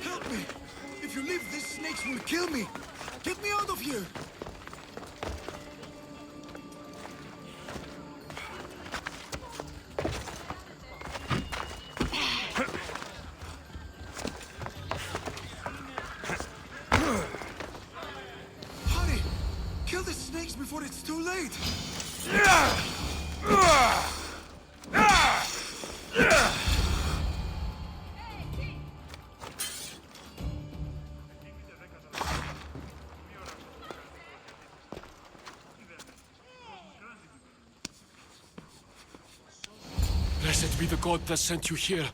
Help me! If you leave, these snakes will kill me! Get me out of here! Hurry! Kill the snakes before it's too late! Blessed be the god that sent you here.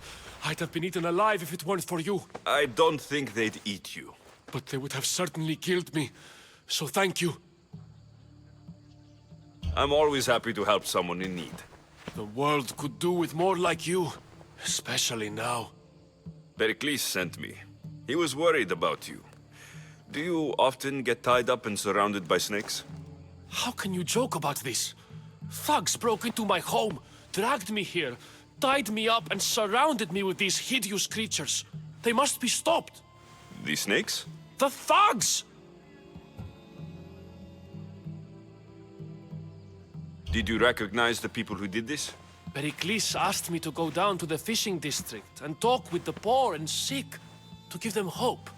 I'd have been eaten alive if it weren't for you. I don't think they'd eat you. But they would have certainly killed me. So thank you. I'm always happy to help someone in need. The world could do with more like you. Especially now. Pericles sent me. He was worried about you. Do you often get tied up and surrounded by snakes? How can you joke about this? Thugs broke into my home, dragged me here, tied me up and surrounded me with these hideous creatures. They must be stopped. The snakes? The thugs! Did you recognize the people who did this? Pericles asked me to go down to the fishing district and talk with the poor and sick, to give them hope.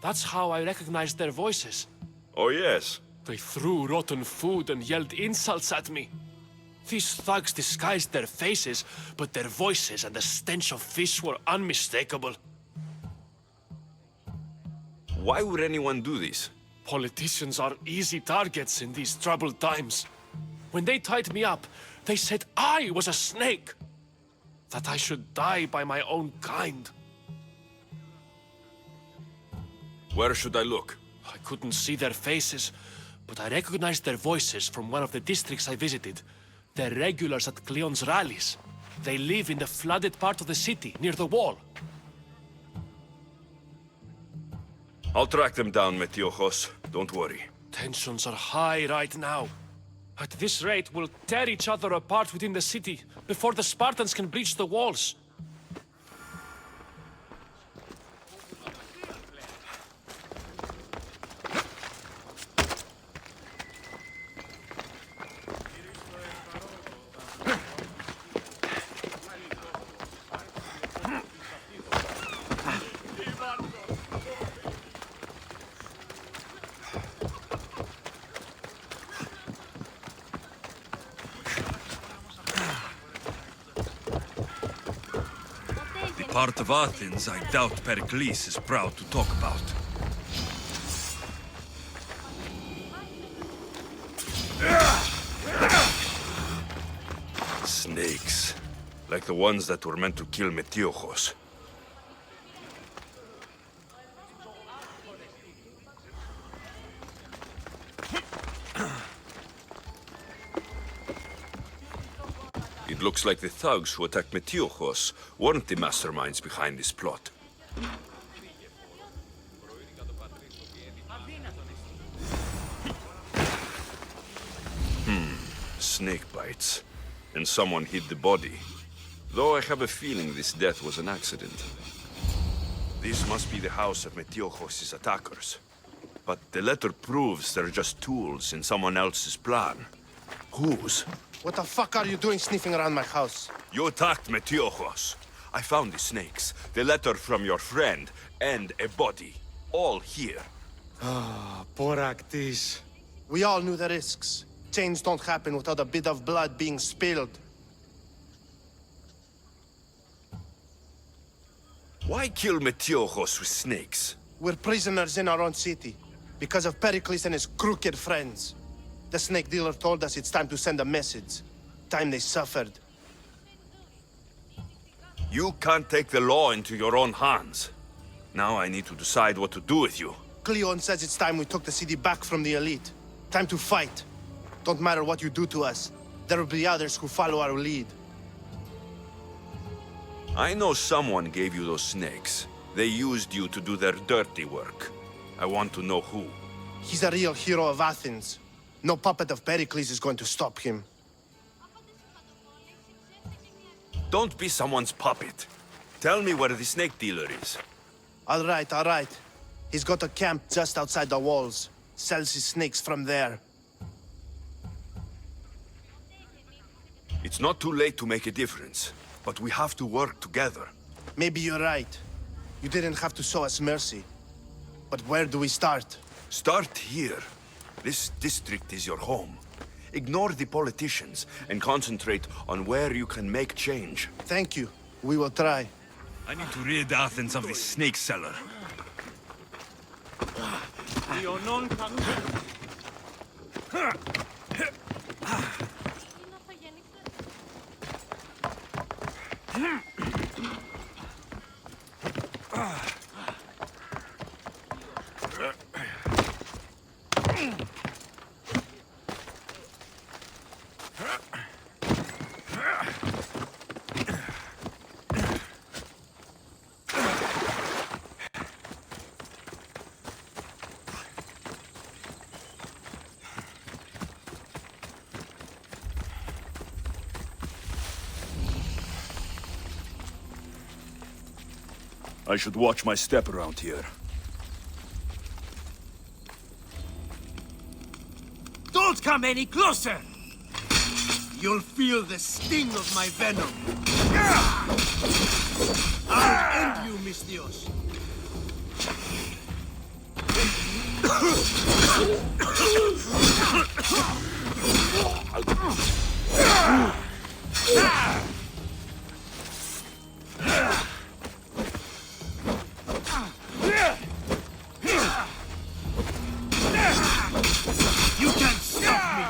That's how I recognized their voices. Oh yes. They threw rotten food and yelled insults at me. These thugs disguised their faces, but their voices and the stench of fish were unmistakable. Why would anyone do this? Politicians are easy targets in these troubled times. When they tied me up, they said I was a snake. That I should die by my own kind. Where should I look? I couldn't see their faces, but I recognized their voices from one of the districts I visited. They're regulars at Cleon's rallies. They live in the flooded part of the city, near the wall. I'll track them down, Metiojos. Don't worry. Tensions are high right now. At this rate, we'll tear each other apart within the city, before the Spartans can breach the walls. Part of Athens I doubt Pericles is proud to talk about. Snakes. Like the ones that were meant to kill Metiojos. It looks like the thugs who attacked Metiojos weren't the masterminds behind this plot. Snake bites. And someone hid the body. Though I have a feeling this death was an accident. This must be the house of Metiojos' attackers. But the letter proves they're just tools in someone else's plan. Whose? What the fuck are you doing sniffing around my house? You attacked Metiojos. I found the snakes, the letter from your friend, and a body. All here. Poraktis. We all knew the risks. Change don't happen without a bit of blood being spilled. Why kill Metiojos with snakes? We're prisoners in our own city. Because of Pericles and his crooked friends. The snake dealer told us it's time to send a message. Time they suffered. You can't take the law into your own hands. Now I need to decide what to do with you. Cleon says it's time we took the city back from the elite. Time to fight. Don't matter what you do to us. There will be others who follow our lead. I know someone gave you those snakes. They used you to do their dirty work. I want to know who. He's a real hero of Athens. No puppet of Pericles is going to stop him. Don't be someone's puppet. Tell me where the snake dealer is. All right, all right. He's got a camp just outside the walls. Sells his snakes from there. It's not too late to make a difference, but we have to work together. Maybe you're right. You didn't have to show us mercy. But where do we start? Start here. This district is your home. Ignore the politicians and concentrate on where you can make change. Thank you. We will try. I need to rid Athens of this snake seller. I should watch my step around here. Don't come any closer! You'll feel the sting of my venom. I'll end you, Mistios. You can't stop me!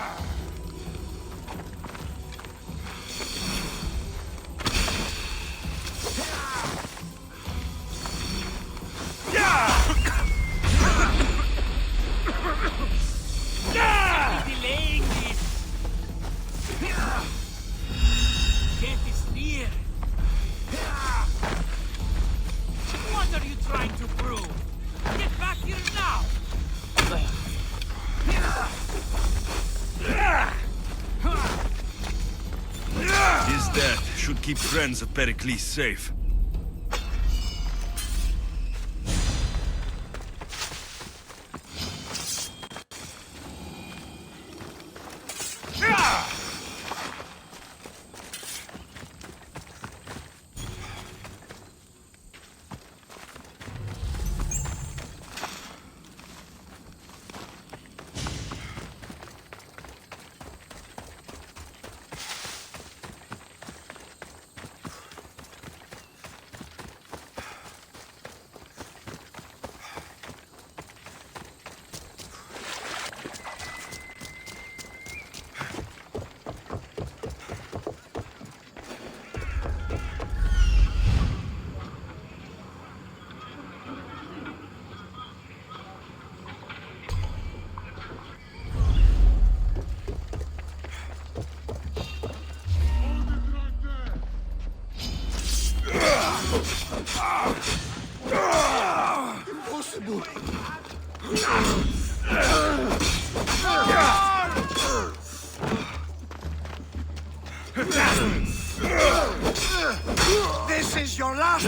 Delaying this. Death is near. What are you trying to prove? Get back here now. His death should keep friends of Pericles safe. Impossible! This is your last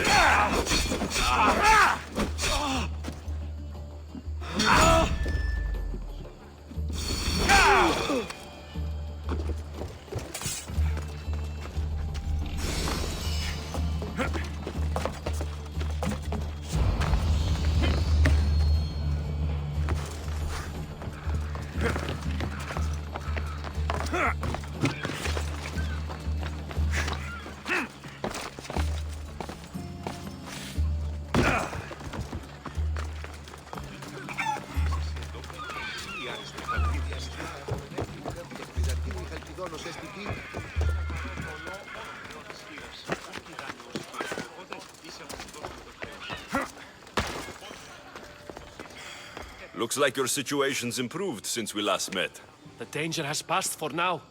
Looks like your situation's improved since we last met. The danger has passed for now.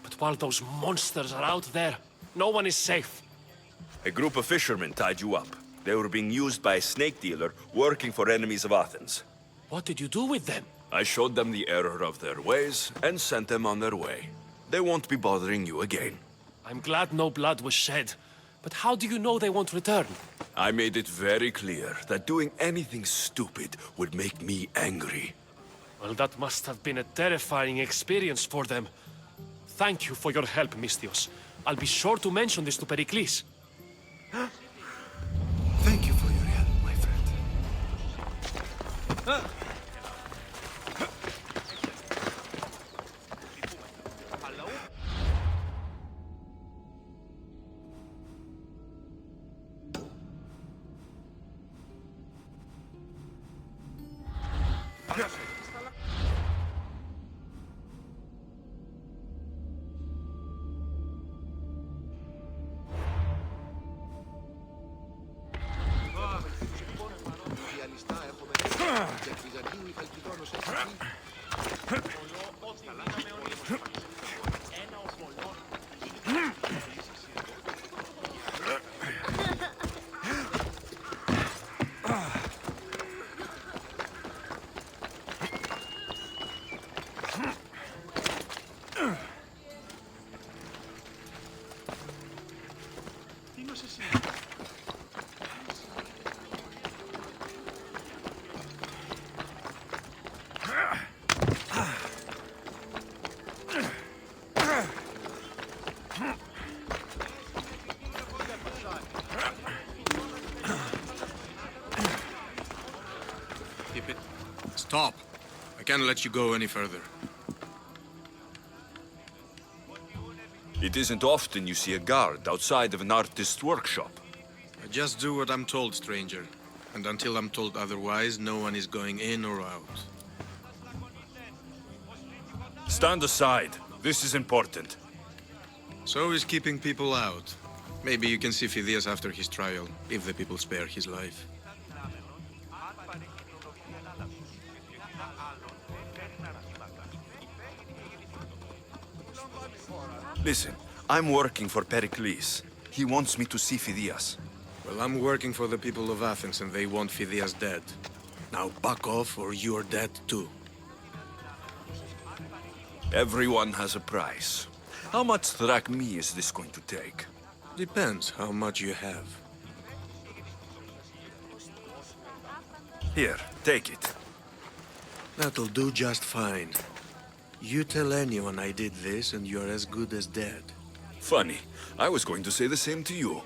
But while those monsters are out there, no one is safe. A group of fishermen tied you up. They were being used by a snake dealer working for enemies of Athens. What did you do with them? I showed them the error of their ways and sent them on their way. They won't be bothering you again. I'm glad no blood was shed. But how do you know they won't return? I made it very clear that doing anything stupid would make me angry. Well, that must have been a terrifying experience for them. Thank you for your help, Misthios. I'll be sure to mention this to Pericles. Thank you for your help, my friend. Keep it. Stop. I can't let you go any further. It isn't often you see a guard outside of an artist's workshop. I just do what I'm told, stranger. And until I'm told otherwise, no one is going in or out. Stand aside. This is important. So is keeping people out. Maybe you can see Phidias after his trial, if the people spare his life. Listen, I'm working for Pericles. He wants me to see Phidias. Well, I'm working for the people of Athens, and they want Phidias dead. Now back off, or you're dead too. Everyone has a price. How much drachmae is this going to take? Depends how much you have. Here, take it. That'll do just fine. You tell anyone I did this, and you're as good as dead. Funny. I was going to say the same to you.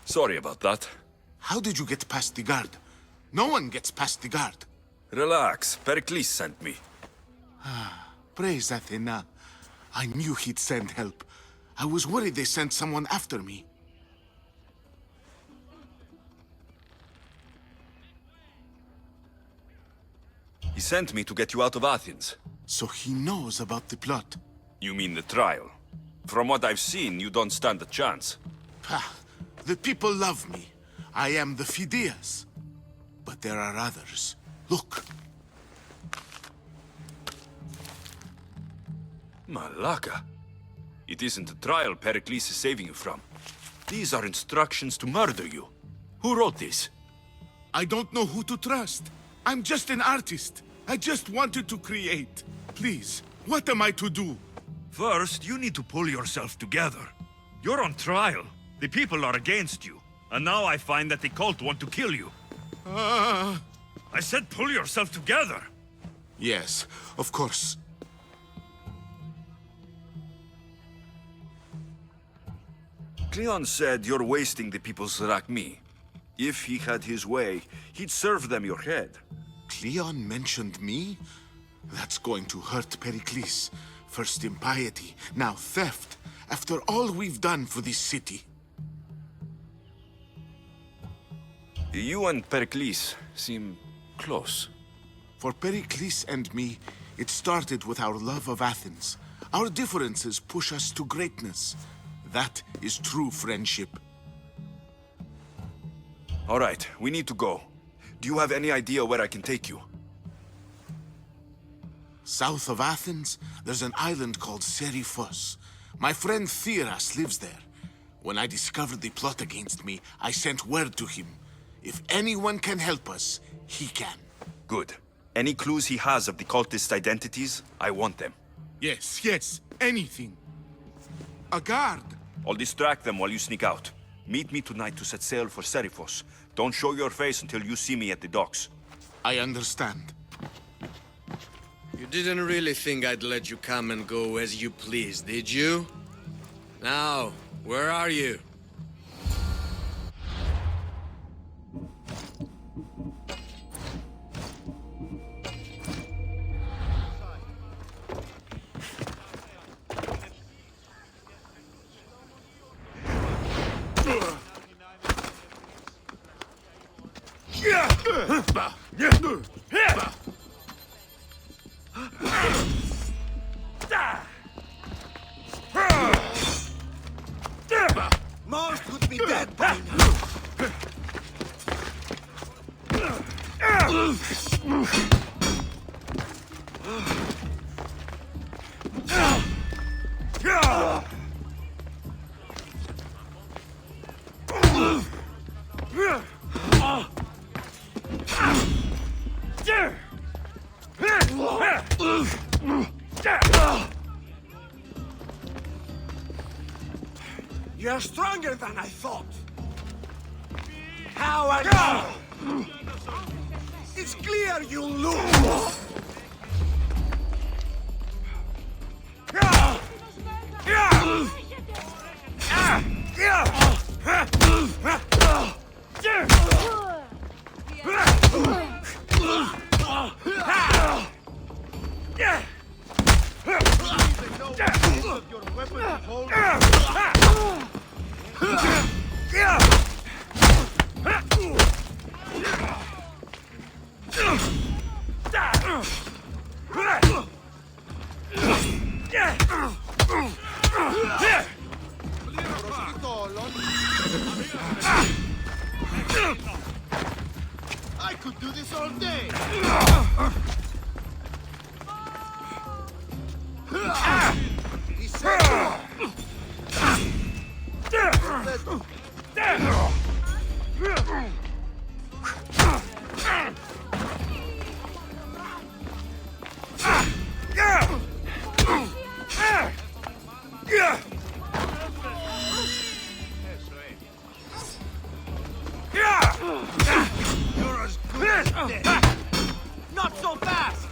Sorry about that. How did you get past the guard? No one gets past the guard. Relax. Pericles sent me. Praise Athena. I knew he'd send help. I was worried they sent someone after me. He sent me to get you out of Athens. So he knows about the plot. You mean the trial? From what I've seen, you don't stand a chance. Pah, the people love me. I am the Phidias. But there are others. Look. Malaka. It isn't a trial Pericles is saving you from. These are instructions to murder you. Who wrote this? I don't know who to trust. I'm just an artist. I just wanted to create. Please, what am I to do? First, you need to pull yourself together. You're on trial. The people are against you. And now I find that the cult want to kill you. I said pull yourself together. Yes, of course. Cleon said you're wasting the people's drachmae. If he had his way, he'd serve them your head. Cleon mentioned me? That's going to hurt Pericles. First impiety, now theft. After all we've done for this city. You and Pericles seem close. For Pericles and me, it started with our love of Athens. Our differences push us to greatness. That is true friendship. All right, we need to go. Do you have any idea where I can take you? South of Athens, there's an island called Serifos. My friend Theras lives there. When I discovered the plot against me, I sent word to him. If anyone can help us, he can. Good. Any clues he has of the cultists' identities, I want them. Yes, anything. A guard. I'll distract them while you sneak out. Meet me tonight to set sail for Serifos. Don't show your face until you see me at the docks. I understand. You didn't really think I'd let you come and go as you please, did you? Now, where are you? Most would be dead by now. You're stronger than I thought. How are you? It's clear you lose. I could do this all day. He said, you're as good as dead. Not so fast.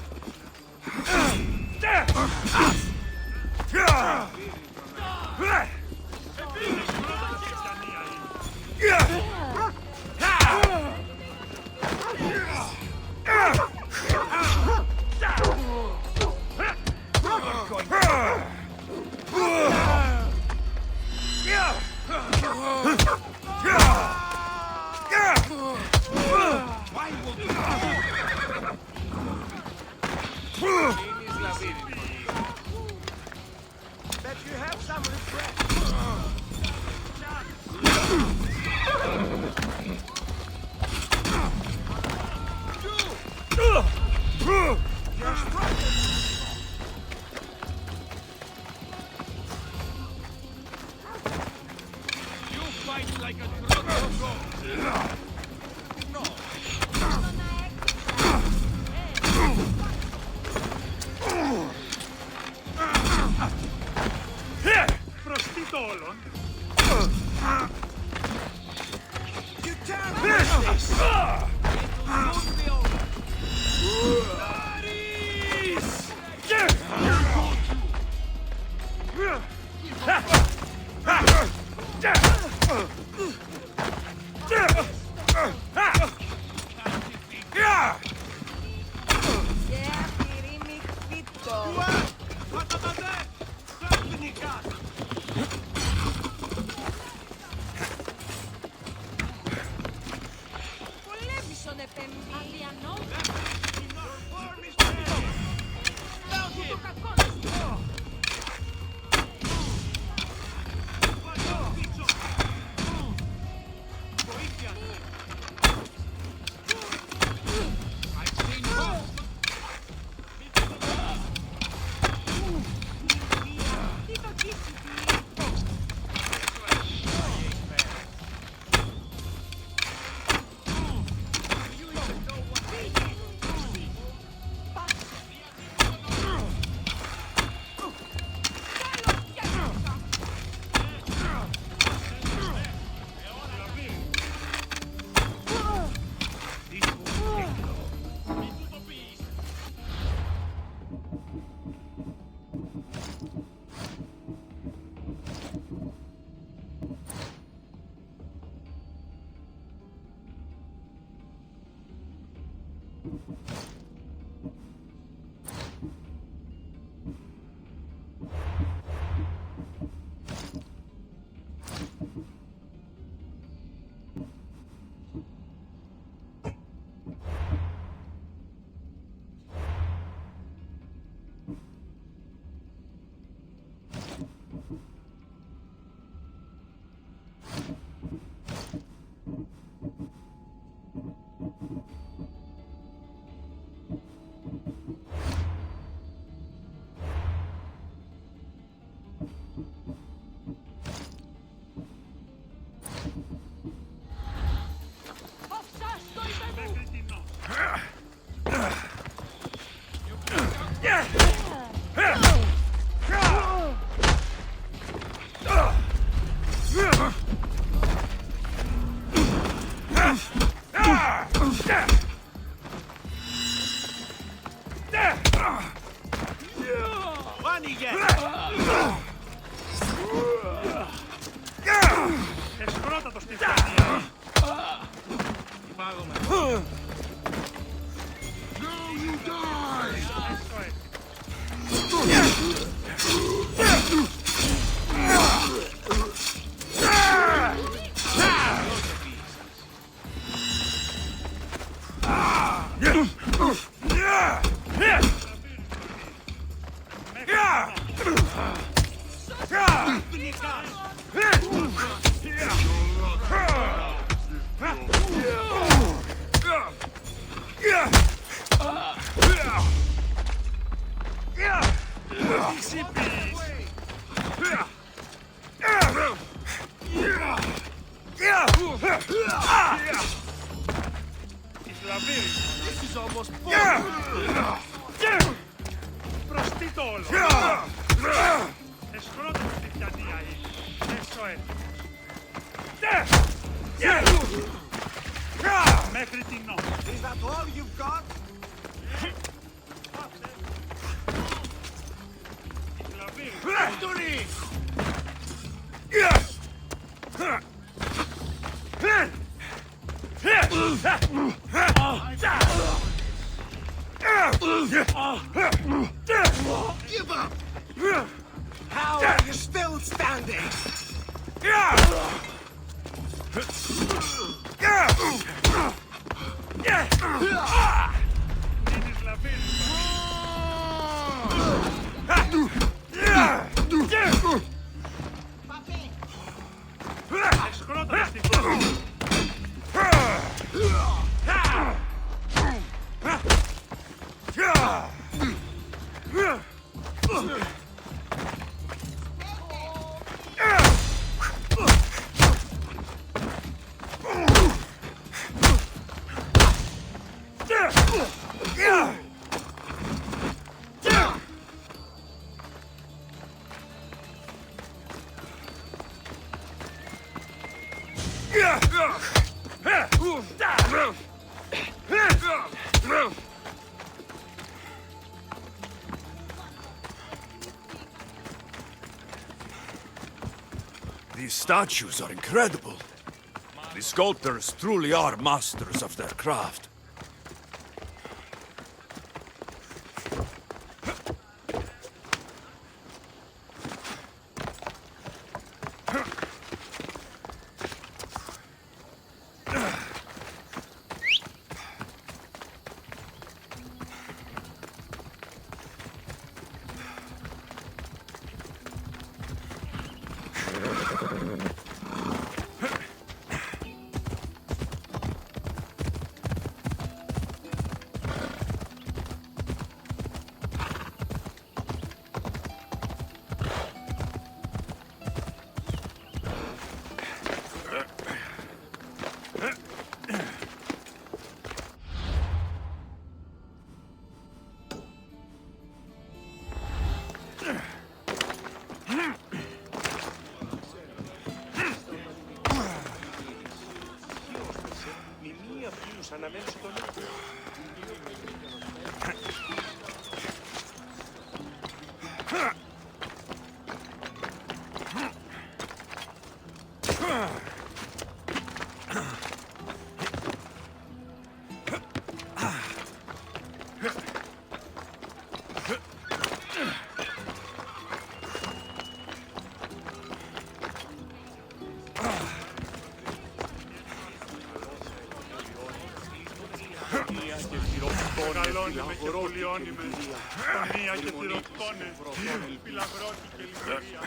Bet you have some regret. You're strong. You fight like a drunk. Prostitolon. You can't miss this. φύγε! Εσχρότατο στη φτιανία. Υπάρχουμε. This is almost Προστίτο όλο. Εσχρότατο στη φτιανία είναι. Έσω έτοιμος. Μέχρι την νόμη. Is that all you've got? Victory! Give up! How are you still standing? Μείνεις λαβύρινο. Εσχρότατο στη φτιανία. These statues are incredible. The sculptors truly are masters of their craft. Μεγαλώνει με και πουλιώνει με πονία και θηροκτώνες, φυλαγρώτη και λιγουρία.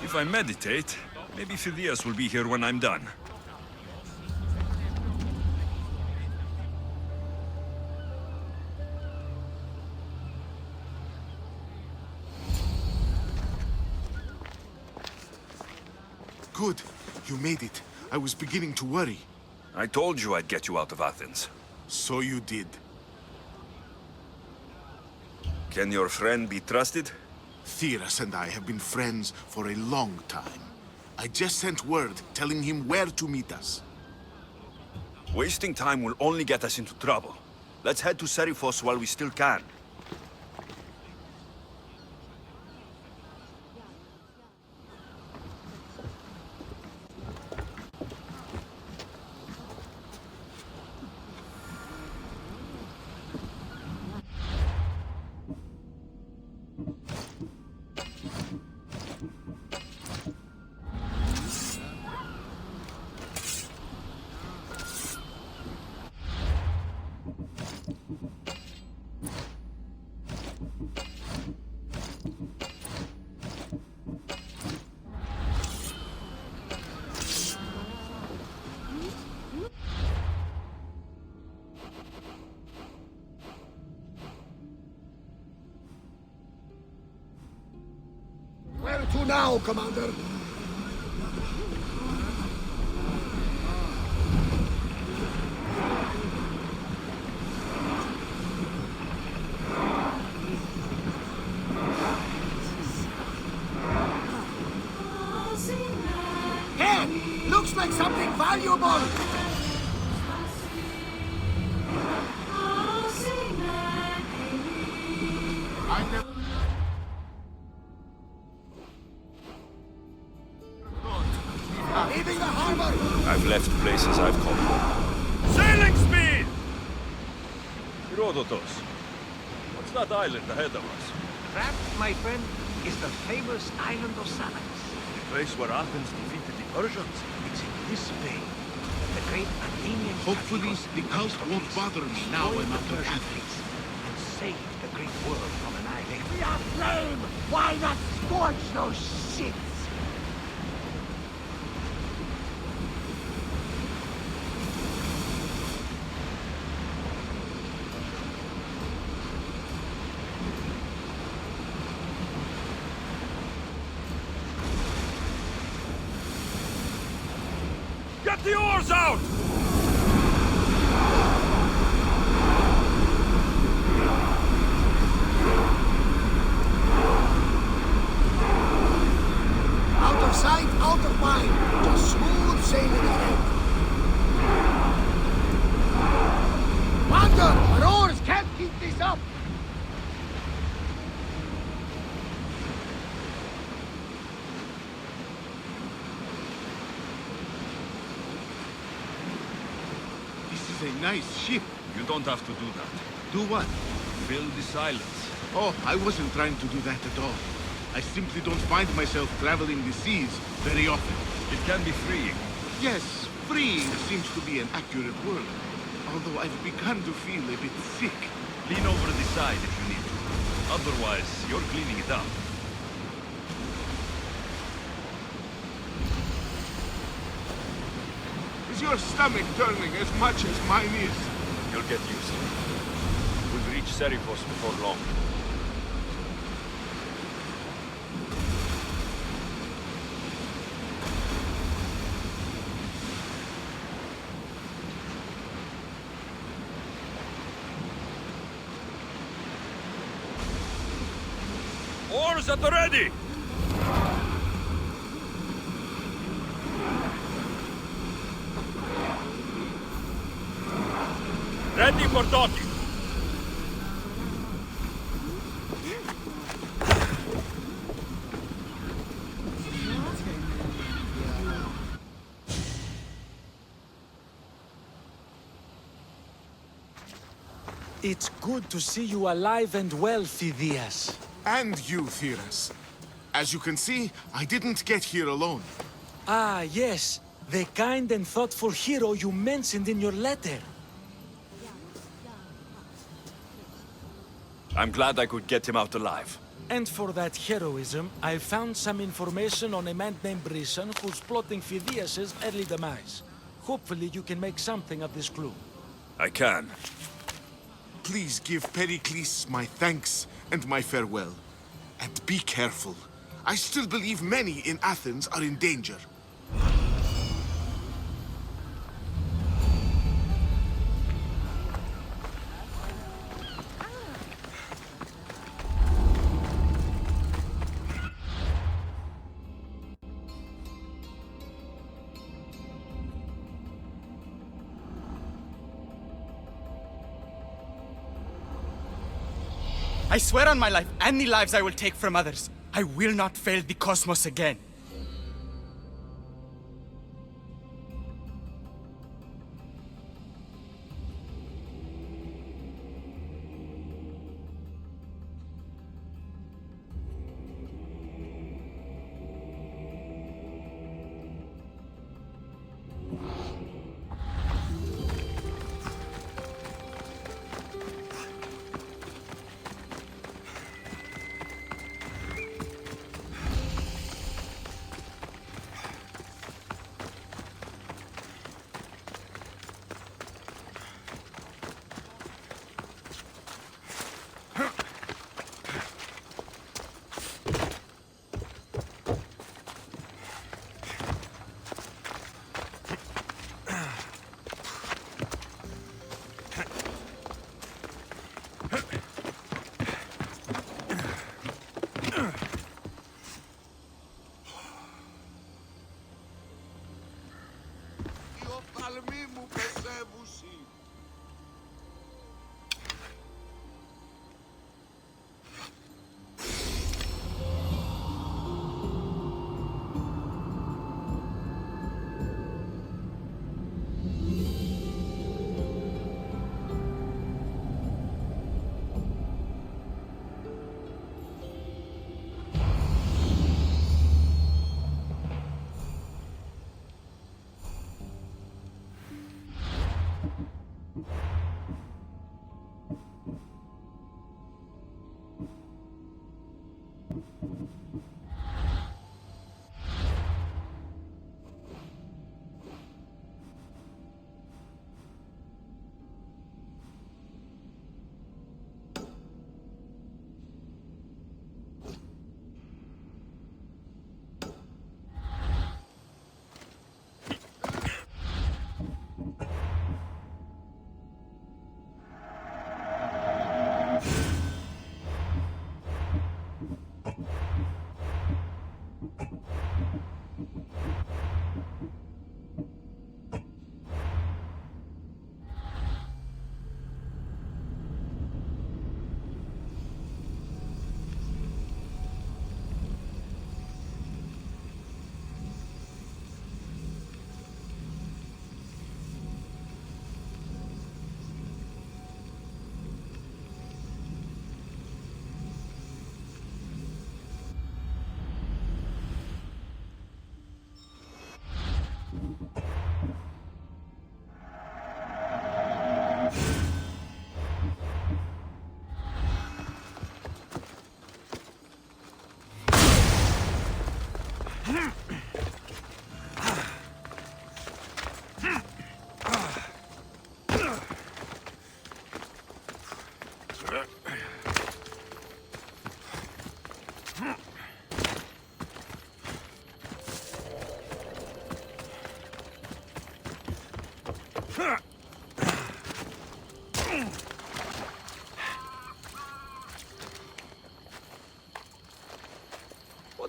If I meditate, maybe Phidias will be here when I'm done. Good. You made it. I was beginning to worry. I told you I'd get you out of Athens. So you did. Can your friend be trusted? Theras and I have been friends for a long time. I just sent word telling him where to meet us. Wasting time will only get us into trouble. Let's head to Serifos while we still can. Where to now, Commander? Hey! Looks like something valuable! Leaving the harbor! I've left places I've called home. Sailing speed! Herodotus, what's that island ahead of us? That, my friend, is the famous island of Salamis. The place where Athens defeated the Persians? It's in this bay that the great Athenian Hopefully, the cult won't bother me now I'm out of Persian Athens. fleets and save the great world from annihilation. We are flame! Why not scorch those shits? Get the oars out! Out of sight, out of mind. Just smooth sailing ahead. Commander, our oars can't keep this up! This is a nice ship. You don't have to do that. Do what? Fill the silence. Oh, I wasn't trying to do that at all. I simply don't find myself traveling the seas very often. It can be freeing. Yes, freeing seems to be an accurate word. Although I've begun to feel a bit sick. Lean over the side if you need to. Otherwise, you're cleaning it up. Is your stomach turning as much as mine is? You'll get used to it. We'll reach Serifos before long. Oars at the ready! Ready for docking. It's good to see you alive and well, Phidias. And you, Theras. As you can see, I didn't get here alone. Ah, yes. The kind and thoughtful hero you mentioned in your letter. I'm glad I could get him out alive. And for that heroism, I found some information on a man named Brisson who's plotting Phidias' early demise. Hopefully you can make something of this clue. I can. Please give Pericles my thanks and my farewell. And be careful. I still believe many in Athens are in danger. I swear on my life and the lives I will take from others, I will not fail the cosmos again.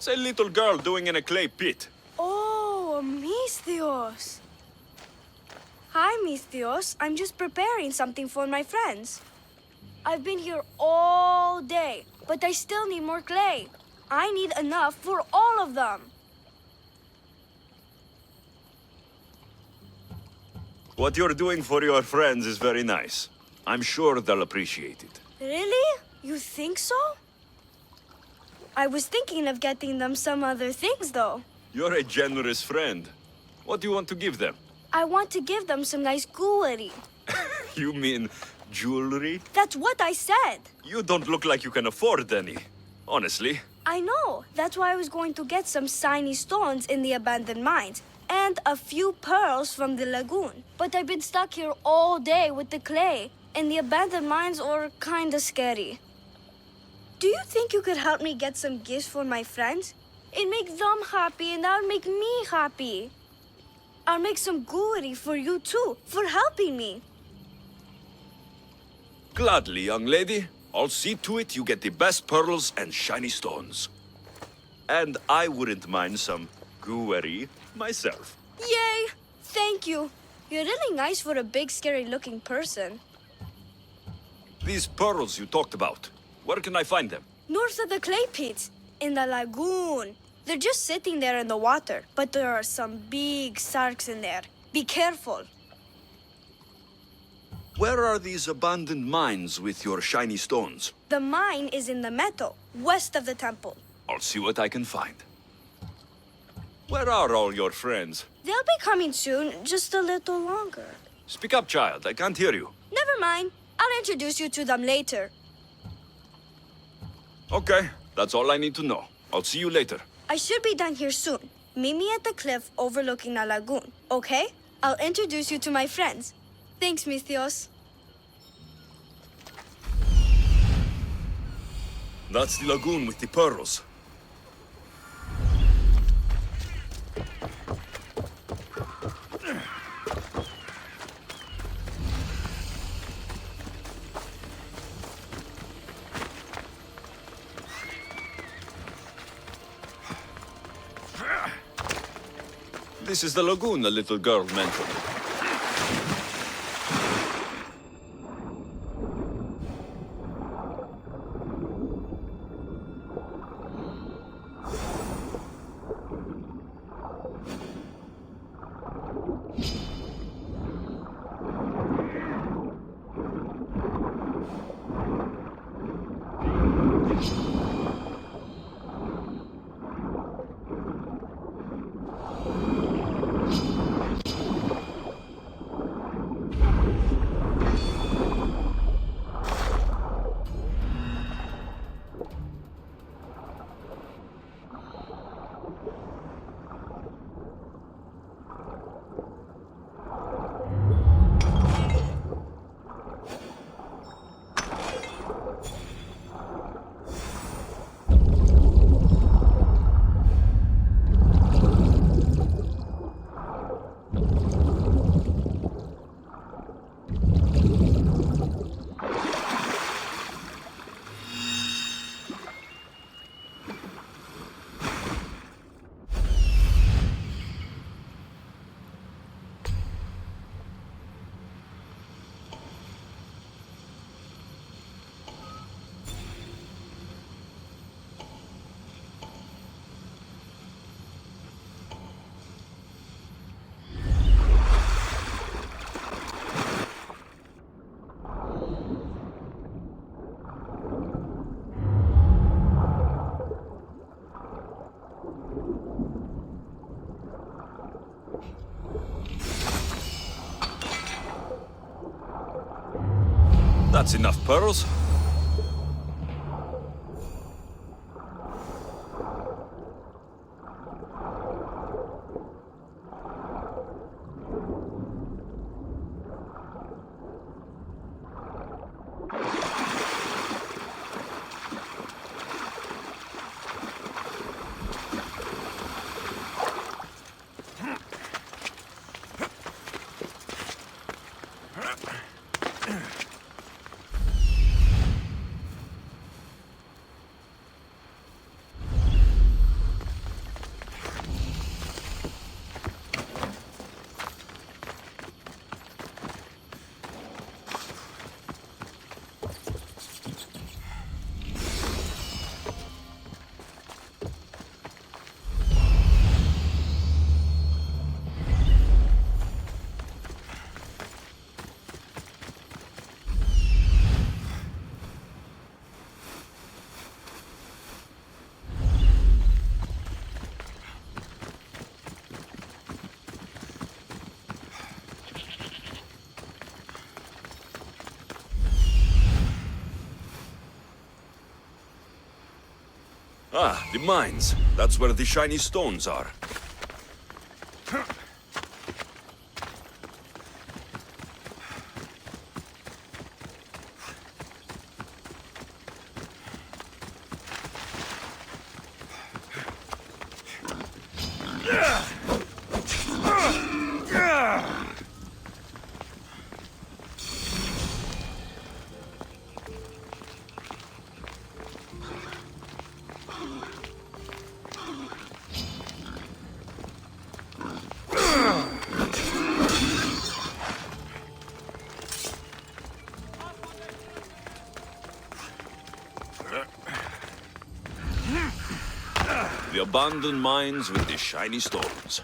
What's a little girl doing in a clay pit? Oh, Misthios. Hi, Misthios. I'm just preparing something for my friends. I've been here all day, but I still need more clay. I need enough for all of them. What you're doing for your friends is very nice. I'm sure they'll appreciate it. Really? You think so? I was thinking of getting them some other things, though. You're a generous friend. What do you want to give them? I want to give them some nice jewelry. You mean jewelry? That's what I said. You don't look like you can afford any. Honestly. I know. That's why I was going to get some shiny stones in the abandoned mines and a few pearls from the lagoon. But I've been stuck here all day with the clay, and the abandoned mines are kinda scary. Do you think you could help me get some gifts for my friends? It'd make them happy, and that would make me happy. I'll make some jewelry for you too, for helping me. Gladly, young lady. I'll see to it you get the best pearls and shiny stones. And I wouldn't mind some jewelry myself. Yay! Thank you. You're really nice for a big, scary-looking person. These pearls you talked about, where can I find them? North of the clay pits, in the lagoon. They're just sitting there in the water, but there are some big sharks in there. Be careful. Where are these abandoned mines with your shiny stones? The mine is in the meadow, west of the temple. I'll see what I can find. Where are all your friends? They'll be coming soon, just a little longer. Speak up, child. I can't hear you. Never mind. I'll introduce you to them later. Okay, that's all I need to know. I'll see you later. I should be done here soon. Meet me at the cliff overlooking the lagoon, okay? I'll introduce you to my friends. Thanks, Misthios. That's the lagoon with the pearls. This is the lagoon the little girl mentioned. That's enough pearls. Ah, the mines. That's where the shiny stones are. The abandoned mines with the shiny stones.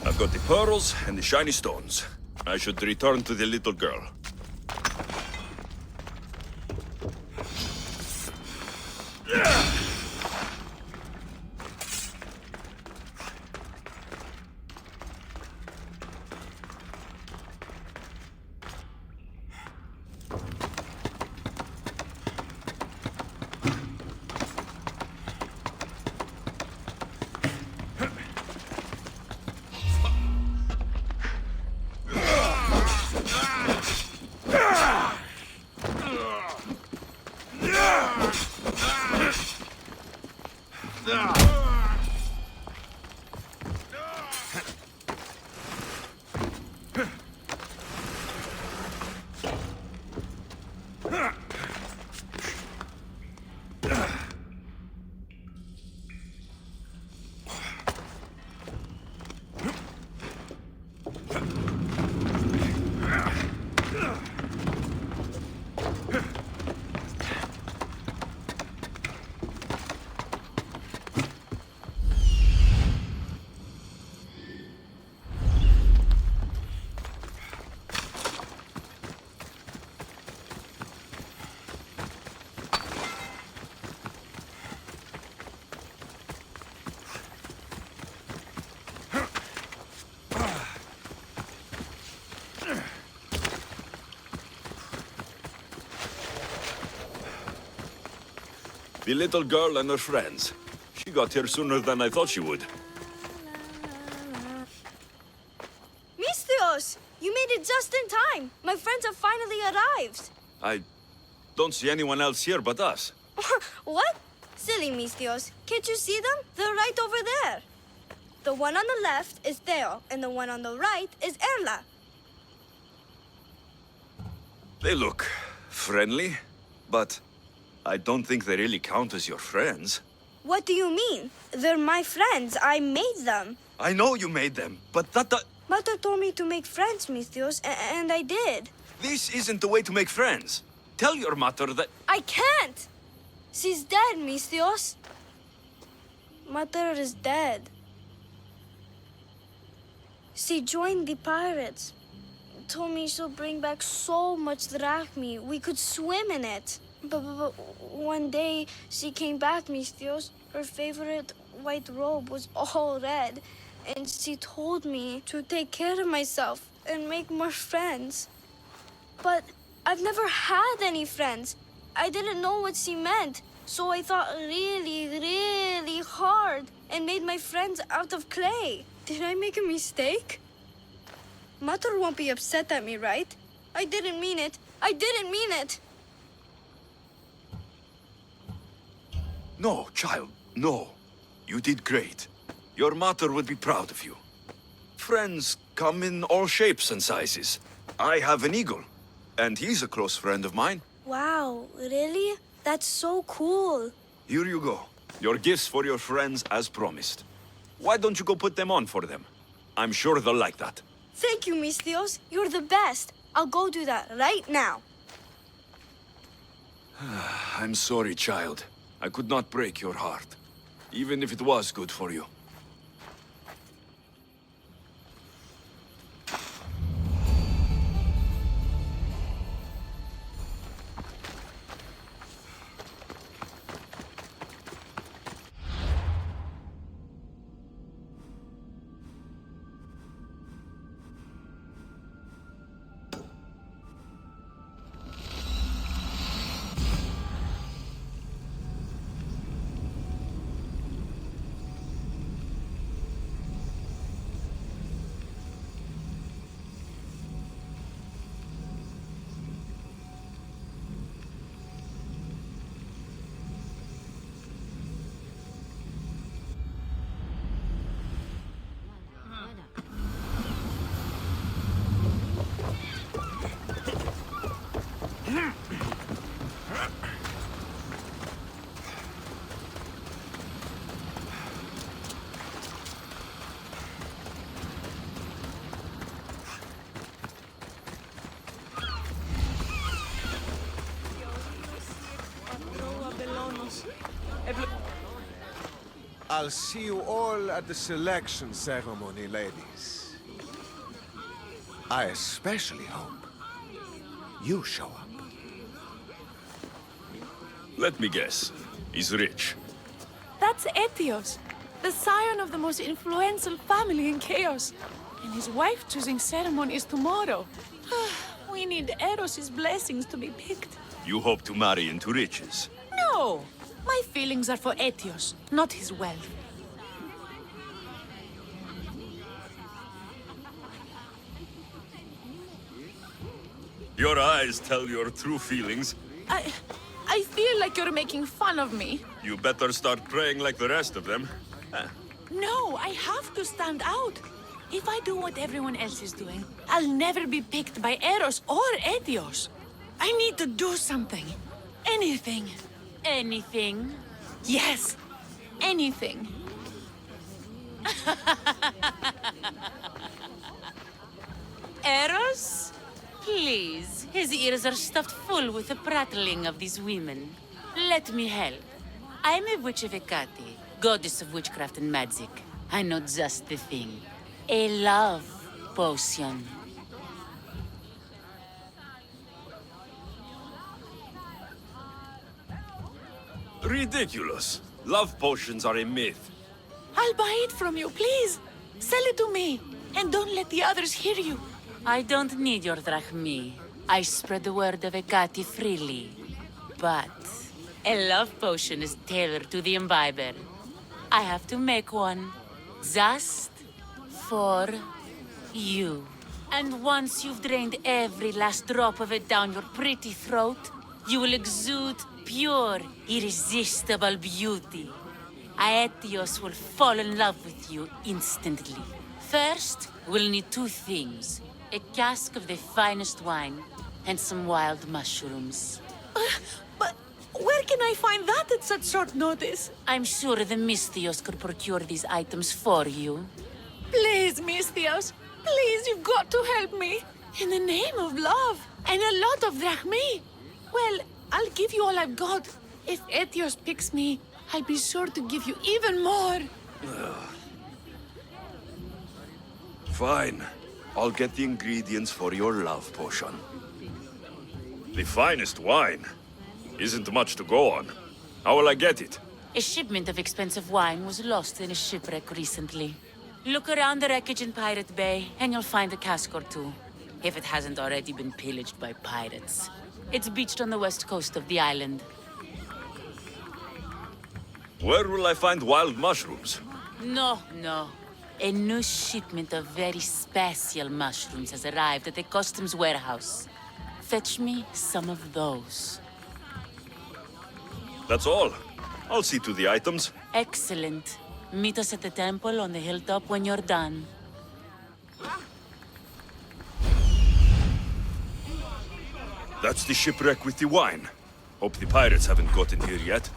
I've got the pearls and the shiny stones. I should return to the little girl. The little girl and her friends. She got here sooner than I thought she would. Misthios! You made it just in time! My friends have finally arrived! I don't see anyone else here but us. What? Silly Misthios. Can't you see them? They're right over there. The one on the left is Theo, and the one on the right is Erla. They look friendly, but I don't think they really count as your friends. What do you mean? They're my friends. I made them. I know you made them, but Mother told me to make friends, Misthios, and I did. This isn't the way to make friends. Tell your mother that... I can't! She's dead, Misthios. Mother is dead. She joined the pirates. told me she'll bring back so much drachmi. We could swim in it. But one day, she came back, Mistios. Her favorite white robe was all red. And she told me to take care of myself and make more friends. But I've never had any friends. I didn't know what she meant. So I thought really, really hard and made my friends out of clay. Did I make a mistake? Mother won't be upset at me, right? I didn't mean it. I didn't mean it. No, child, no. You did great. Your mother would be proud of you. Friends come in all shapes and sizes. I have an eagle, and he's a close friend of mine. Wow, really? That's so cool. Here you go. Your gifts for your friends as promised. Why don't you go put them on for them? I'm sure they'll like that. Thank you, Mistios. You're the best. I'll go do that right now. I'm sorry, child. I could not break your heart, even if it was good for you. I'll see you all at the selection ceremony, ladies. I especially hope you show up. Let me guess. He's rich. That's Etios, the scion of the most influential family in Chaos. And his wife-choosing ceremony is tomorrow. We need Eros' blessings to be picked. You hope to marry into riches. No! My feelings are for Etios, not his wealth. Your eyes tell your true feelings. I feel like you're making fun of me. You better start praying like the rest of them. No, I have to stand out. If I do what everyone else is doing, I'll never be picked by Eros or Etios. I need to do something. Anything. Anything? Yes, anything. Eros? Please, his ears are stuffed full with the prattling of these women. Let me help. I'm a witch of Hecate, goddess of witchcraft and magic. I know just the thing. A love potion. Ridiculous. Love potions are a myth. I'll buy it from you, please. Sell it to me, and don't let the others hear you. I don't need your drachmi. I spread the word of Hecate freely. But a love potion is tailored to the imbiber. I have to make one. Just for you. And once you've drained every last drop of it down your pretty throat, you will exude pure, irresistible beauty. Aetios will fall in love with you instantly. First, we'll need two things. A cask of the finest wine, and some wild mushrooms. But where can I find that at such short notice? I'm sure the Mistios could procure these items for you. Please, Mistios. Please, you've got to help me. In the name of love, and a lot of drachmi. Well, I'll give you all I've got. If Etios picks me, I'll be sure to give you even more. Fine. I'll get the ingredients for your love potion. The finest wine? Isn't much to go on. How will I get it? A shipment of expensive wine was lost in a shipwreck recently. Look around the wreckage in Pirate Bay, and you'll find a cask or two. If it hasn't already been pillaged by pirates. It's beached on the west coast of the island. Where will I find wild mushrooms? No. A new shipment of very special mushrooms has arrived at the customs warehouse. Fetch me some of those. That's all. I'll see to the items. Excellent. Meet us at the temple on the hilltop when you're done. That's the shipwreck with the wine. Hope the pirates haven't gotten here yet.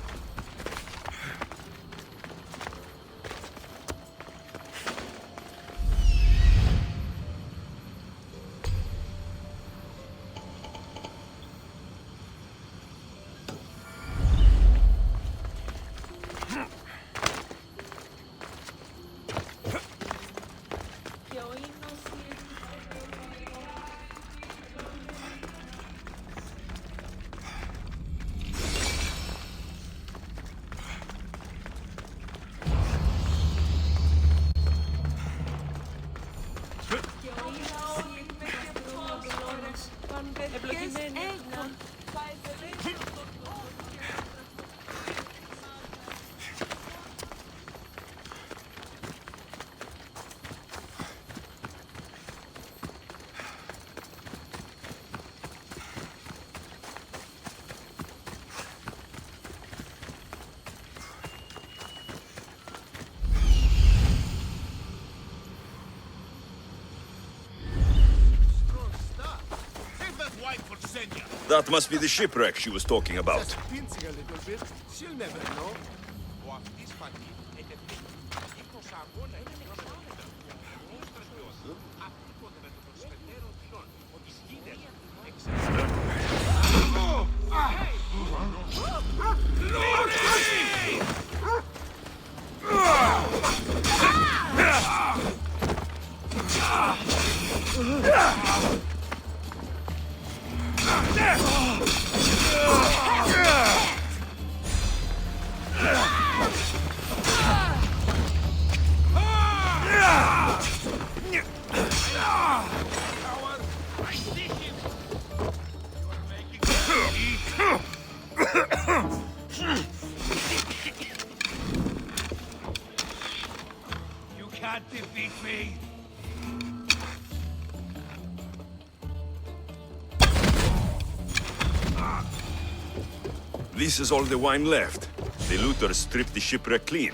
That must be the shipwreck she was talking about. Pincing a little bit. She'll never know. You can't defeat me! This is all the wine left. The looters stripped the shipwreck clean.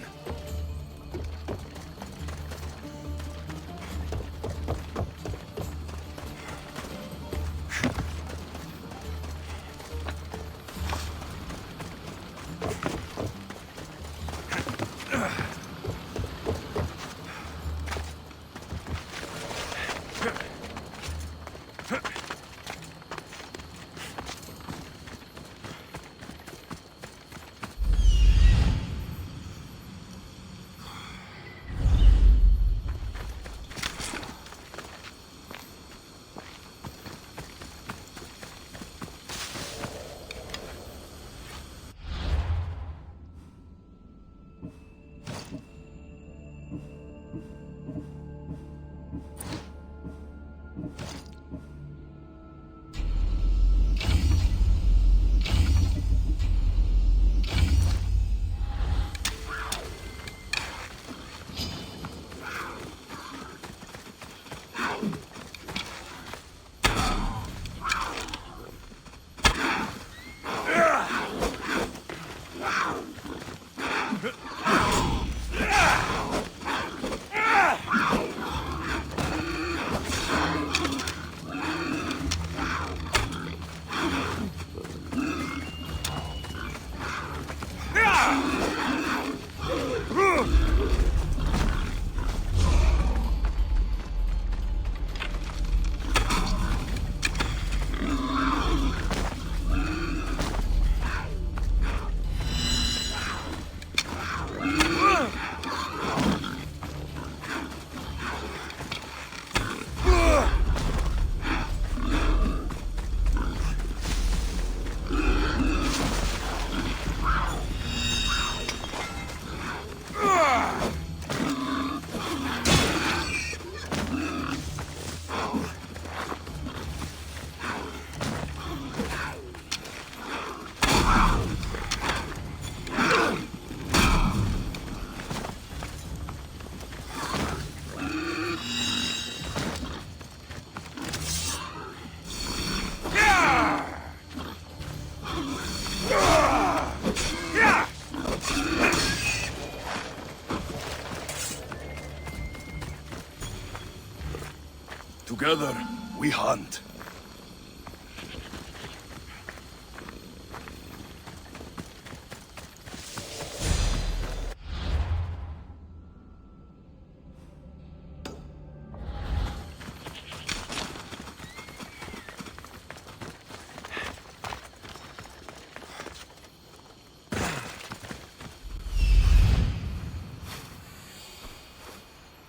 Together, we hunt.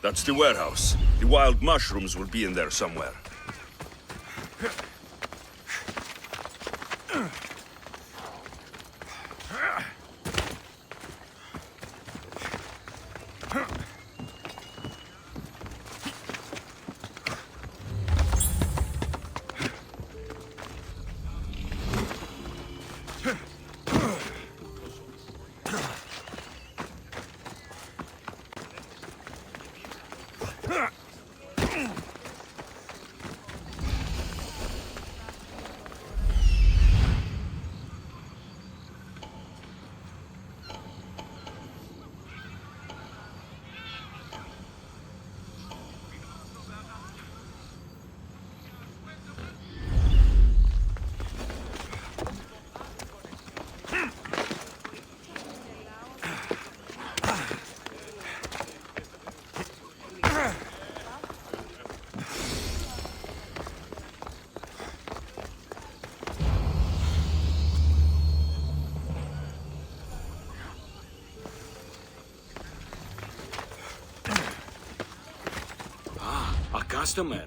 That's the warehouse. The wild mushrooms will be in there somewhere. A customer.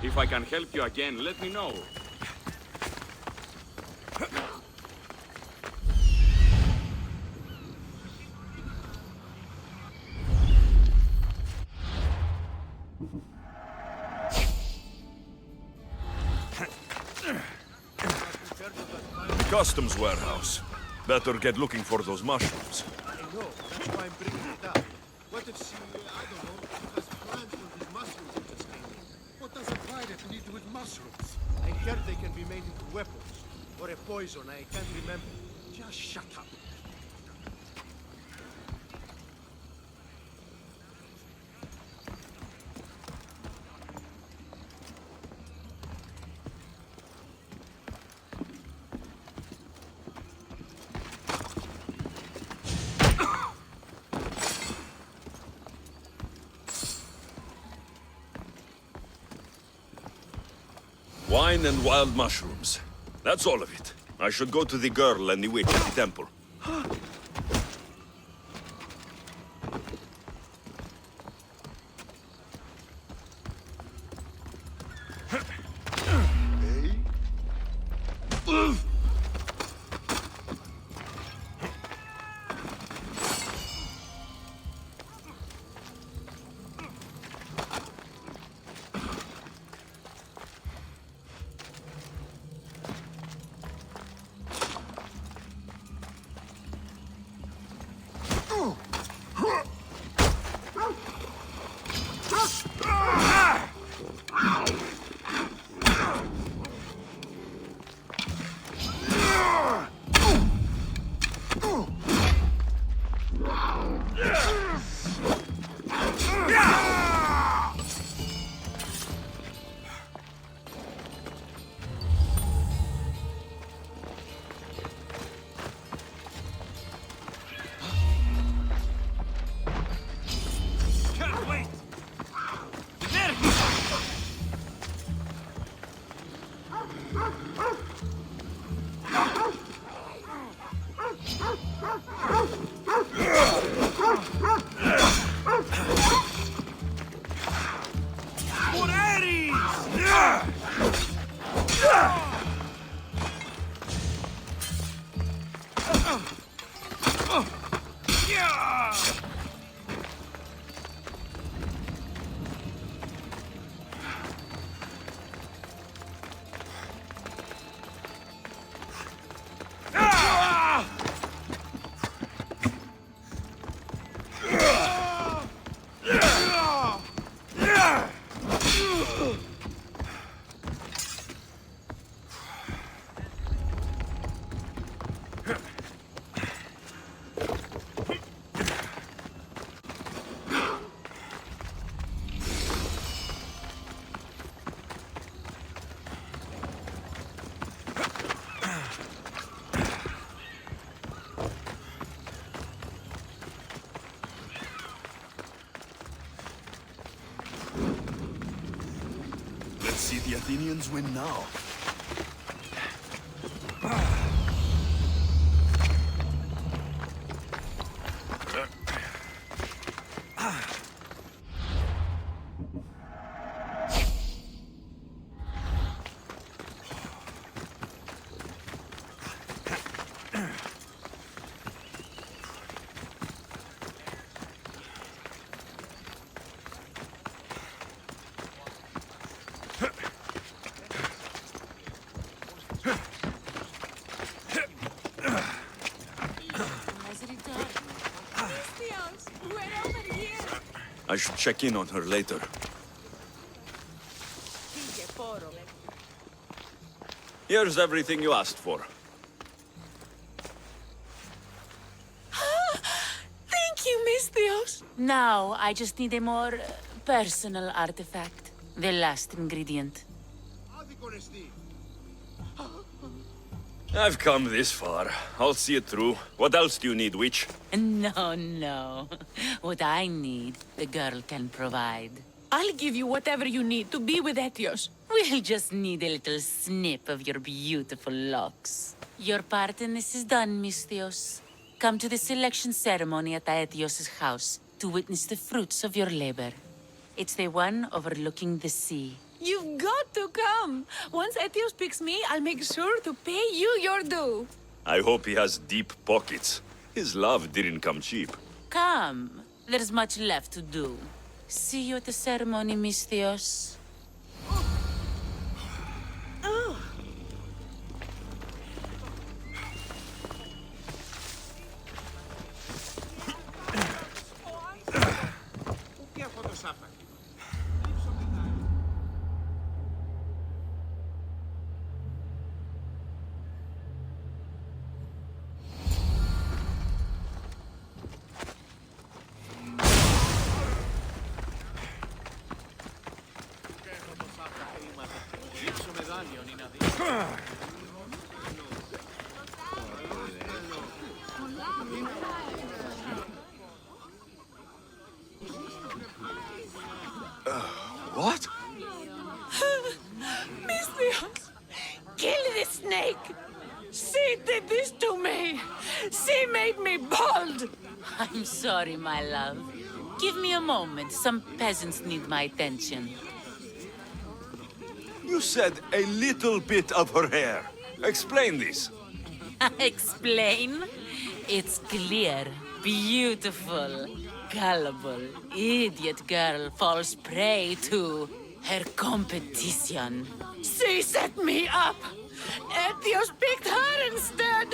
If I can help you again, let me know. Customs warehouse. Better get looking for those mushrooms. I know, that's why I'm bringing it up. What if she, I don't know, has plans for these mushrooms that just came in? What does a pirate need with mushrooms? I heard they can be made into weapons. Or a poison, I can't remember. Just shut up. Wine and wild mushrooms. That's all of it. I should go to the girl and the witch at the temple. See the Athenians win now. I should check in on her later. Here's everything you asked for. Thank you, Misthios. Now, I just need a more personal artifact. The last ingredient. I've come this far. I'll see it through. What else do you need, witch? No. What I need, the girl can provide. I'll give you whatever you need to be with Etios. We'll just need a little snip of your beautiful locks. Your part in this is done, Misthios. Come to the selection ceremony at Aetios' house to witness the fruits of your labor. It's the one overlooking the sea. You've got to come. Once Etios picks me, I'll make sure to pay you your due. I hope he has deep pockets. His love didn't come cheap. Come. There's much left to do. See you at the ceremony, Misthios. What? Misthios! sorry, my love. Give me a moment. Some peasants need my attention. You said a little bit of her hair. Explain this. Explain? It's clear, beautiful, gullible, idiot girl falls prey to her competition. She set me up! Etios picked her instead!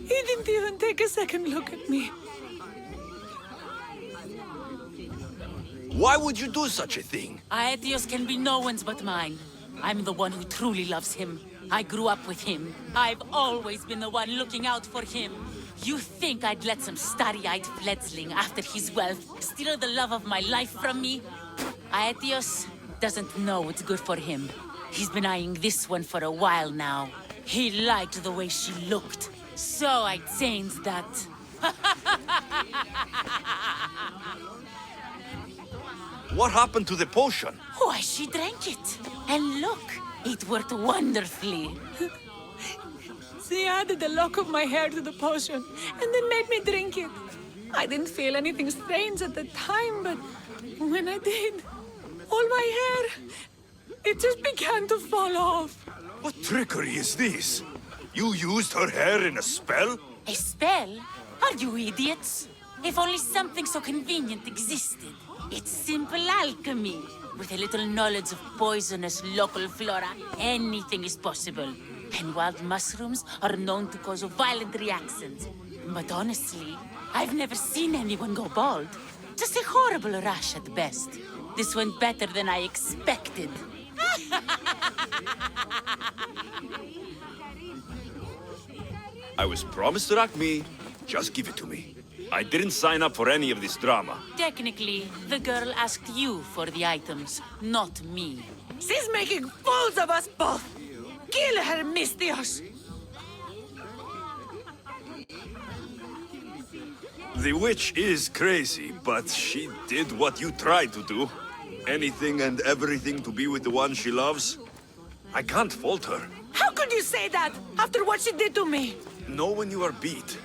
He didn't even take a second look at me. Why would you do such a thing? Aetios can be no one's but mine. I'm the one who truly loves him. I grew up with him. I've always been the one looking out for him. You think I'd let some starry-eyed fledgling after his wealth steal the love of my life from me? Aetios doesn't know what's good for him. He's been eyeing this one for a while now. He liked the way she looked. So I changed that. What happened to the potion? Why, she drank it. And look, it worked wonderfully. She added a lock of my hair to the potion and then made me drink it. I didn't feel anything strange at the time, but when I did, all my hair, it just began to fall off. What trickery is this? You used her hair in a spell? A spell? Are you idiots? If only something so convenient existed. It's simple alchemy. With a little knowledge of poisonous local flora, anything is possible. And wild mushrooms are known to cause violent reactions. But honestly, I've never seen anyone go bald. Just a horrible rash at best. This went better than I expected. I was promised Rakmi. Just give it to me. I didn't sign up for any of this drama. Technically, the girl asked you for the items, not me. She's making fools of us both! Kill her, Mistios! The witch is crazy, but she did what you tried to do. Anything and everything to be with the one she loves. I can't fault her. How could you say that after what she did to me? Know when you are beat.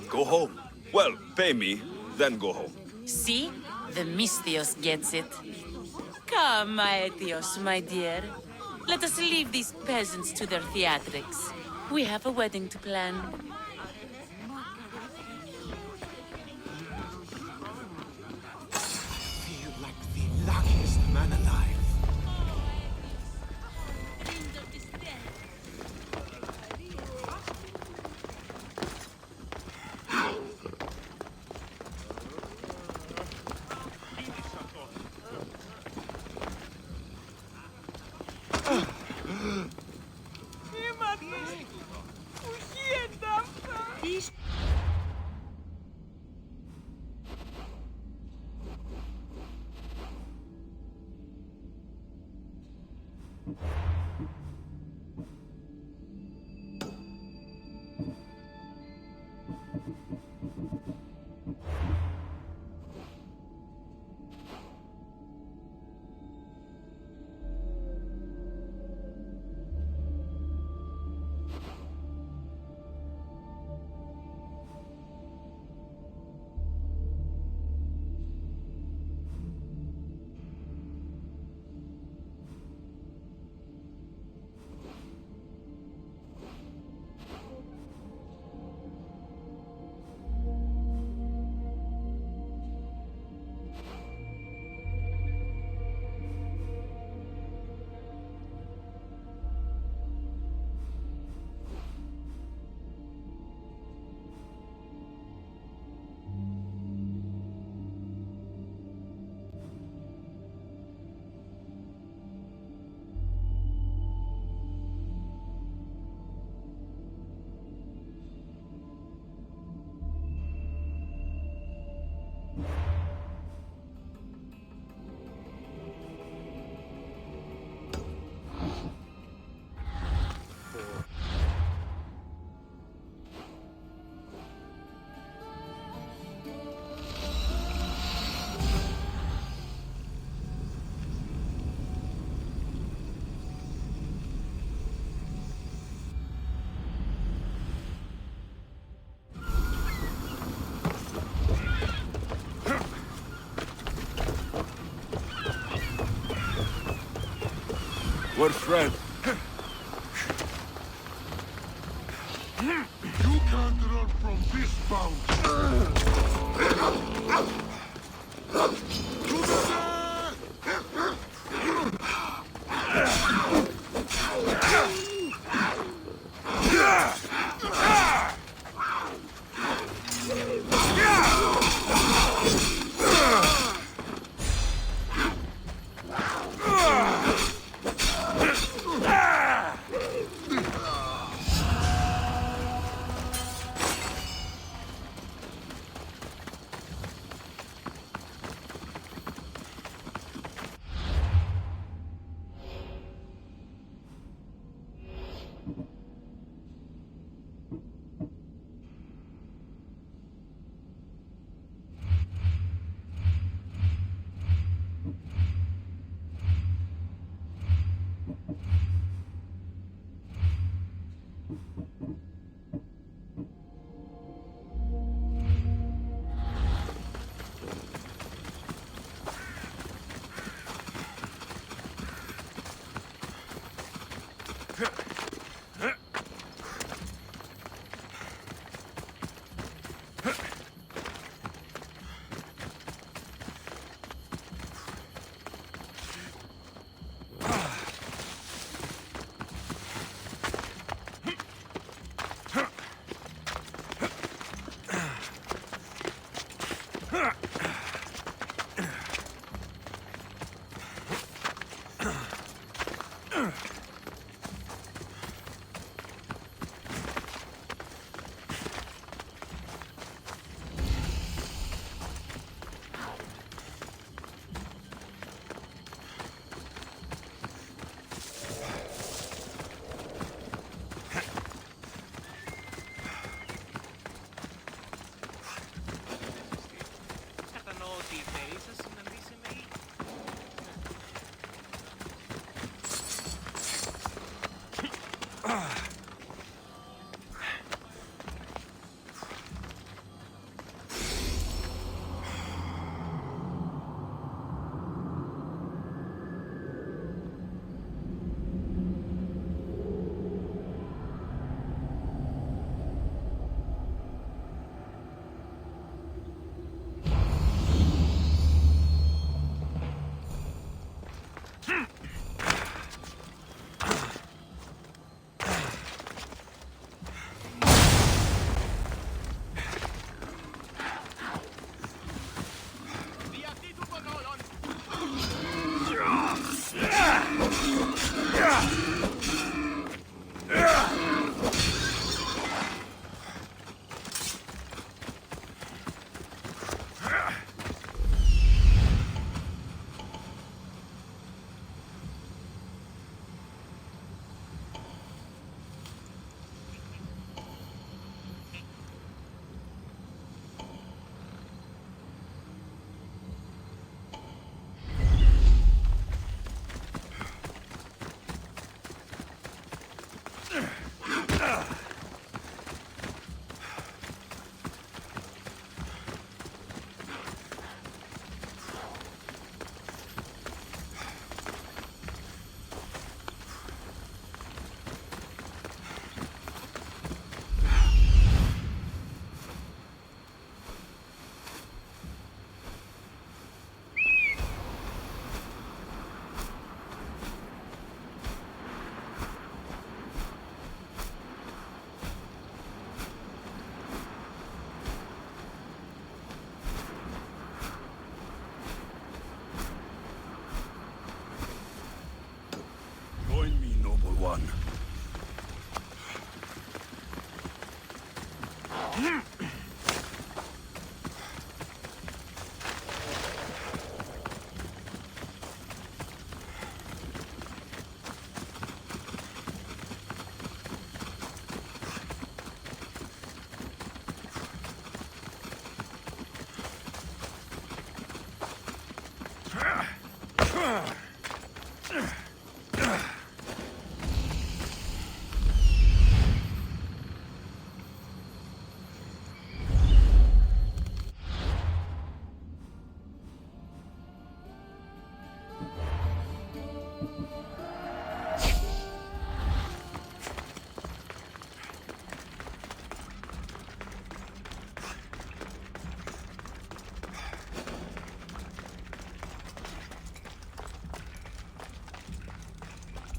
Go home. Well, pay me, then go home. See? The Mistios gets it. Come, Aetios, my dear. Let us leave these peasants to their theatrics. We have a wedding to plan. Feel like the luckiest man alive. We're friends. You can't run from this bounty.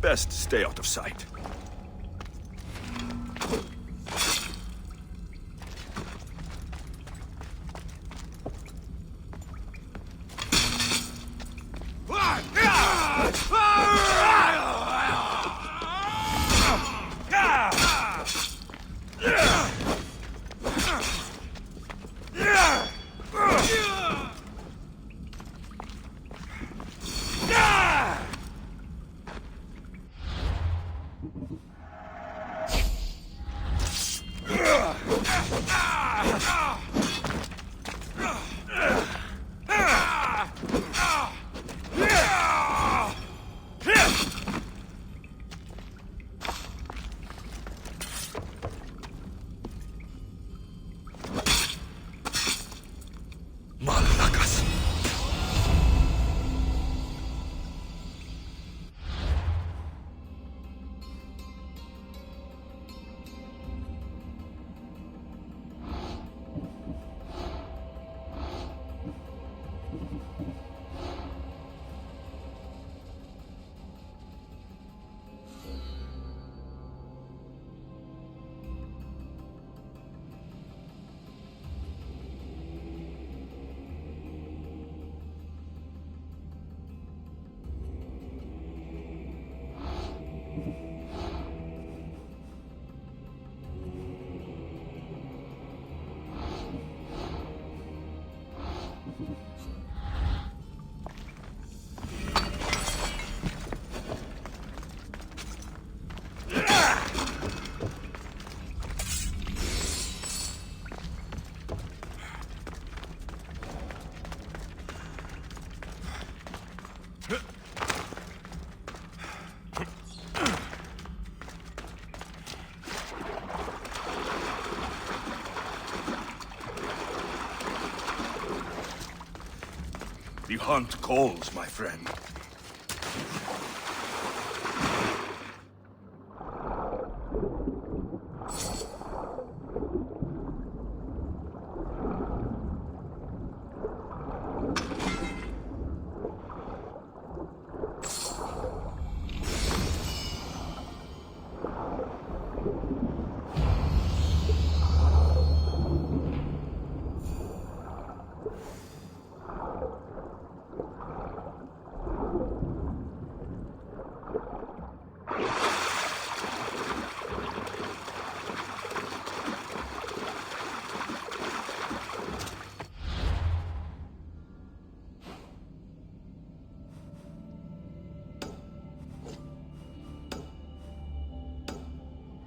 Best stay out of sight. The hunt calls, my friend.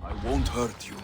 I won't hurt you.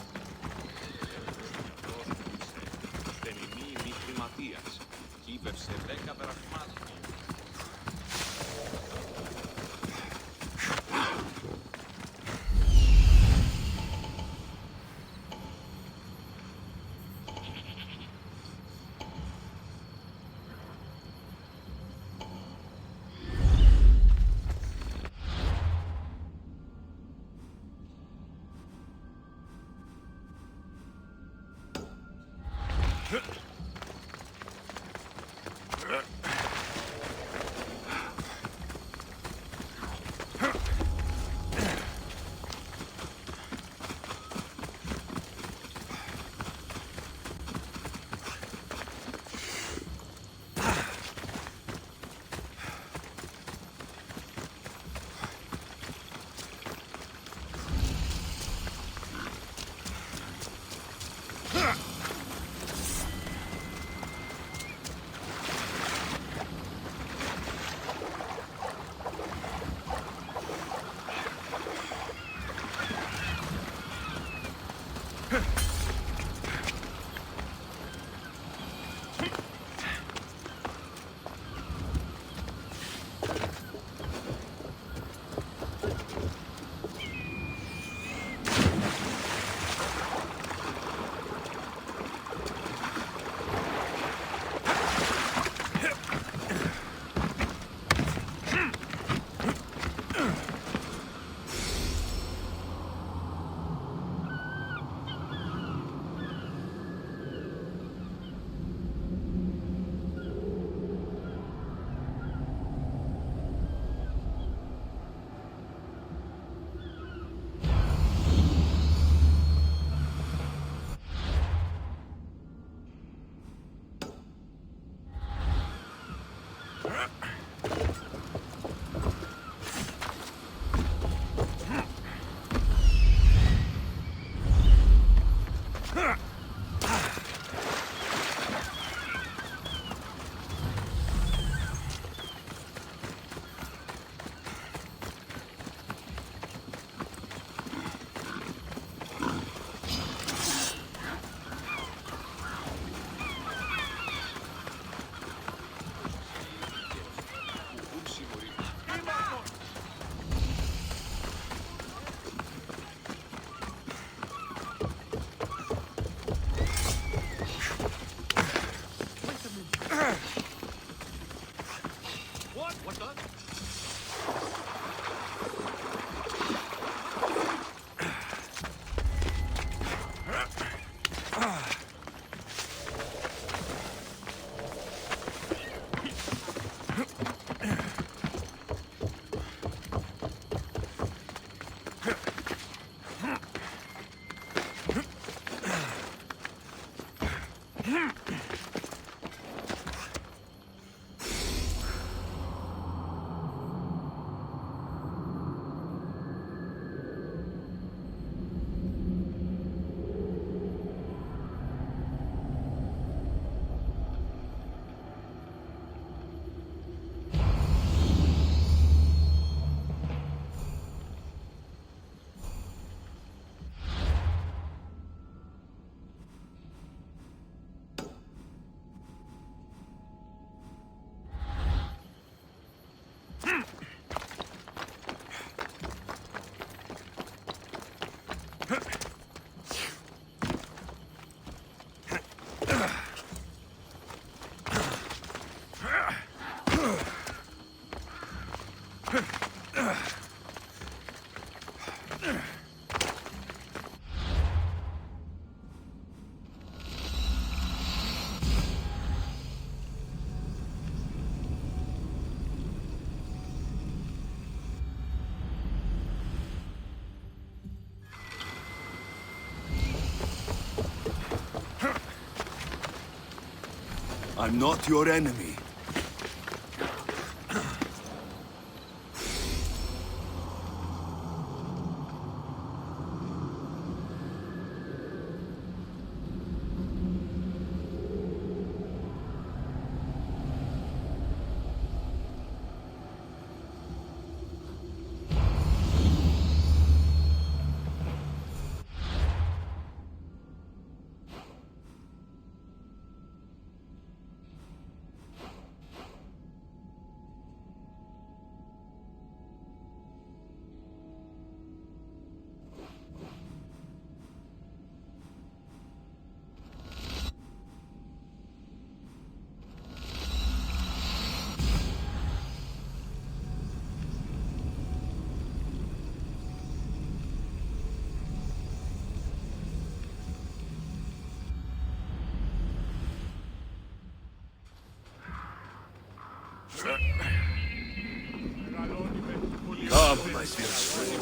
I'm not your enemy. Come, my dear friend.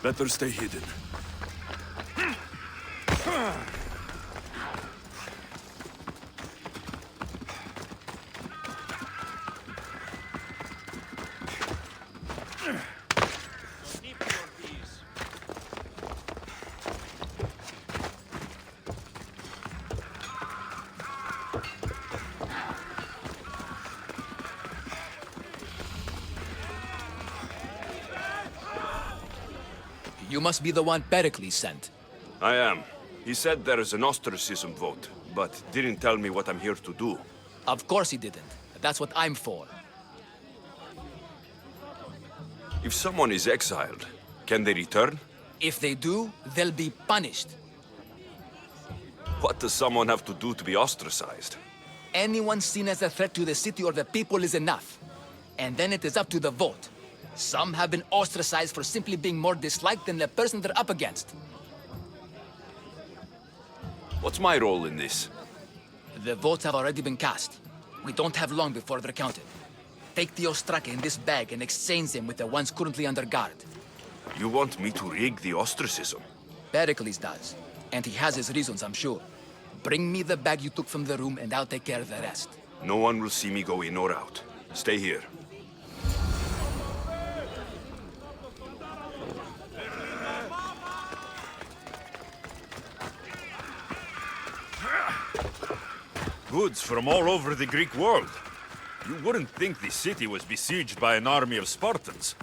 Better stay hidden. You must be the one Pericles sent. I am. He said there is an ostracism vote, but didn't tell me what I'm here to do. Of course he didn't. That's what I'm for. If someone is exiled, can they return? If they do, they'll be punished. What does someone have to do to be ostracized? Anyone seen as a threat to the city or the people is enough. And then it is up to the vote. Some have been ostracized for simply being more disliked than the person they're up against. What's my role in this? The votes have already been cast. We don't have long before they're counted. Take the Ostraka in this bag and exchange them with the ones currently under guard. You want me to rig the ostracism? Pericles does. And he has his reasons, I'm sure. Bring me the bag you took from the room and I'll take care of the rest. No one will see me go in or out. Stay here. goods from all over the Greek world. You wouldn't think the city was besieged by an army of Spartans.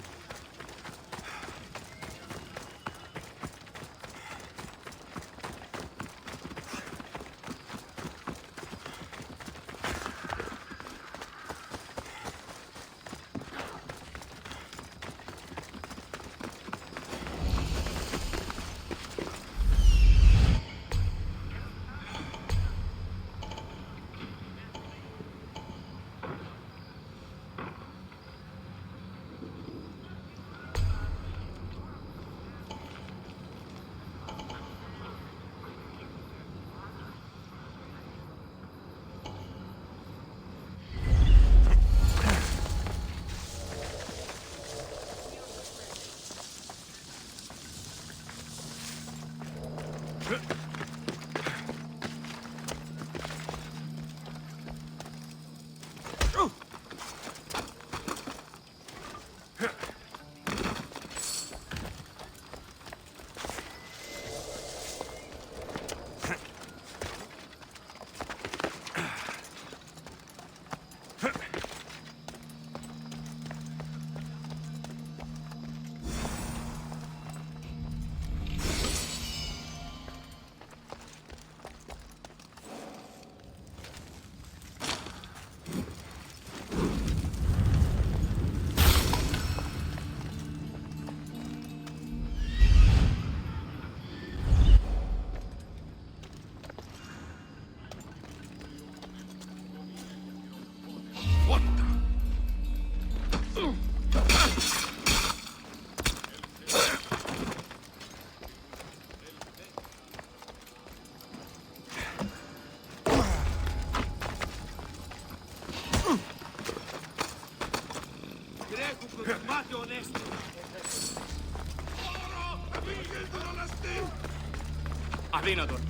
Αδύνατον.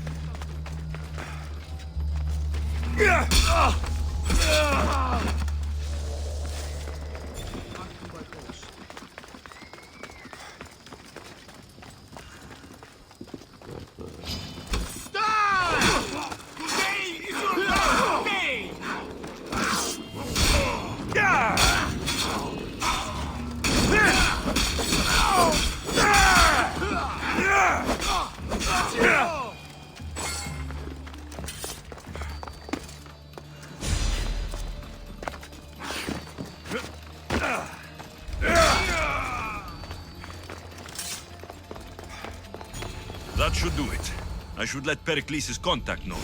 That should do it. I should let Pericles' contact know.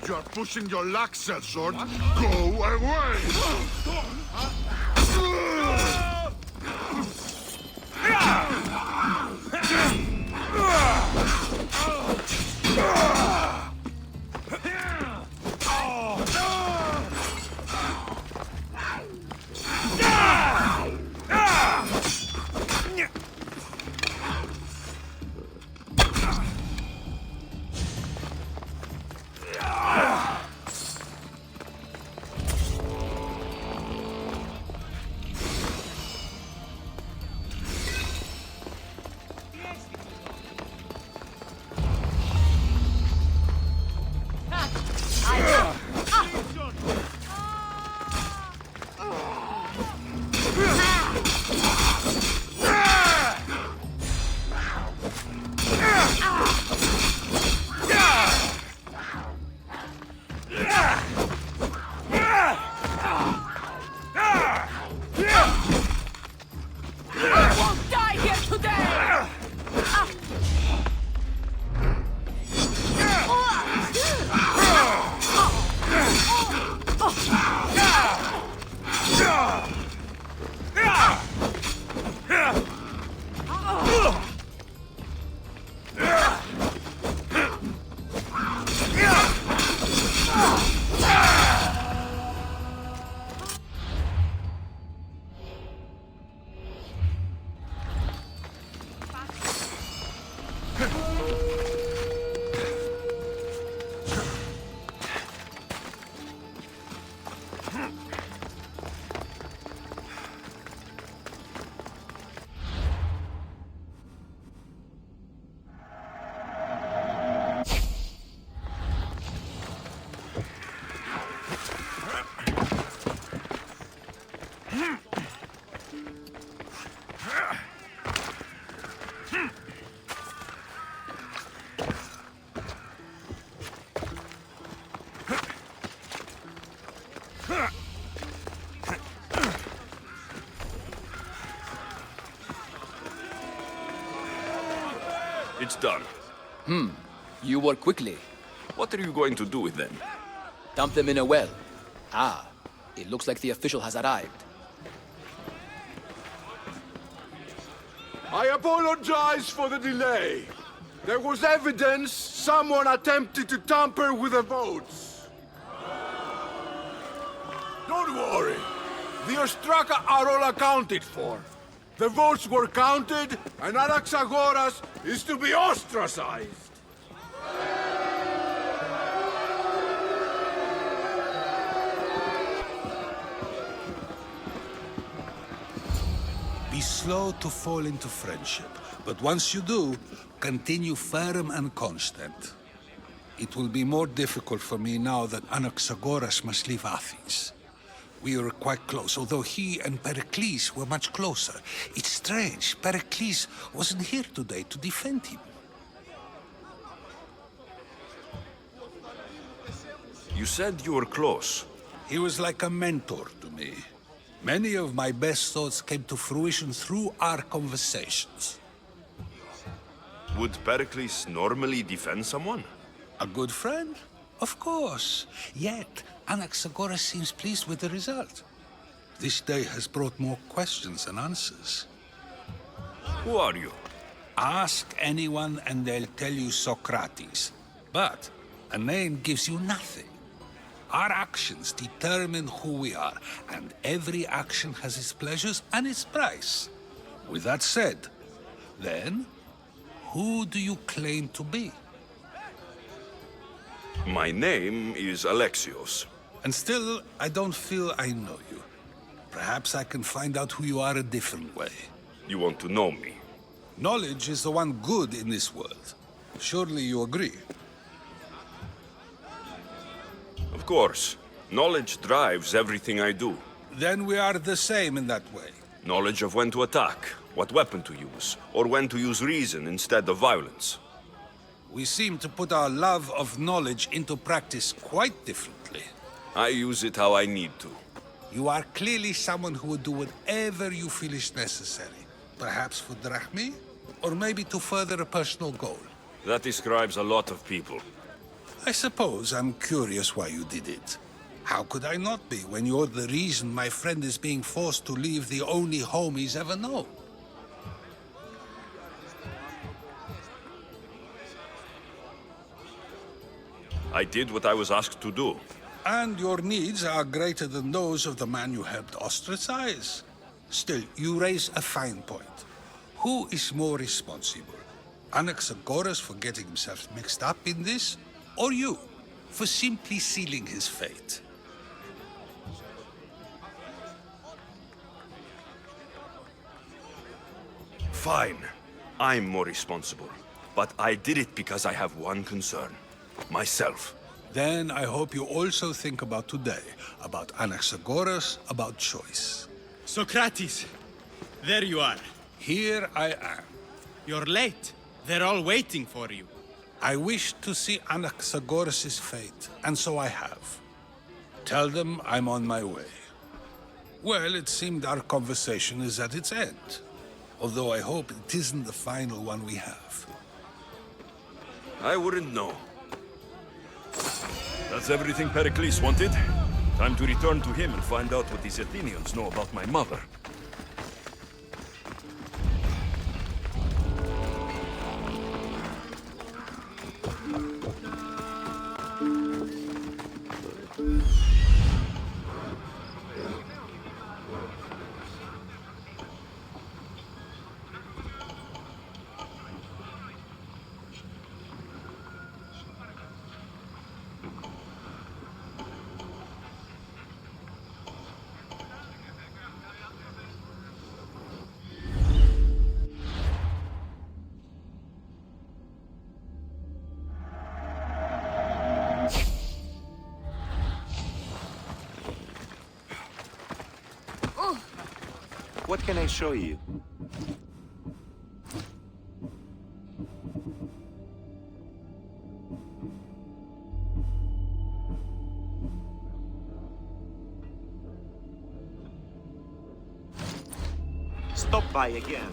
You're pushing your luck, sellsword. Go away! It's done. You work quickly. What are you going to do with them? Dump them in a well. Ah, it looks like the official has arrived. I apologize for the delay. There was evidence someone attempted to tamper with the votes. Don't worry. The Ostraka are all accounted for. The votes were counted, and Anaxagoras is to be ostracized. Be slow to fall into friendship, but once you do, continue firm and constant. It will be more difficult for me now that Anaxagoras must leave Athens. We were quite close, although he and Pericles were much closer. It's strange, Pericles wasn't here today to defend him. You said you were close. He was like a mentor to me. Many of my best thoughts came to fruition through our conversations. Would Pericles normally defend someone? A good friend? Of course. Yet, Anaxagoras seems pleased with the result. This day has brought more questions than answers. Who are you? Ask anyone and they'll tell you Socrates. But a name gives you nothing. Our actions determine who we are, and every action has its pleasures and its price. With that said, then, who do you claim to be? My name is Alexios. And still, I don't feel I know you. Perhaps I can find out who you are a different way. You want to know me? Knowledge is the one good in this world. Surely you agree? Of course. Knowledge drives everything I do. Then we are the same in that way. Knowledge of when to attack, what weapon to use, or when to use reason instead of violence. We seem to put our love of knowledge into practice quite differently. I use it how I need to. You are clearly someone who would do whatever you feel is necessary. Perhaps for drachmi, or maybe to further a personal goal. That describes a lot of people. I suppose I'm curious why you did it. How could I not be when you're the reason my friend is being forced to leave the only home he's ever known? I did what I was asked to do. And your needs are greater than those of the man you helped ostracize. Still, you raise a fine point. Who is more responsible? Anaxagoras for getting himself mixed up in this? Or you, for simply sealing his fate? Fine. I'm more responsible. But I did it because I have one concern. Myself. Then I hope you also think about today. About Anaxagoras, about choice. Socrates! There you are. Here I am. You're late. They're all waiting for you. I wish to see Anaxagoras' fate, and so I have. Tell them I'm on my way. Well, it seemed our conversation is at its end. Although I hope it isn't the final one we have. I wouldn't know. That's everything Pericles wanted. Time to return to him and find out what these Athenians know about my mother. What can I show you? by again.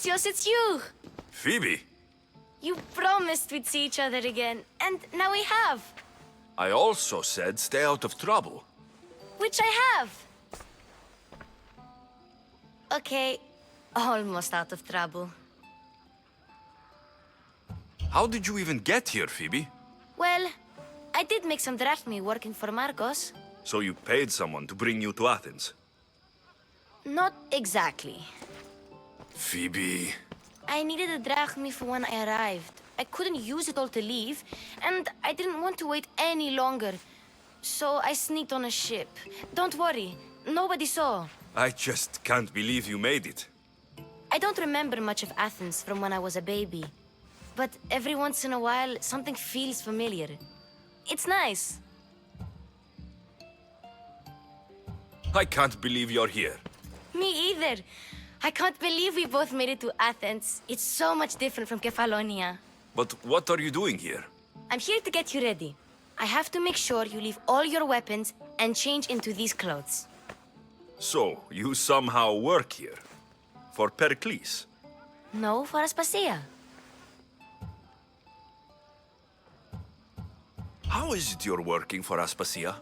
Alexios, it's you! Phoebe, You promised we'd see each other again, and now we have. I also said stay out of trouble. Which I have. Okay, almost out of trouble. How did you even get here, Phoebe? Well, I did make some drachmi working for Marcos. So you paid someone to bring you to Athens? Not exactly. Phoebe... I needed a drachmi for when I arrived. I couldn't use it all to leave, and I didn't want to wait any longer. So I sneaked on a ship. Don't worry, nobody saw. I just can't believe you made it. I don't remember much of Athens from when I was a baby. But every once in a while, something feels familiar. It's nice. I can't believe you're here. Me either. I can't believe we both made it to Athens. It's so much different from Kefalonia. But what are you doing here? I'm here to get you ready. I have to make sure you leave all your weapons and change into these clothes. So, you somehow work here? For Pericles? No, for Aspasia. How is it you're working for Aspasia?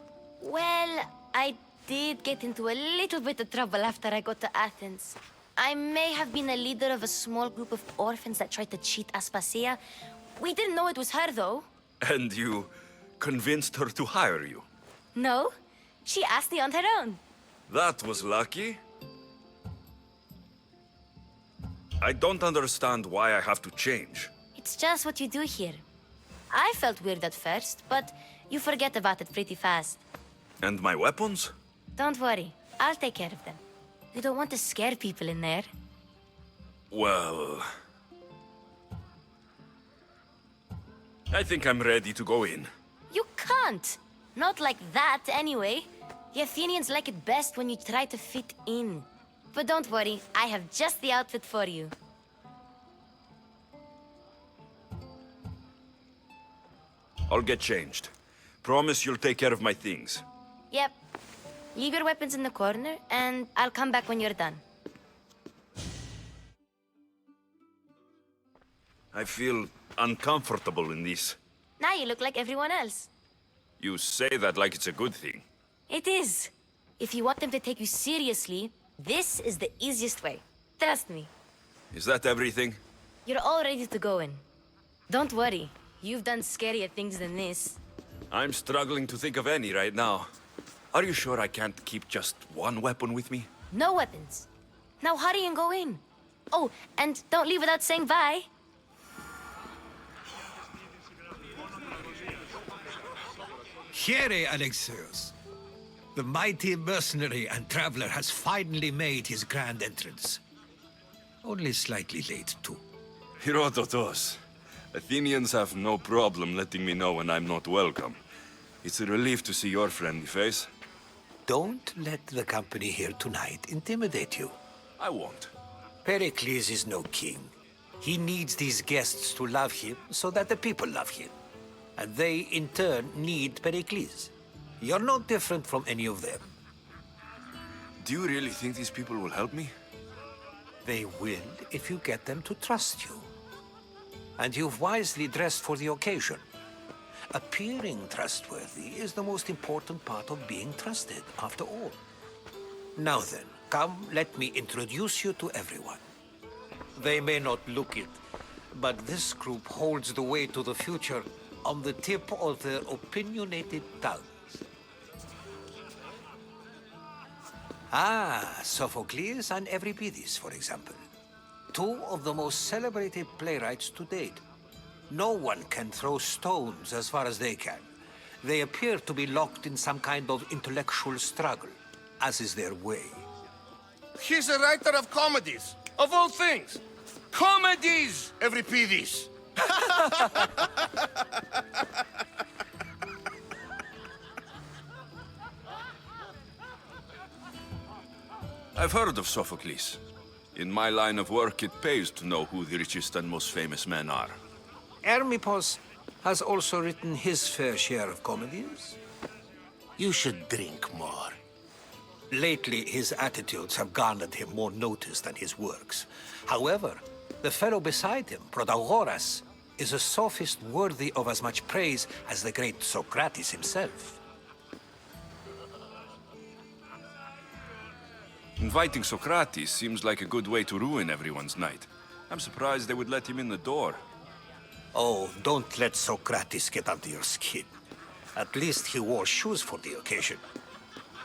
Well, I did get into a little bit of trouble after I got to Athens. I may have been a leader of a small group of orphans that tried to cheat Aspasia. We didn't know it was her, though. And you convinced her to hire you? No, she asked me on her own. That was lucky. I don't understand why I have to change. It's just what you do here. I felt weird at first, but you forget about it pretty fast. And my weapons? Don't worry, I'll take care of them. You don't want to scare people in there. Well... I think I'm ready to go in. You can't! Not like that, anyway. The Athenians like it best when you try to fit in. But don't worry, I have just the outfit for you. I'll get changed. Promise you'll take care of my things. Yep. Leave your weapons in the corner, and I'll come back when you're done. I feel uncomfortable in this. Now you look like everyone else. You say that like it's a good thing. It is. If you want them to take you seriously, this is the easiest way. Trust me. Is that everything? You're all ready to go in. Don't worry. You've done scarier things than this. I'm struggling to think of any right now. Are you sure I can't keep just one weapon with me? No weapons. Now hurry and go in. Oh, and don't leave without saying bye. Here, Alexios. The mighty mercenary and traveler has finally made his grand entrance. Only slightly late, too. Herodotus. Athenians have no problem letting me know when I'm not welcome. It's a relief to see your friendly face. Don't let the company here tonight intimidate you. I won't. Pericles is no king. He needs these guests to love him so that the people love him. And they, in turn, need Pericles. You're no different from any of them. Do you really think these people will help me? They will if you get them to trust you. And you've wisely dressed for the occasion. Appearing trustworthy is the most important part of being trusted, after all. Now then, come, let me introduce you to everyone. They may not look it, but this group holds the way to the future on the tip of their opinionated tongues. Ah, Sophocles and Euripides, for example. Two of the most celebrated playwrights to date. No one can throw stones as far as they can. They appear to be locked in some kind of intellectual struggle, as is their way. He's a writer of comedies, of all things. Comedies, Euripides. I've heard of Sophocles. In my line of work, it pays to know who the richest and most famous men are. Hermippos has also written his fair share of comedies. You should drink more. Lately, his attitudes have garnered him more notice than his works. However, the fellow beside him, Protagoras, is a sophist worthy of as much praise as the great Socrates himself. Inviting Socrates seems like a good way to ruin everyone's night. I'm surprised they would let him in the door. Oh, don't let Socrates get under your skin. At least he wore shoes for the occasion.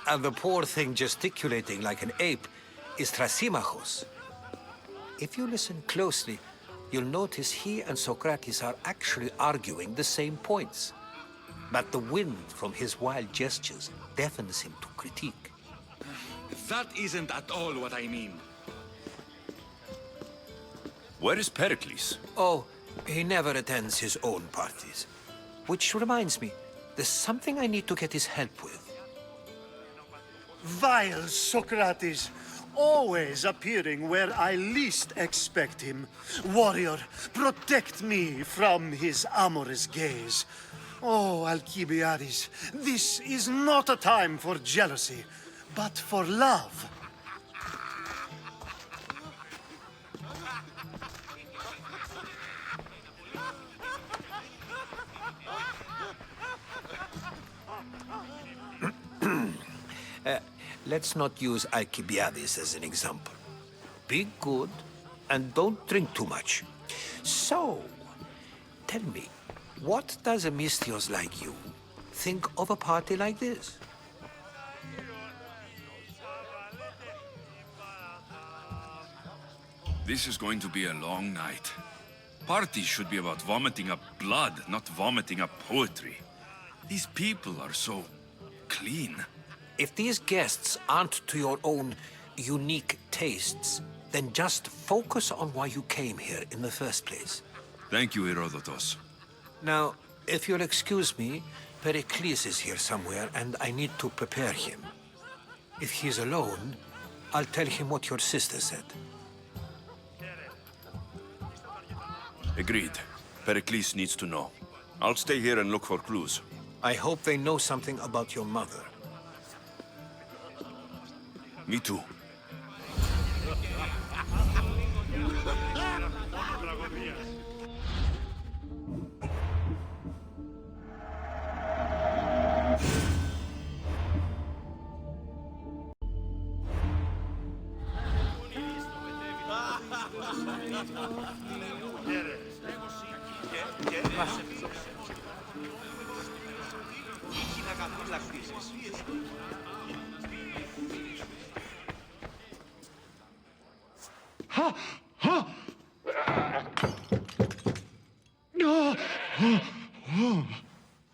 And the poor thing gesticulating like an ape is Thrasymachos. If you listen closely, you'll notice he and Socrates are actually arguing the same points. But the wind from his wild gestures deafens him to critique. That isn't at all what I mean. Where is Pericles? Oh, he never attends his own parties. Which reminds me, there's something I need to get his help with. Vile Socrates, always appearing where I least expect him. Warrior, protect me from his amorous gaze. Oh, Alcibiades, this is not a time for jealousy, but for love. Let's not use Alcibiades as an example. Be good and don't drink too much. So, tell me, what does a Misthios like you think of a party like this? This is going to be a long night. Parties should be about vomiting up blood, not vomiting up poetry. These people are so clean. If these guests aren't to your own unique tastes, then just focus on why you came here in the first place. Thank you, Herodotus. Now, if you'll excuse me, Pericles is here somewhere, and I need to prepare him. If he's alone, I'll tell him what your sister said. Agreed. Pericles needs to know. I'll stay here and look for clues. I hope they know something about your mother. Me too.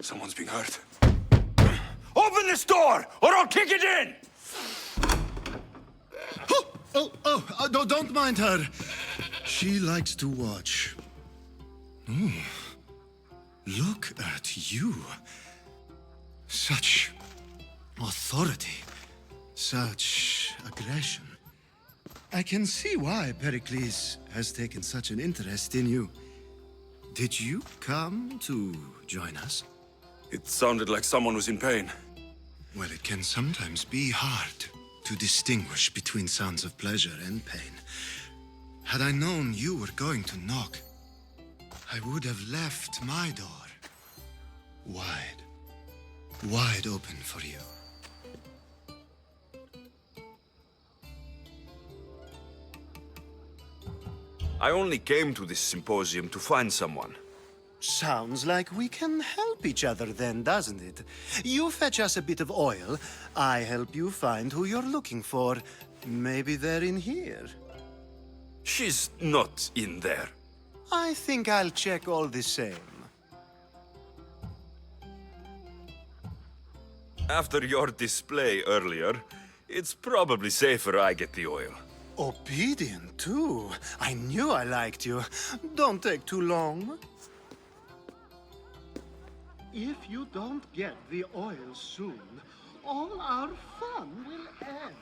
Someone's being hurt. Open this door, or I'll kick it in! Don't mind her. She likes to watch. Oh, look at you. Such authority, such aggression. I can see why Pericles has taken such an interest in you. Did you come to join us? It sounded like someone was in pain. Well, it can sometimes be hard to distinguish between sounds of pleasure and pain. Had I known you were going to knock, I would have left my door wide open for you. I only came to this symposium to find someone. Sounds like we can help each other then, doesn't it? You fetch us a bit of oil, I help you find who you're looking for. Maybe they're in here. She's not in there. I think I'll check all the same. After your display earlier, it's probably safer I get the oil. Obedient, too. I knew I liked you. Don't take too long. If you don't get the oil soon, all our fun will end.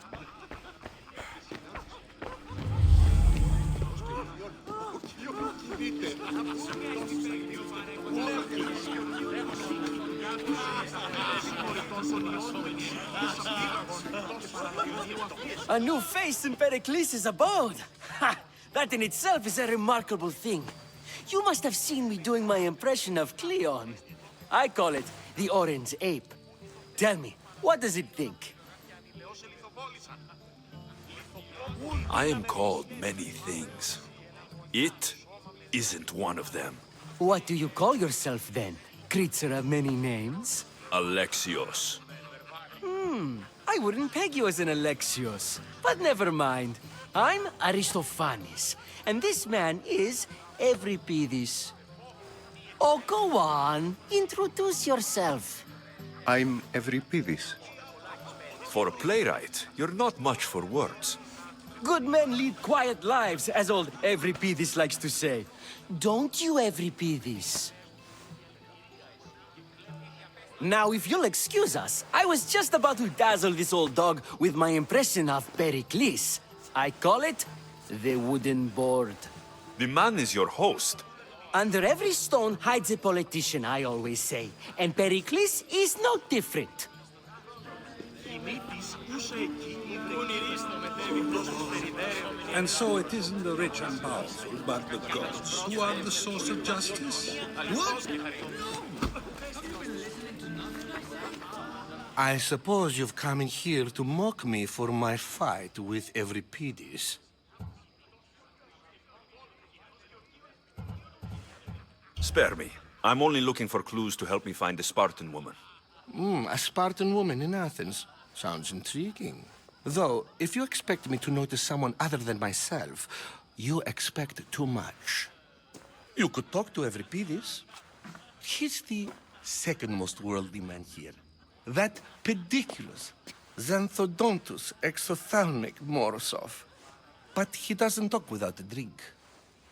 A new face in Pericles' abode! Ha! That in itself is a remarkable thing. You must have seen me doing my impression of Cleon. I call it the Orange Ape. Tell me, what does it think? I am called many things. It isn't one of them. What do you call yourself then? Creature of many names? Alexios. I wouldn't peg you as an Alexios. But never mind. I'm Aristophanes, and this man is Euripides. Oh, go on. Introduce yourself. I'm Euripides. For a playwright, you're not much for words. Good men lead quiet lives, as old Euripides likes to say. Don't you, Euripides? Now, if you'll excuse us, I was just about to dazzle this old dog with my impression of Pericles. I call it the wooden board. The man is your host. Under every stone hides a politician, I always say. And Pericles is no different. And so it isn't the rich and powerful, but the gods who are the source of justice? What? I suppose you've come in here to mock me for my fight with Euripides. Spare me. I'm only looking for clues to help me find a Spartan woman. A Spartan woman in Athens. Sounds intriguing. Though, if you expect me to notice someone other than myself, you expect too much. You could talk to Euripides. He's the second most worldly man here. That pediculous, xanthodontus exophthalmic Morosov. But he doesn't talk without a drink.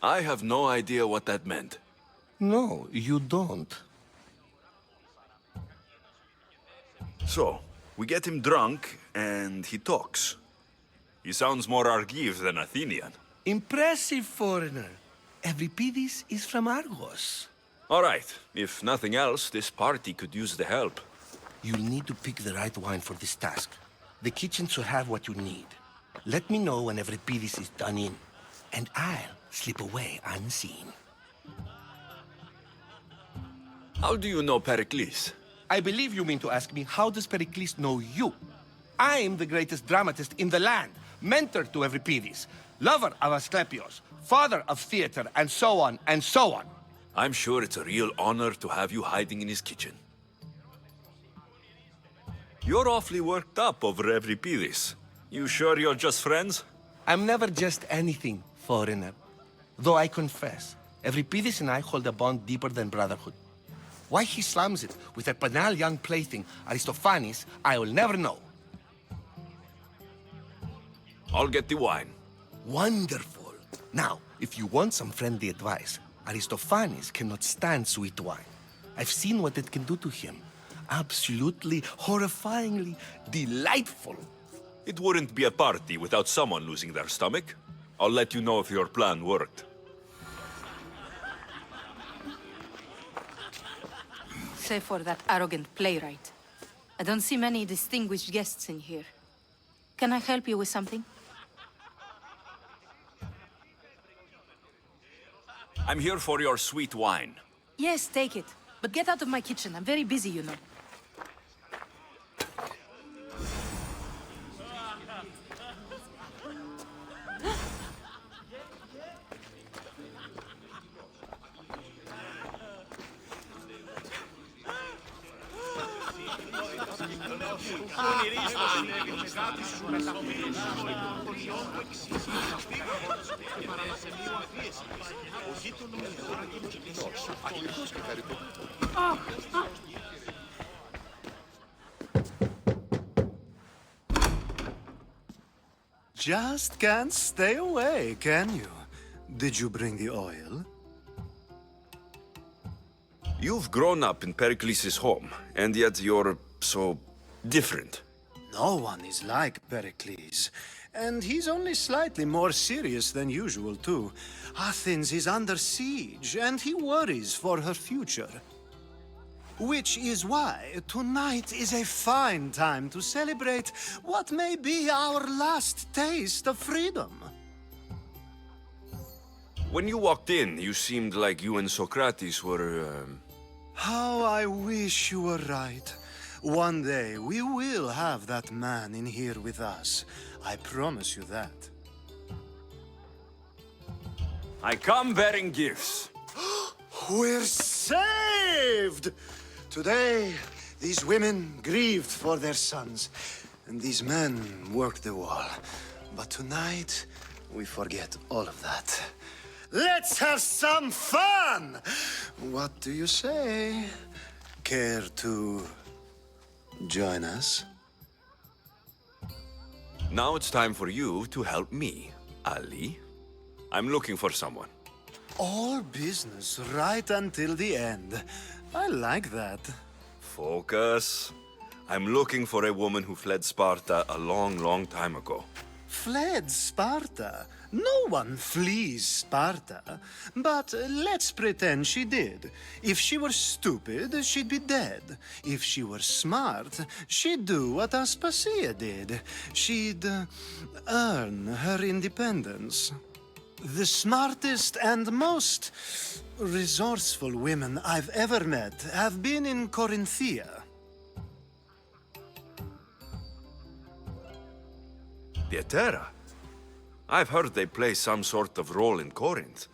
I have no idea what that meant. No, you don't. So, we get him drunk, and he talks. He sounds more Argive than Athenian. Impressive foreigner. Euripides is from Argos. All right. If nothing else, this party could use the help. You'll need to pick the right wine for this task. The kitchen should have what you need. Let me know when Euripides is done in, and I'll slip away unseen. How do you know Pericles? I believe you mean to ask me, how does Pericles know you? I'm the greatest dramatist in the land, mentor to Euripides, lover of Asclepios, father of theater, and so on, and so on. I'm sure it's a real honor to have you hiding in his kitchen. You're awfully worked up over Euripides. You sure you're just friends? I'm never just anything, foreigner. Though I confess, Euripides and I hold a bond deeper than brotherhood. Why he slams it with a banal young plaything, Aristophanes, I will never know. I'll get the wine. Wonderful. Now, If you want some friendly advice, Aristophanes cannot stand sweet wine. I've seen what it can do to him. Absolutely, horrifyingly delightful. It wouldn't be a party without someone losing their stomach. I'll let you know if your plan worked. Save for that arrogant playwright. I don't see many distinguished guests in here. Can I help you with something? I'm here for your sweet wine. Yes, take it. But get out of my kitchen. I'm very busy, you know. Just can't stay away, can you? Did you bring the oil? You've grown up in Pericles' home, and yet you're so different. No one is like Pericles. And he's only slightly more serious than usual, too. Athens is under siege, and he worries for her future. Which is why tonight is a fine time to celebrate what may be our last taste of freedom. When you walked in, you seemed like you and Socrates were, How I wish you were right. One day we will have that man in here with us. I promise you that. I come bearing gifts. We're saved! Today, these women grieved for their sons, and these men worked the wall. But tonight, we forget all of that. Let's have some fun! What do you say? Care to join us? Now it's time for you to help me, Ali. I'm looking for someone. All business right until the end. I like that. Focus. I'm looking for a woman who fled Sparta a long, long time ago. Fled Sparta? No one flees Sparta. But let's pretend she did. If she were stupid, she'd be dead. If she were smart, she'd do what Aspasia did. She'd earn her independence. The smartest and most resourceful women I've ever met have been in Corinthia. Pietera? I've heard they play some sort of role in Corinth,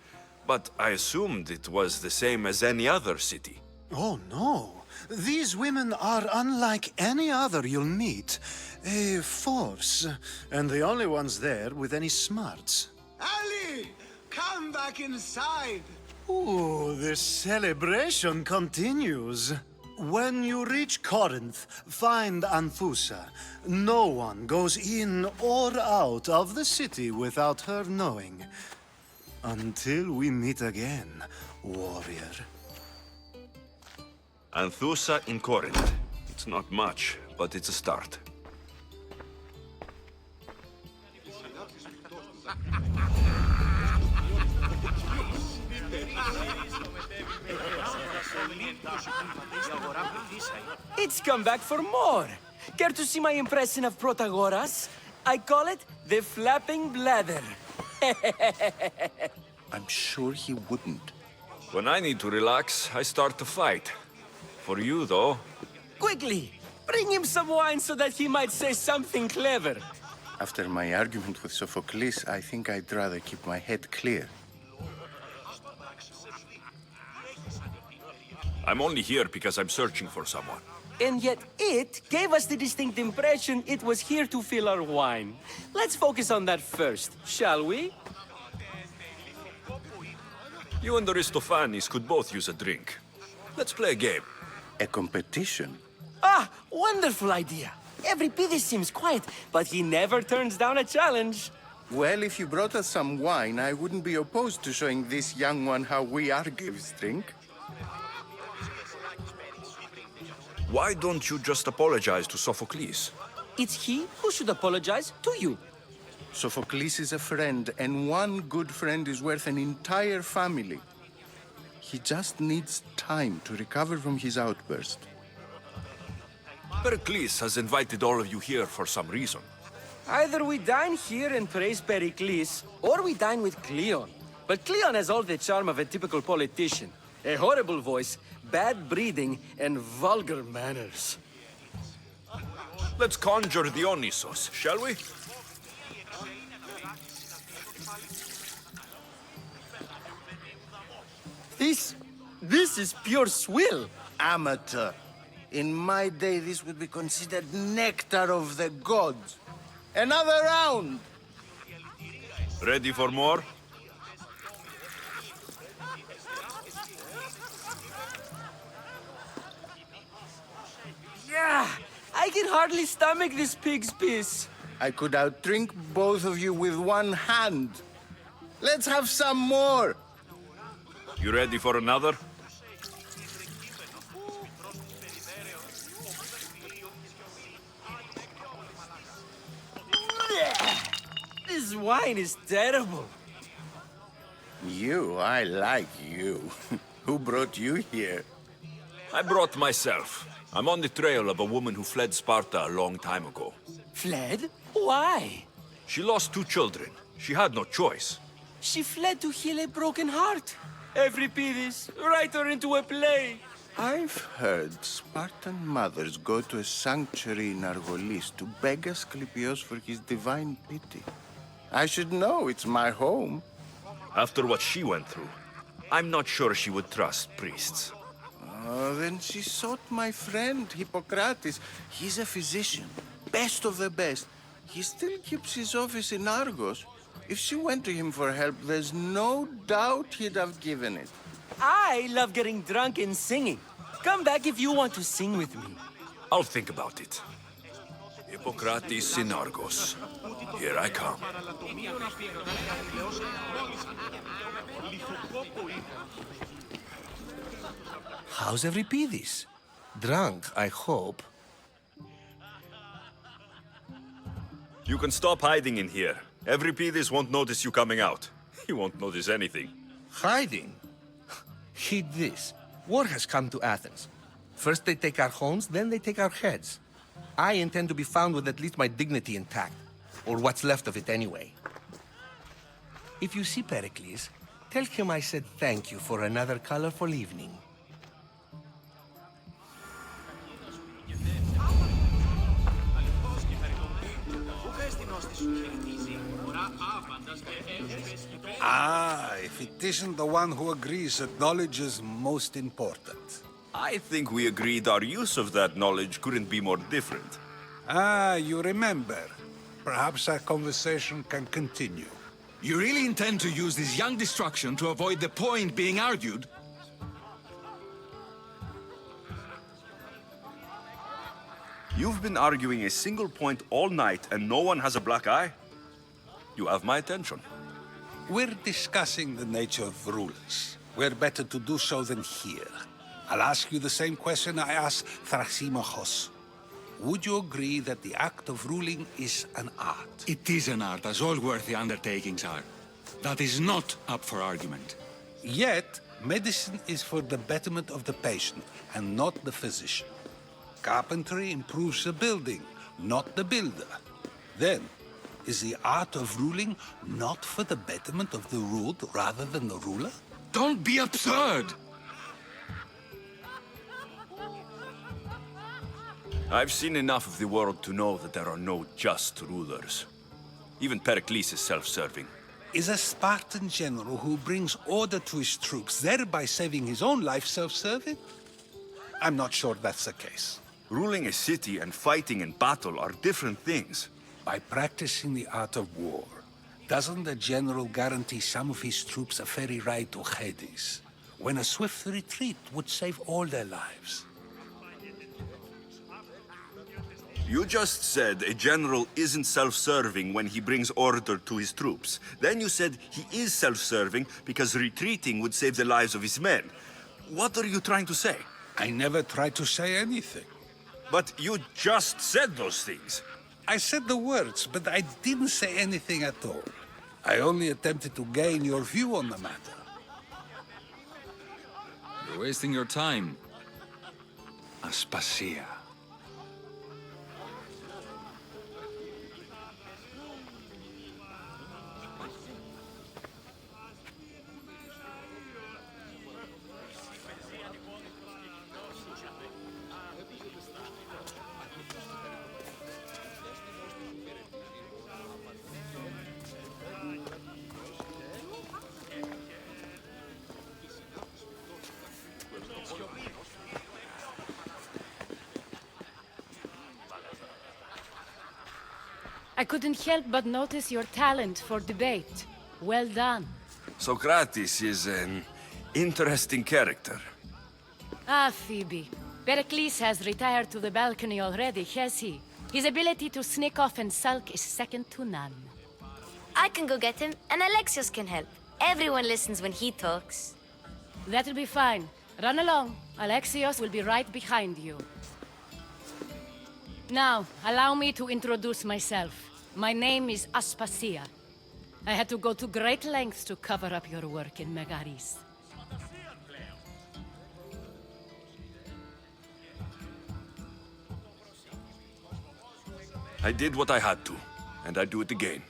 but I assumed it was the same as any other city. Oh, no. These women are unlike any other you'll meet. A force, and the only ones there with any smarts. Ali! Come back inside! Ooh, the celebration continues. When you reach Corinth, find Anthusa. No one goes in or out of the city without her knowing. Until we meet again, warrior. Anthusa in Corinth. It's not much, but it's a start. It's come back for more. Care to see my impression of Protagoras? I call it the flapping bladder. I'm sure he wouldn't. When I need to relax, I start to fight. For you, though. Quickly, bring him some wine so that he might say something clever. After my argument with Sophocles, I think I'd rather keep my head clear. I'm only here because I'm searching for someone. And yet it gave us the distinct impression it was here to fill our wine. Let's focus on that first, shall we? You and Aristophanes could both use a drink. Let's play a game. A competition? Ah, wonderful idea. Every Pithis seems quiet, but he never turns down a challenge. Well, if you brought us some wine, I wouldn't be opposed to showing this young one how we Argives drink. Why don't you just apologize to Sophocles? It's he who should apologize to you. Sophocles is a friend, and one good friend is worth an entire family. He just needs time to recover from his outburst. Pericles has invited all of you here for some reason. Either we dine here and praise Pericles, or we dine with Cleon. But Cleon has all the charm of a typical politician. A horrible voice, bad breeding, and vulgar manners. Let's conjure Dionysos, shall we? This is pure swill. Amateur. In my day, this would be considered nectar of the gods. Another round! Ready for more? Yeah, I can hardly stomach this pig's piss. I could outdrink both of you with one hand. Let's have some more! You ready for another? This wine is terrible. I like you. Who brought you here? I brought myself. I'm on the trail of a woman who fled Sparta a long time ago. Fled? Why? She lost 2 children. She had no choice. She fled to heal a broken heart. Euripides, write her into a play. I've heard Spartan mothers go to a sanctuary in Argolis to beg Asclepios for his divine pity. I should know, it's my home. After what she went through, I'm not sure she would trust priests. Oh, then she sought my friend, Hippocrates. He's a physician, best of the best. He still keeps his office in Argos. If she went to him for help, there's no doubt he'd have given it. I love getting drunk and singing. Come back if you want to sing with me. I'll think about it. Hippocrates in Argos. Here I come. How's Euripides? Drunk, I hope. You can stop hiding in here. Euripides won't notice you coming out. He won't notice anything. Hiding? Heed this. War has come to Athens. First they take our homes, then they take our heads. I intend to be found with at least my dignity intact. Or what's left of it anyway. If you see Pericles, tell him I said thank you for another colorful evening. If it isn't the one who agrees that knowledge is most important. I think we agreed our use of that knowledge couldn't be more different. You remember. Perhaps our conversation can continue. You really intend to use this young destruction to avoid the point being argued? You've been arguing a single point all night and no one has a black eye? You have my attention. We're discussing the nature of rules. Where better to do so than here? I'll ask you the same question I asked Thrasymachos. Would you agree that the act of ruling is an art? It is an art, as all worthy undertakings are. That is not up for argument. Yet, medicine is for the betterment of the patient, and not the physician. Carpentry improves the building, not the builder. Then, is the art of ruling not for the betterment of the ruled rather than the ruler? Don't be absurd! I've seen enough of the world to know that there are no just rulers. Even Pericles is self-serving. Is a Spartan general who brings order to his troops, thereby saving his own life, self-serving? I'm not sure that's the case. Ruling a city and fighting in battle are different things. By practicing the art of war, doesn't the general guarantee some of his troops a ferry ride to Hades, when a swift retreat would save all their lives? You just said a general isn't self-serving when he brings order to his troops. Then you said he is self-serving because retreating would save the lives of his men. What are you trying to say? I never tried to say anything. But you just said those things. I said the words, but I didn't say anything at all. I only attempted to gain your view on the matter. You're wasting your time. Aspasia. I couldn't help but notice your talent for debate. Well done. Socrates is an interesting character. Ah, Phoebe. Pericles has retired to the balcony already, has he? His ability to sneak off and sulk is second to none. I can go get him, and Alexios can help. Everyone listens when he talks. That'll be fine. Run along. Alexios will be right behind you. Now, allow me to introduce myself. My name is Aspasia. I had to go to great lengths to cover up your work in Megaris. I did what I had to, and I do it again.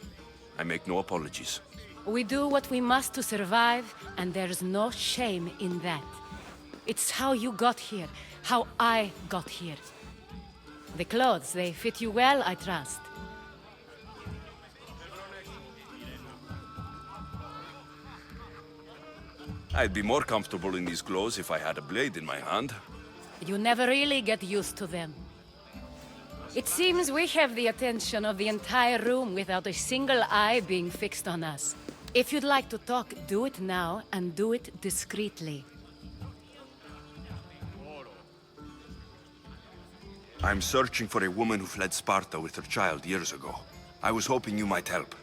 I make no apologies. We do what we must to survive, and there's no shame in that. It's how you got here, how I got here. The clothes, they fit you well, I trust. I'd be more comfortable in these clothes if I had a blade in my hand. You never really get used to them. It seems we have the attention of the entire room without a single eye being fixed on us. If you'd like to talk, do it now, and do it discreetly. I'm searching for a woman who fled Sparta with her child years ago. I was hoping you might help.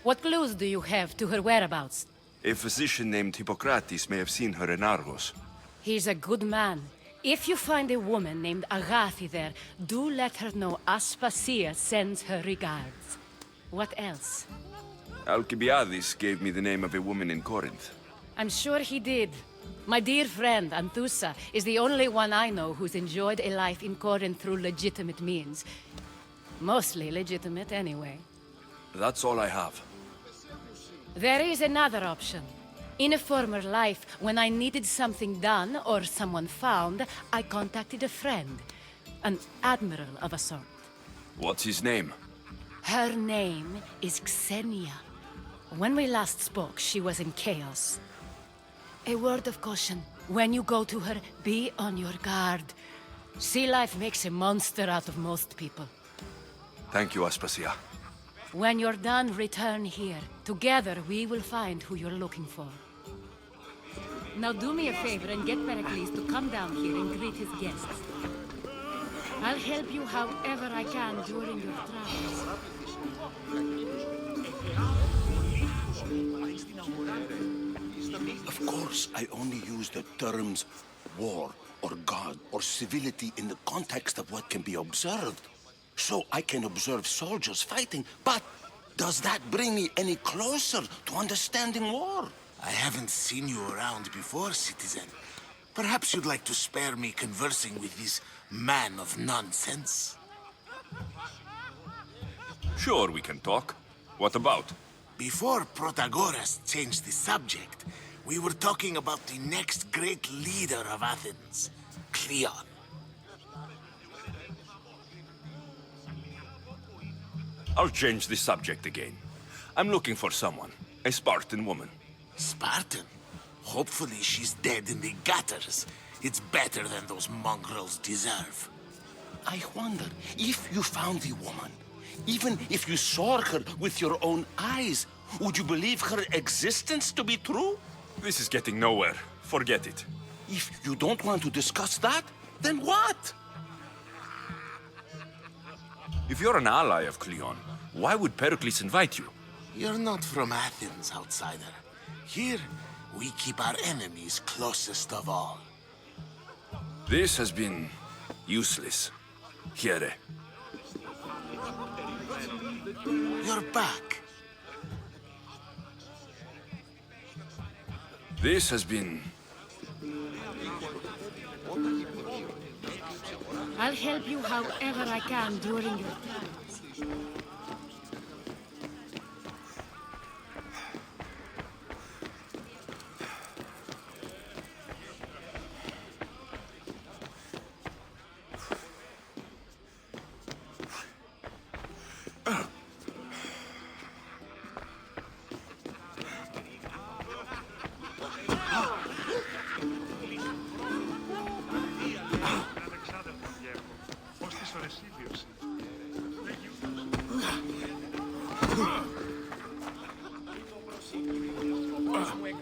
What clues do you have to her whereabouts? A physician named Hippocrates may have seen her in Argos. He's a good man. If you find a woman named Agathi there, do let her know Aspasia sends her regards. What else? Alcibiades gave me the name of a woman in Corinth. I'm sure he did. My dear friend, Anthusa, is the only one I know who's enjoyed a life in Corinth through legitimate means. Mostly legitimate, anyway. That's all I have. There is another option. In a former life, when I needed something done or someone found, I contacted a friend. An admiral of a sort. What's his name? Her name is Xenia. When we last spoke, she was in chaos. A word of caution. When you go to her, be on your guard. Sea life makes a monster out of most people. Thank you, Aspasia. When you're done, return here. Together, we will find who you're looking for. Now do me a favor and get Pericles to come down here and greet his guests. I'll help you however I can during your travels. Of course, I only use the terms war or God or civility in the context of what can be observed. So I can observe soldiers fighting, but does that bring me any closer to understanding war? I haven't seen you around before, citizen. Perhaps you'd like to spare me conversing with this man of nonsense? Sure, we can talk. What about? Before Protagoras changed the subject, we were talking about the next great leader of Athens, Cleon. I'll change the subject again. I'm looking for someone. A Spartan woman. Spartan? Hopefully she's dead in the gutters. It's better than those mongrels deserve. I wonder, if you found the woman, even if you saw her with your own eyes, would you believe her existence to be true? This is getting nowhere. Forget it. If you don't want to discuss that, then what? If you're an ally of Cleon, why would Pericles invite you? You're not from Athens, outsider. Here, we keep our enemies closest of all. This has been useless. Here. You're back. This has been... I'll help you however I can during your travels.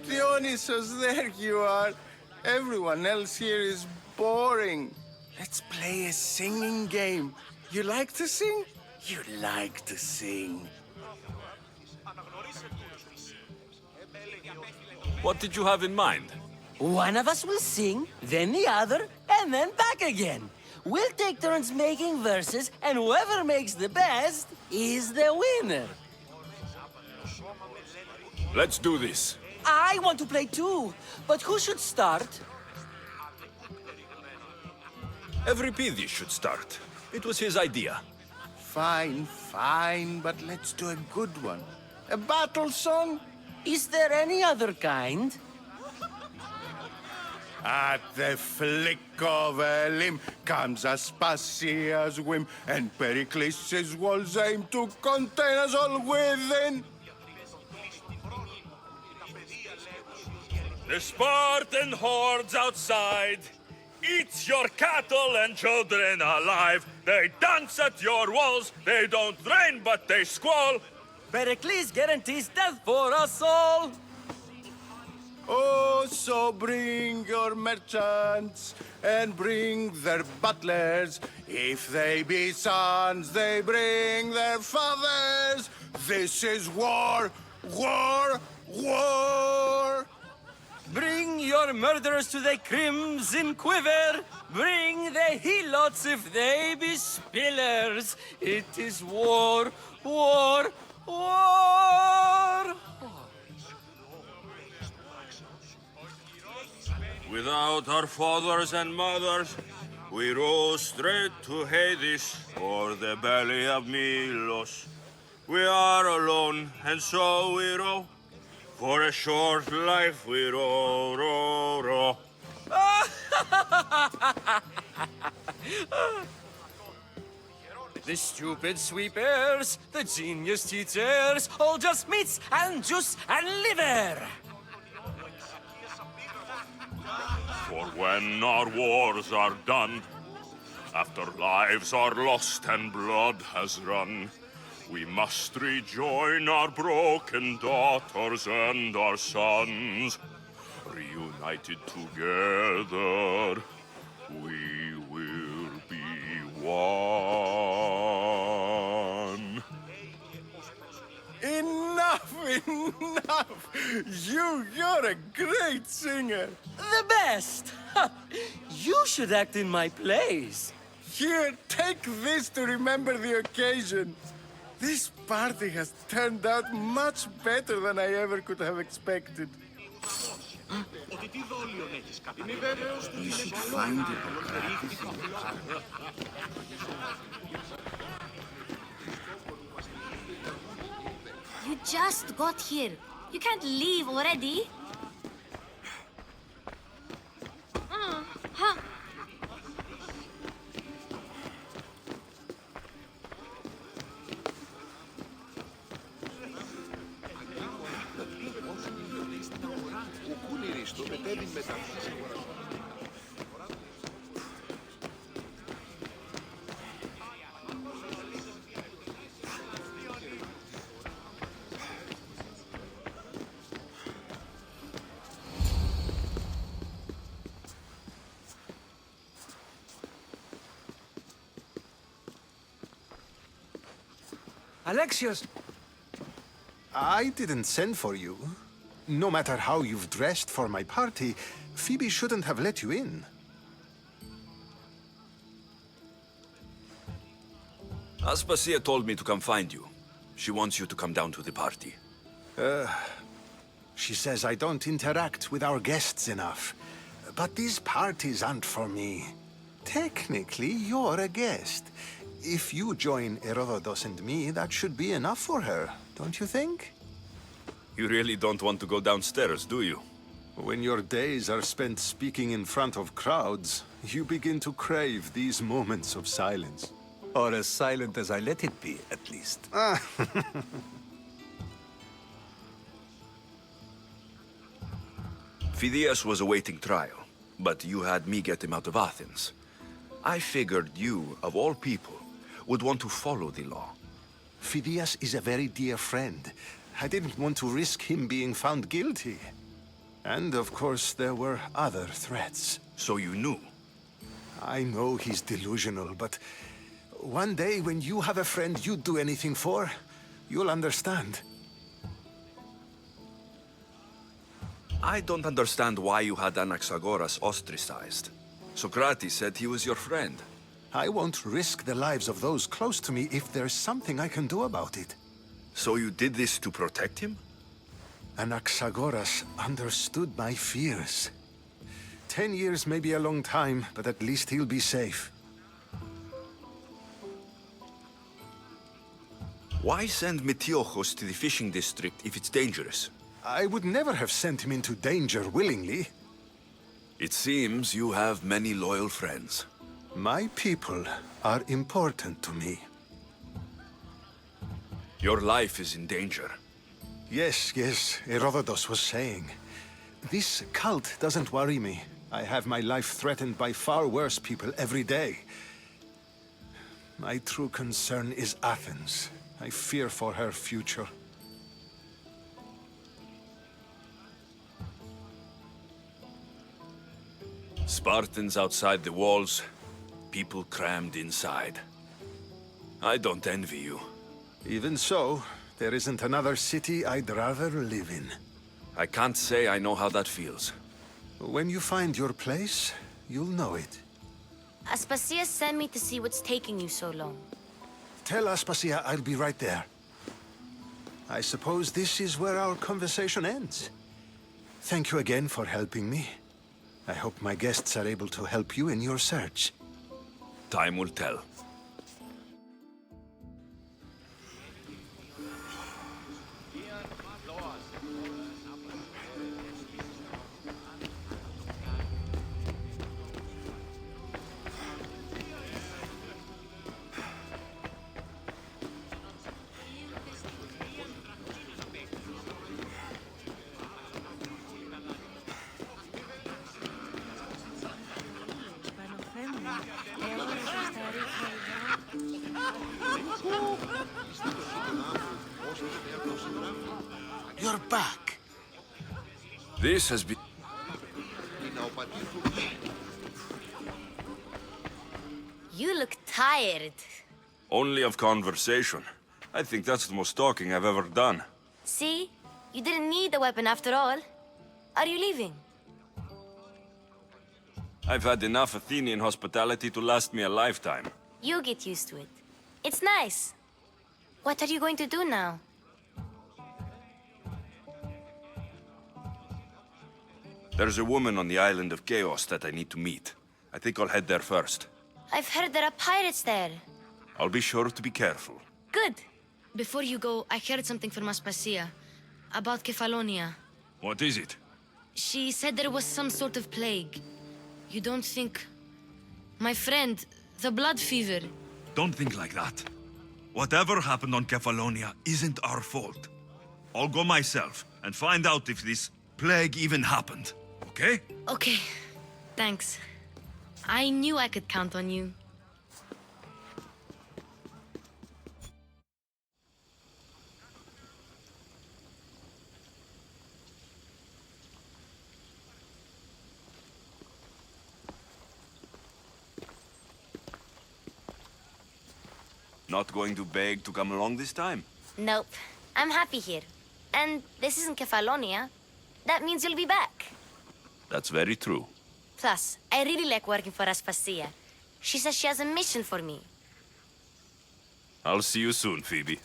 Dionysus, there you are. Everyone else here is boring. Let's play a singing game. You like to sing? You like to sing. What did you have in mind? One of us will sing, then the other, and then back again. We'll take turns making verses, and whoever makes the best is the winner. Let's do this. I want to play too, but who should start? Euripides should start. It was his idea. Fine, fine, but let's do a good one. A battle song? Is there any other kind? At the flick of a limb comes Aspasia's whim, and Pericles' walls aim to contain us all within. The Spartan hordes outside eat your cattle and children alive. They dance at your walls. They don't rain, but they squall. Pericles guarantees death for us all. Oh, so bring your merchants and bring their butlers. If they be sons, they bring their fathers. This is war, war, war. Bring your murderers to the crimson quiver. Bring the helots if they be spillers. It is war, war, war. Without our fathers and mothers, we rose straight to Hades or the belly of Milos. We are alone, and so we row. For a short life we row, row, row. The stupid sweepers, the genius teachers, all just meats and juice and liver. For when our wars are done, after lives are lost and blood has run, we must rejoin our broken daughters and our sons. Reunited together, we will be one. Enough, enough! You're a great singer. The best! You should act in my plays. Here, take this to remember the occasion. This party has turned out much better than I ever could have expected. You should find Hippocrates. You just got here. You can't leave already. Huh. Alexios! I didn't send for you. No matter how you've dressed for my party, Phoebe shouldn't have let you in. Aspasia told me to come find you. She wants you to come down to the party. She says I don't interact with our guests enough. But these parties aren't for me. Technically, you're a guest. If you join Herodotus and me, that should be enough for her, don't you think? You really don't want to go downstairs, do you? When your days are spent speaking in front of crowds, you begin to crave these moments of silence. Or as silent as I let it be, at least. Phidias was awaiting trial, but you had me get him out of Athens. I figured you, of all people, would want to follow the law. Phidias is a very dear friend. I didn't want to risk him being found guilty. And of course, there were other threats. So you knew? I know he's delusional, but one day when you have a friend you'd do anything for, you'll understand. I don't understand why you had Anaxagoras ostracized. Socrates said he was your friend. I won't risk the lives of those close to me if there's something I can do about it. So you did this to protect him? Anaxagoras understood my fears. 10 years may be a long time, but at least he'll be safe. Why send Metiochos to the fishing district if it's dangerous? I would never have sent him into danger willingly. It seems you have many loyal friends. My people are important to me. Your life is in danger. Yes, Herodotus was saying. This cult doesn't worry me. I have my life threatened by far worse people every day. My true concern is Athens. I fear for her future. Spartans outside the walls, people crammed inside. I don't envy you. Even so, there isn't another city I'd rather live in. I can't say I know how that feels. When you find your place, you'll know it. Aspasia sent me to see what's taking you so long. Tell Aspasia I'll be right there. I suppose this is where our conversation ends. Thank you again for helping me. I hope my guests are able to help you in your search. Time will tell. You're back. This has been... You look tired. Only of conversation. I think that's the most talking I've ever done. See? You didn't need the weapon after all. Are you leaving? I've had enough Athenian hospitality to last me a lifetime. You get used to it. It's nice. What are you going to do now? There's a woman on the island of Chaos that I need to meet. I think I'll head there first. I've heard there are pirates there. I'll be sure to be careful. Good. Before you go, I heard something from Aspasia. About Kefalonia. What is it? She said there was some sort of plague. You don't think... My friend, the blood fever. Don't think like that. Whatever happened on Kefalonia isn't our fault. I'll go myself and find out if this plague even happened, okay? Okay. Thanks. I knew I could count on you. Not going to beg to come along this time? Nope. I'm happy here. And this isn't Kefalonia. That means you'll be back. That's very true. Plus, I really like working for Aspasia. She says she has a mission for me. I'll see you soon, Phoebe.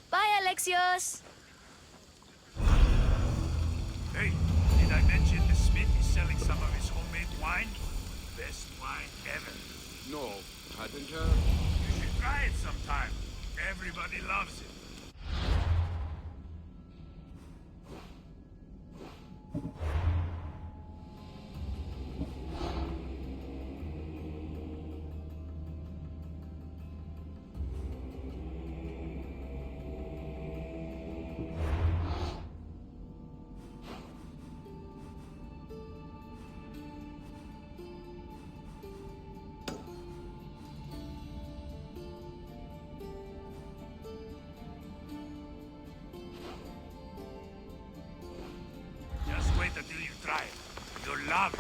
Bye, Alexios! Hey, did I mention the smith is selling some of his homemade wine? Best wine ever. No, hadn't you? You should try it sometime. Everybody loves it. Just wait until you try it. You'll love it.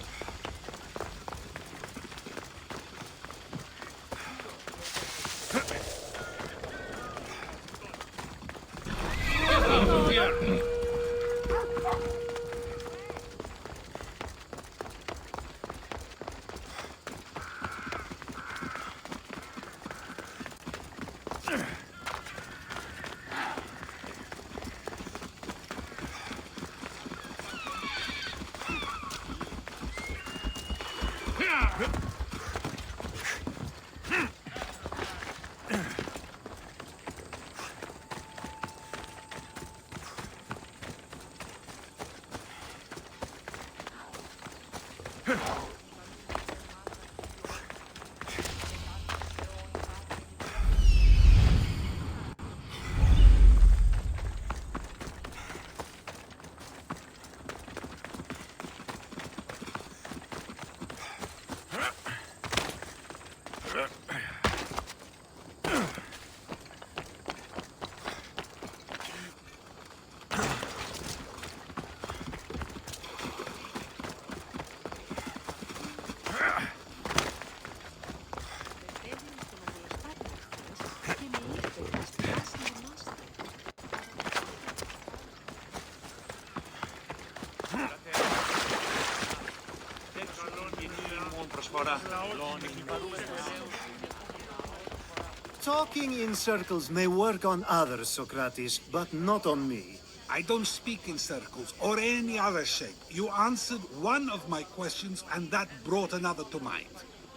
Talking in circles may work on others, Socrates, but not on me. I don't speak in circles or any other shape. You answered one of my questions, and that brought another to mind.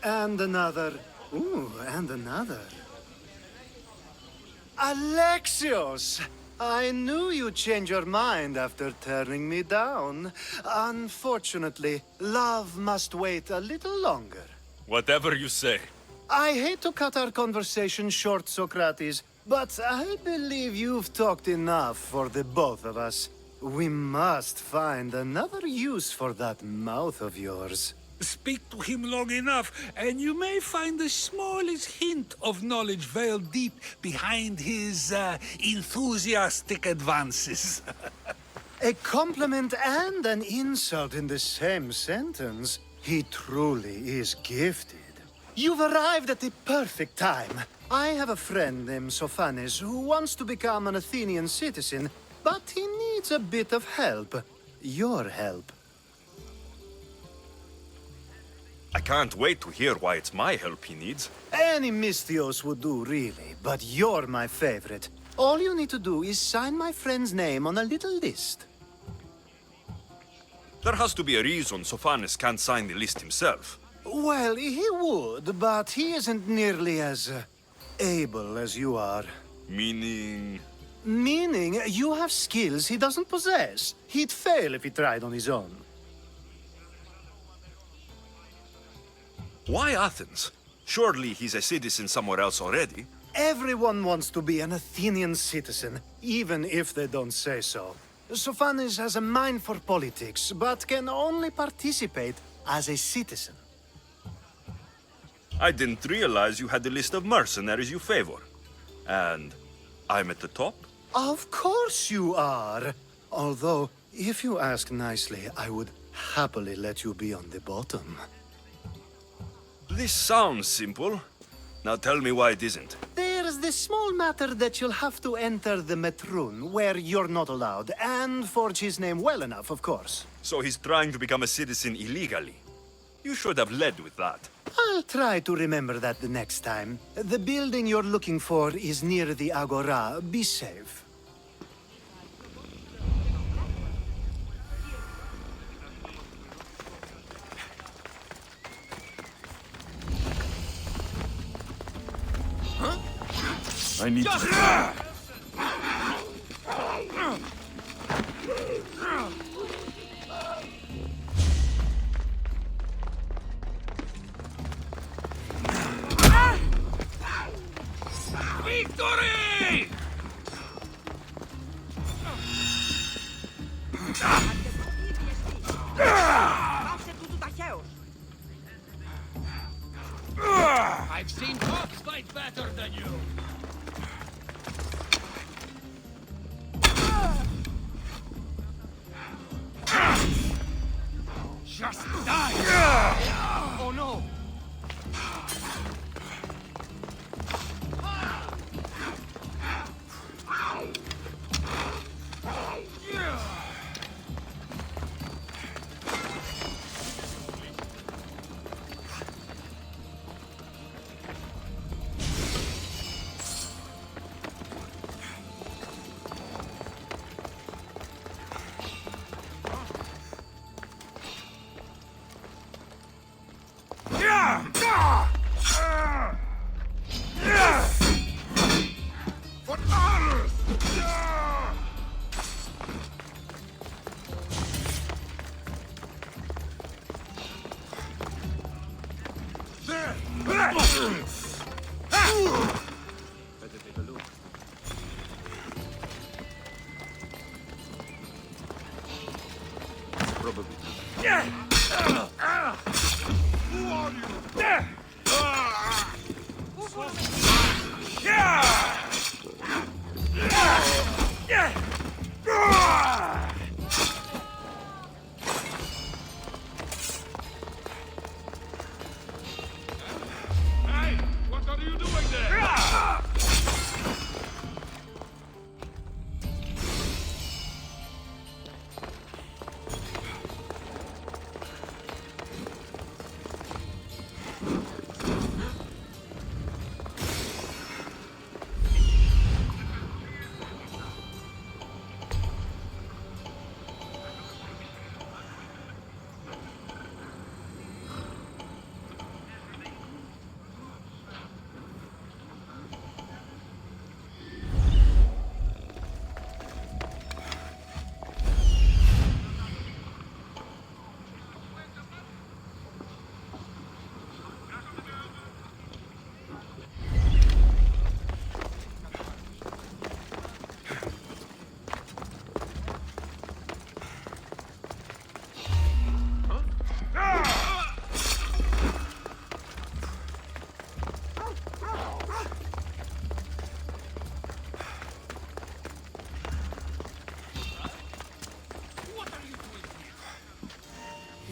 And another. Ooh, and another. Alexios! I knew you'd change your mind after turning me down. Unfortunately, love must wait a little longer. Whatever you say. I hate to cut our conversation short, Socrates, but I believe you've talked enough for the both of us. We must find another use for that mouth of yours. Speak to him long enough, and you may find the smallest hint of knowledge veiled deep behind his enthusiastic advances. A compliment and an insult in the same sentence. He truly is gifted. You've arrived at the perfect time. I have a friend named Sophanes who wants to become an Athenian citizen, but he needs a bit of help. Your help. I can't wait to hear why it's my help he needs. Any Misthios would do, really, but you're my favorite. All you need to do is sign my friend's name on a little list. There has to be a reason Sophanes can't sign the list himself. Well, he would, but he isn't nearly as able as you are. Meaning? Meaning you have skills he doesn't possess. He'd fail if he tried on his own. Why Athens? Surely he's a citizen somewhere else already. Everyone wants to be an Athenian citizen, even if they don't say so. Sophanes has a mind for politics, but can only participate as a citizen. I didn't realize you had a list of mercenaries you favor. And I'm at the top? Of course you are. Although, if you ask nicely, I would happily let you be on the bottom. This sounds simple. Now tell me why it isn't. There's the small matter that you'll have to enter the Metrun, where you're not allowed, and forge his name well enough, of course. So he's trying to become a citizen illegally. You should have led with that. I'll try to remember that the next time. The building you're looking for is near the Agora. Be safe. I need Victory! I've seen cops fight better than you. Just die! Oh no!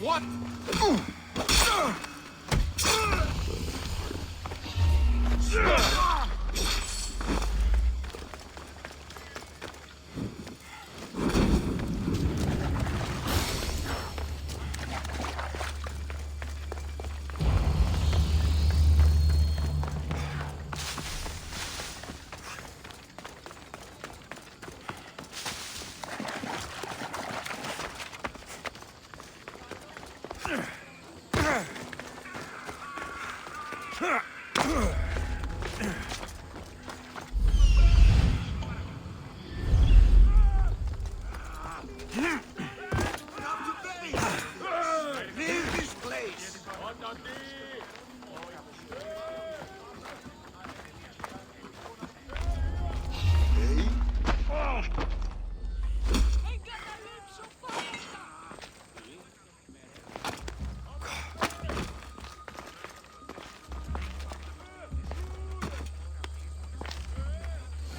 What?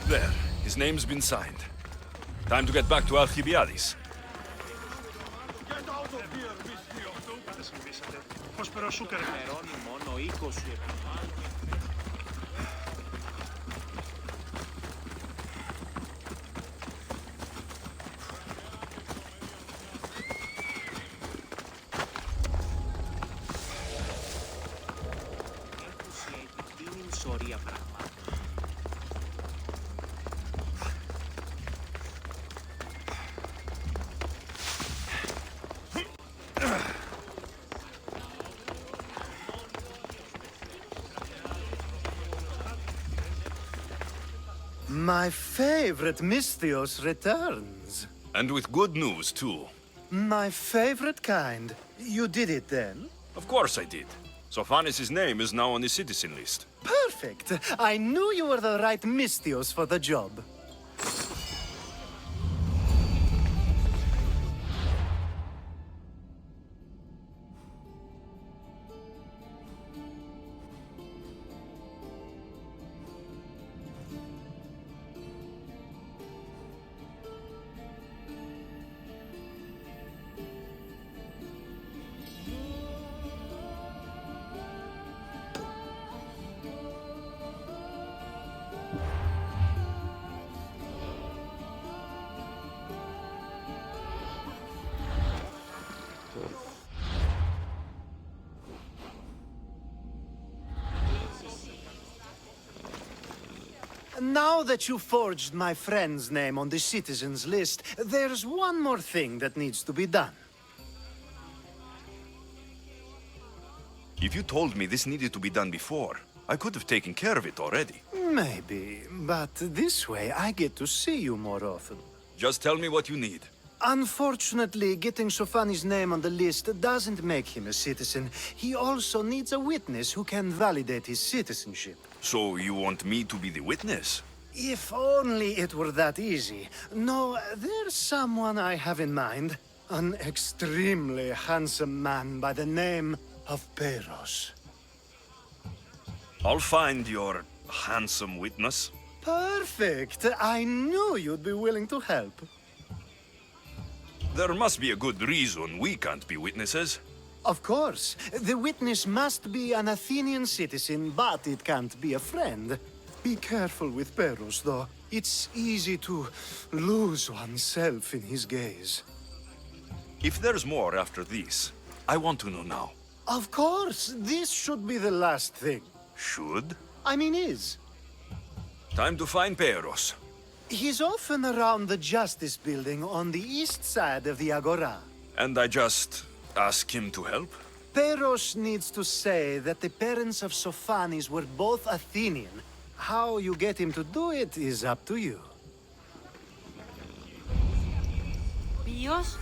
There. His name's been signed. Time to get back to Alcibiades. Get out of here, Miss Theodore! Απόσπερο σούκερ. Μερώνει μόνο 20. Σωρία πραγμάτων. My favorite Misthios returns. And with good news, too. My favorite kind. You did it then? Of course I did. Sophanis' name is now on the citizen list. Perfect. I knew you were the right Misthios for the job. Now that you forged my friend's name on the citizens list, there's one more thing that needs to be done. If you told me this needed to be done before, I could have taken care of it already. Maybe, but this way I get to see you more often. Just tell me what you need. Unfortunately, getting Sofani's name on the list doesn't make him a citizen. He also needs a witness who can validate his citizenship. So you want me to be the witness? If only it were that easy. No, there's someone I have in mind. An extremely handsome man by the name of Peros. I'll find your handsome witness. Perfect. I knew you'd be willing to help. There must be a good reason we can't be witnesses. Of course. The witness must be an Athenian citizen, but it can't be a friend. Be careful with Peros, though. It's easy to lose oneself in his gaze. If there's more after this, I want to know now. Of course. This should be the last thing. Should? I mean, is. Time to find Peros. He's often around the Justice Building on the east side of the Agora. And I just ask him to help? Peros needs to say that the parents of Sophanis were both Athenian. How you get him to do it is up to you. Ποιος?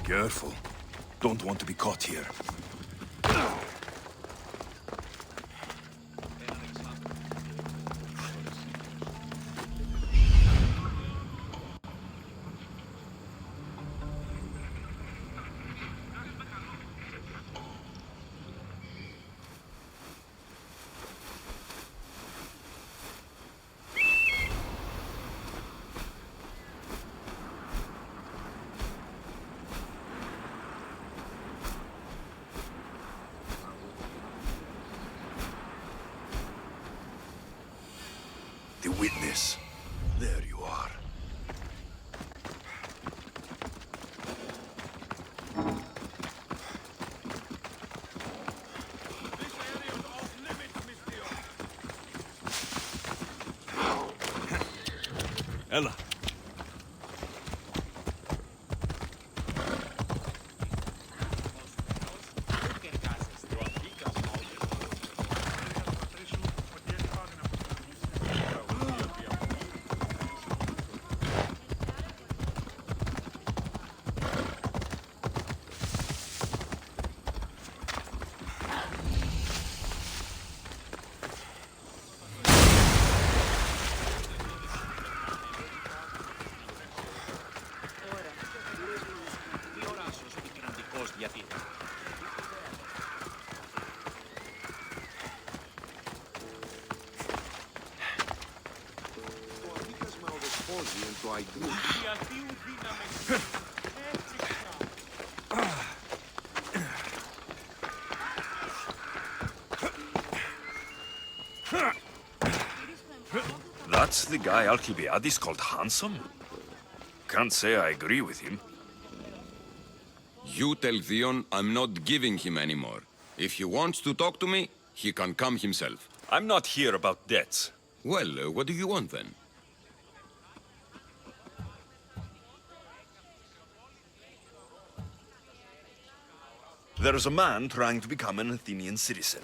Careful. Don't want to be caught here. the witness. There you are. Ella. That's the guy Alcibiades called handsome? Can't say I agree with him. You tell Theon I'm not giving him anymore. If he wants to talk to me, he can come himself. I'm not here about debts. Well, what do you want then? There's a man trying to become an Athenian citizen.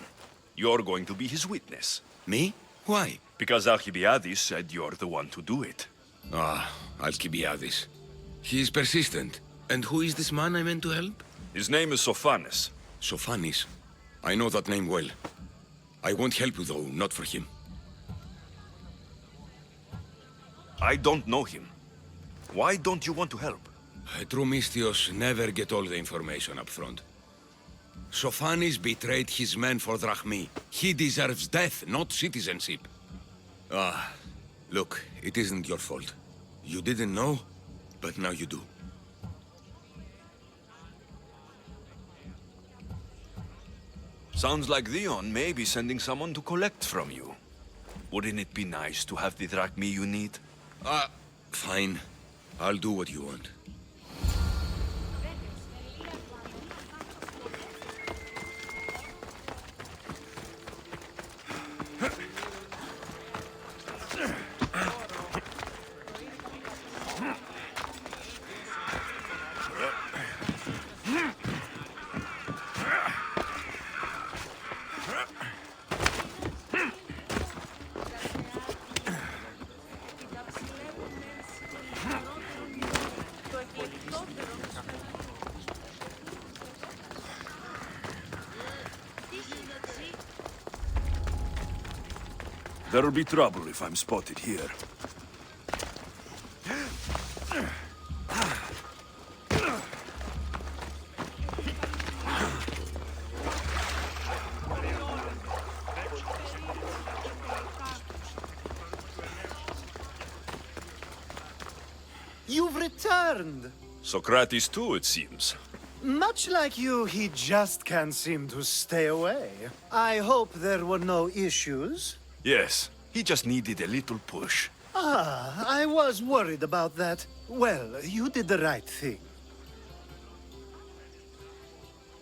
You're going to be his witness. Me? Why? Because Alcibiades said you're the one to do it. Ah, Alcibiades. He is persistent. And who is this man I meant to help? His name is Sophanes. Sophanes? I know that name well. I won't help you, though, not for him. I don't know him. Why don't you want to help? True Mystios never get all the information up front. Sophanes betrayed his men for Drachmi. He deserves death, not citizenship. Ah, look, it isn't your fault. You didn't know, but now you do. Sounds like Theon may be sending someone to collect from you. Wouldn't it be nice to have the drachmi you need? Fine. I'll do what you want. There'll be trouble if I'm spotted here. You've returned. Socrates too, it seems. Much like you, he just can't seem to stay away. I hope there were no issues. Yes, he just needed a little push. Ah, I was worried about that. Well, you did the right thing.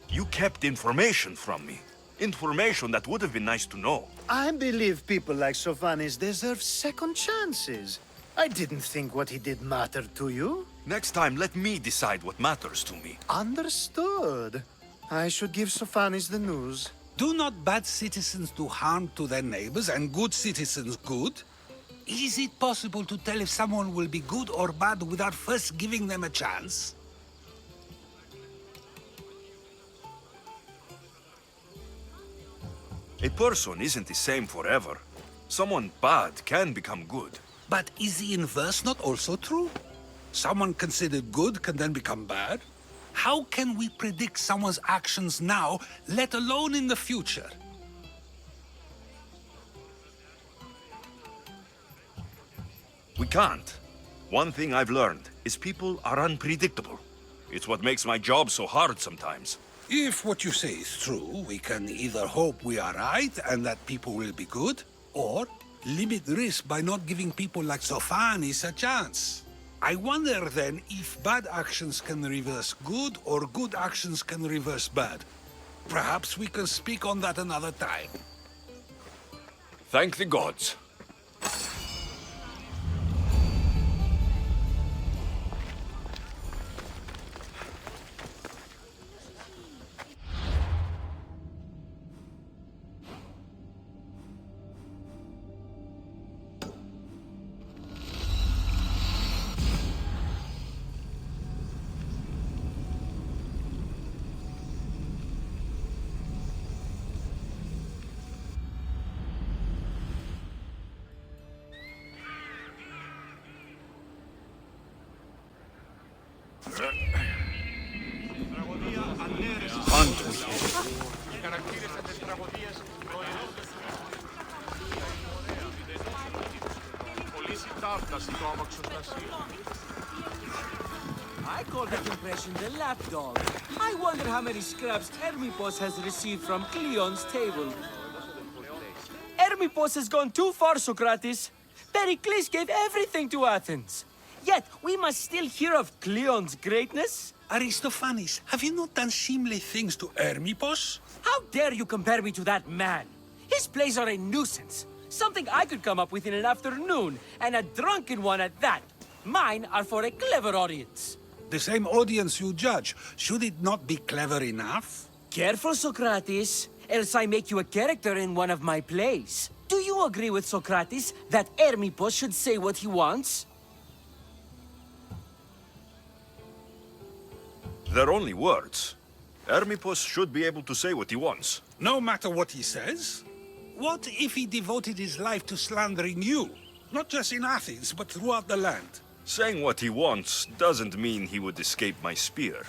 You kept information from me. Information that would have been nice to know. I believe people like Sophanes deserve second chances. I didn't think what he did mattered to you. Next time, let me decide what matters to me. Understood. I should give Sophanes the news. Do not bad citizens do harm to their neighbors and good citizens good? Is it possible to tell if someone will be good or bad without first giving them a chance? A person isn't the same forever. Someone bad can become good. But is the inverse not also true? Someone considered good can then become bad? How can we predict someone's actions now, let alone in the future? We can't. One thing I've learned is people are unpredictable. It's what makes my job so hard sometimes. If what you say is true, we can either hope we are right and that people will be good, or limit risk by not giving people like Sophanis a chance. I wonder then if bad actions can reverse good or good actions can reverse bad. Perhaps we can speak on that another time. Thank the gods. I call that impression the lapdog. I wonder how many scraps Hermipos has received from Cleon's table. Hermipos has gone too far, Socrates. Pericles gave everything to Athens. Yet, we must still hear of Cleon's greatness. Aristophanes, have you not done seemly things to Hermipos? How dare you compare me to that man? His plays are a nuisance. Something I could come up with in an afternoon, and a drunken one at that. Mine are for a clever audience. The same audience you judge. Should it not be clever enough? Careful, Socrates, else I make you a character in one of my plays. Do you agree with Socrates that Hermipos should say what he wants? They're only words. Hermipos should be able to say what he wants. No matter what he says? What if he devoted his life to slandering you? Not just in Athens, but throughout the land. Saying what he wants doesn't mean he would escape my spear.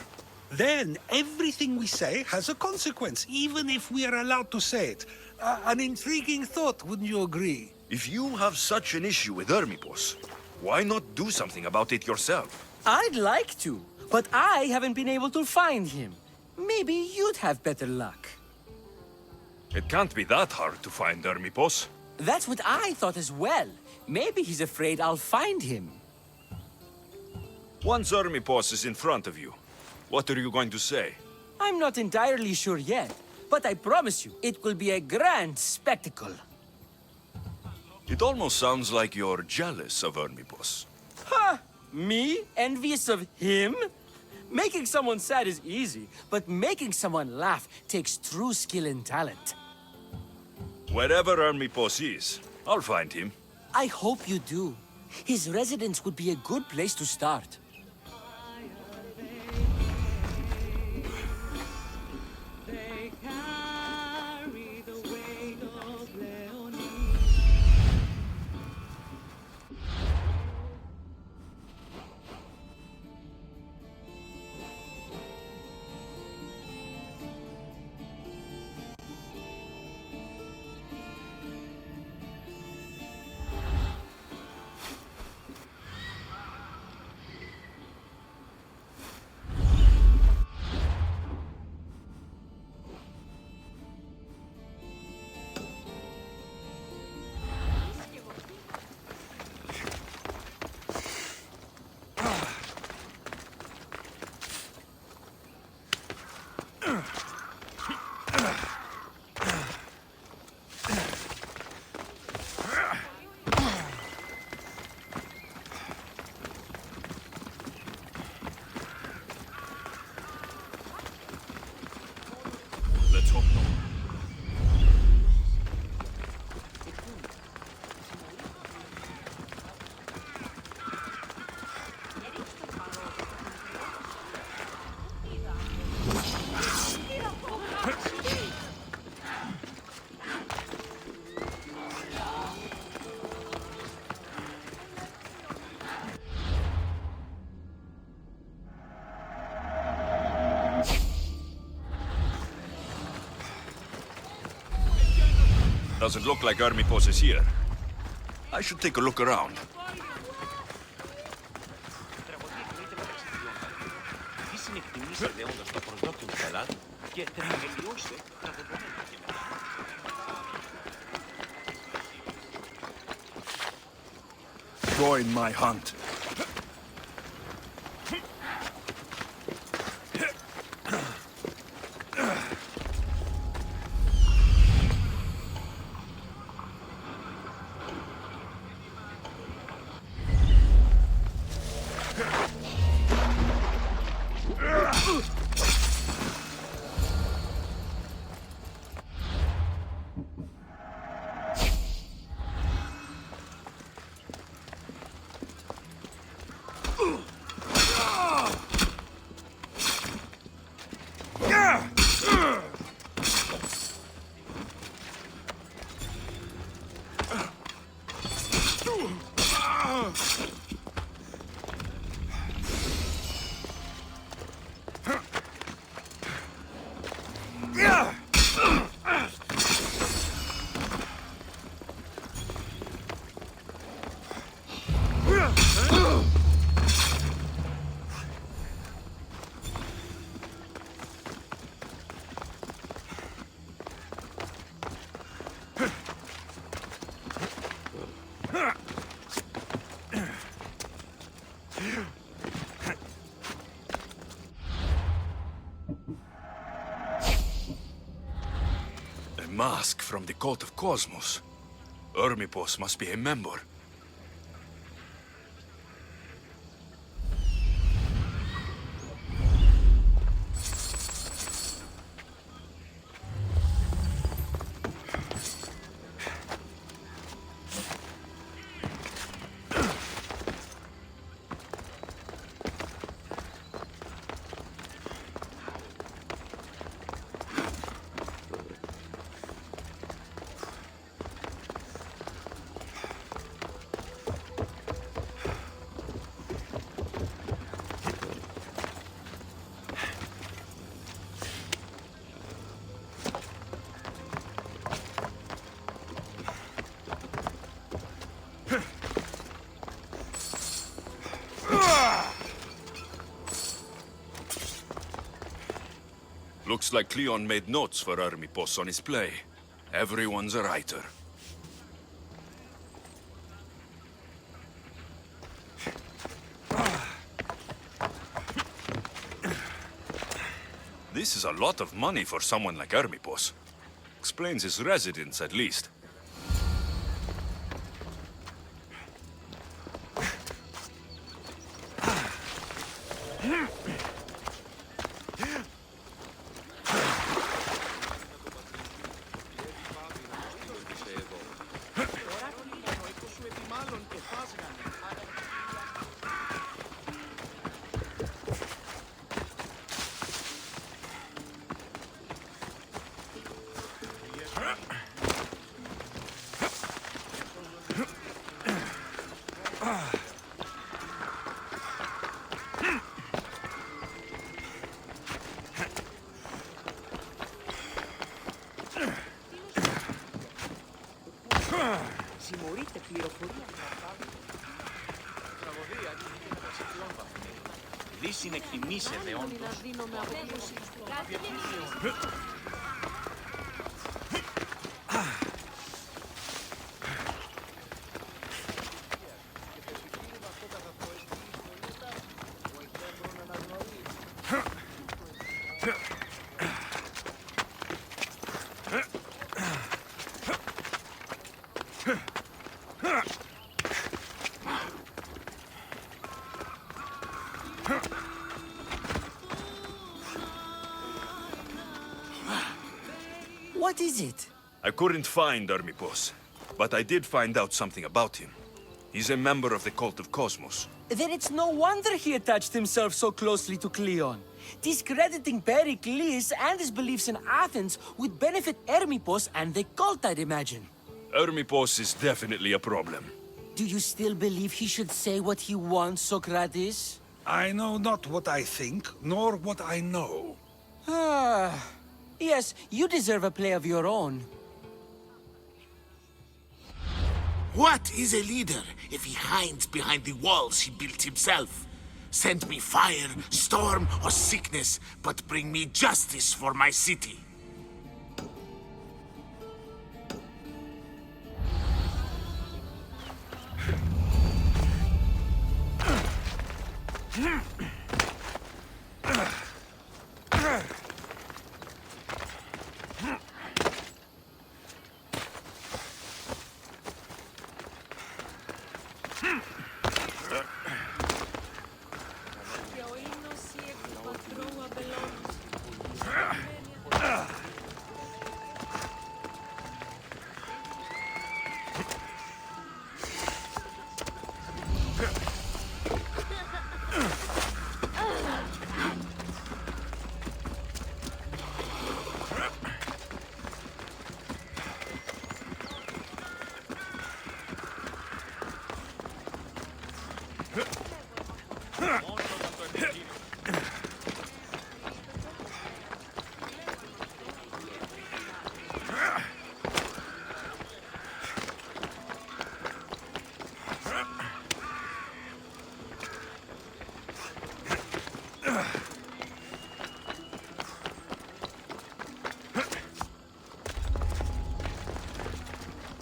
Then everything we say has a consequence, even if we are allowed to say it. An intriguing thought, wouldn't you agree? If you have such an issue with Hermipos, why not do something about it yourself? I'd like to, but I haven't been able to find him. Maybe you'd have better luck. It can't be that hard to find Hermipos. That's what I thought as well. Maybe he's afraid I'll find him. Once Hermipos is in front of you, what are you going to say? I'm not entirely sure yet, but I promise you, it will be a grand spectacle. It almost sounds like you're jealous of Hermipos. Ha! Me? Envious of him? Making someone sad is easy, but making someone laugh takes true skill and talent. Wherever Hermipos is, I'll find him. I hope you do. His residence would be a good place to start. Let's hope not. Doesn't look like Hermipos is here. I should take a look around. join my hunt. A mask from the Cult of Cosmos. Ermipos must be a member. Looks like Cleon made notes for Ermipos on his play. Everyone's a writer. This is a lot of money for someone like Ermipos. Explains his residence, at least. Συμμορείτε πληροφορία. Δύσιν εκτιμήσετε όντως. What is it? I couldn't find Ermipos, but I did find out something about him. He's a member of the Cult of Cosmos. Then it's no wonder he attached himself so closely to Cleon. Discrediting Pericles and his beliefs in Athens would benefit Ermipos and the cult, I'd imagine. Ermipos is definitely a problem. Do you still believe he should say what he wants, Socrates? I know not what I think, nor what I know. Ah, yes, you deserve a play of your own. What is a leader if he hides behind the walls he built himself? Send me fire, storm, or sickness, but bring me justice for my city.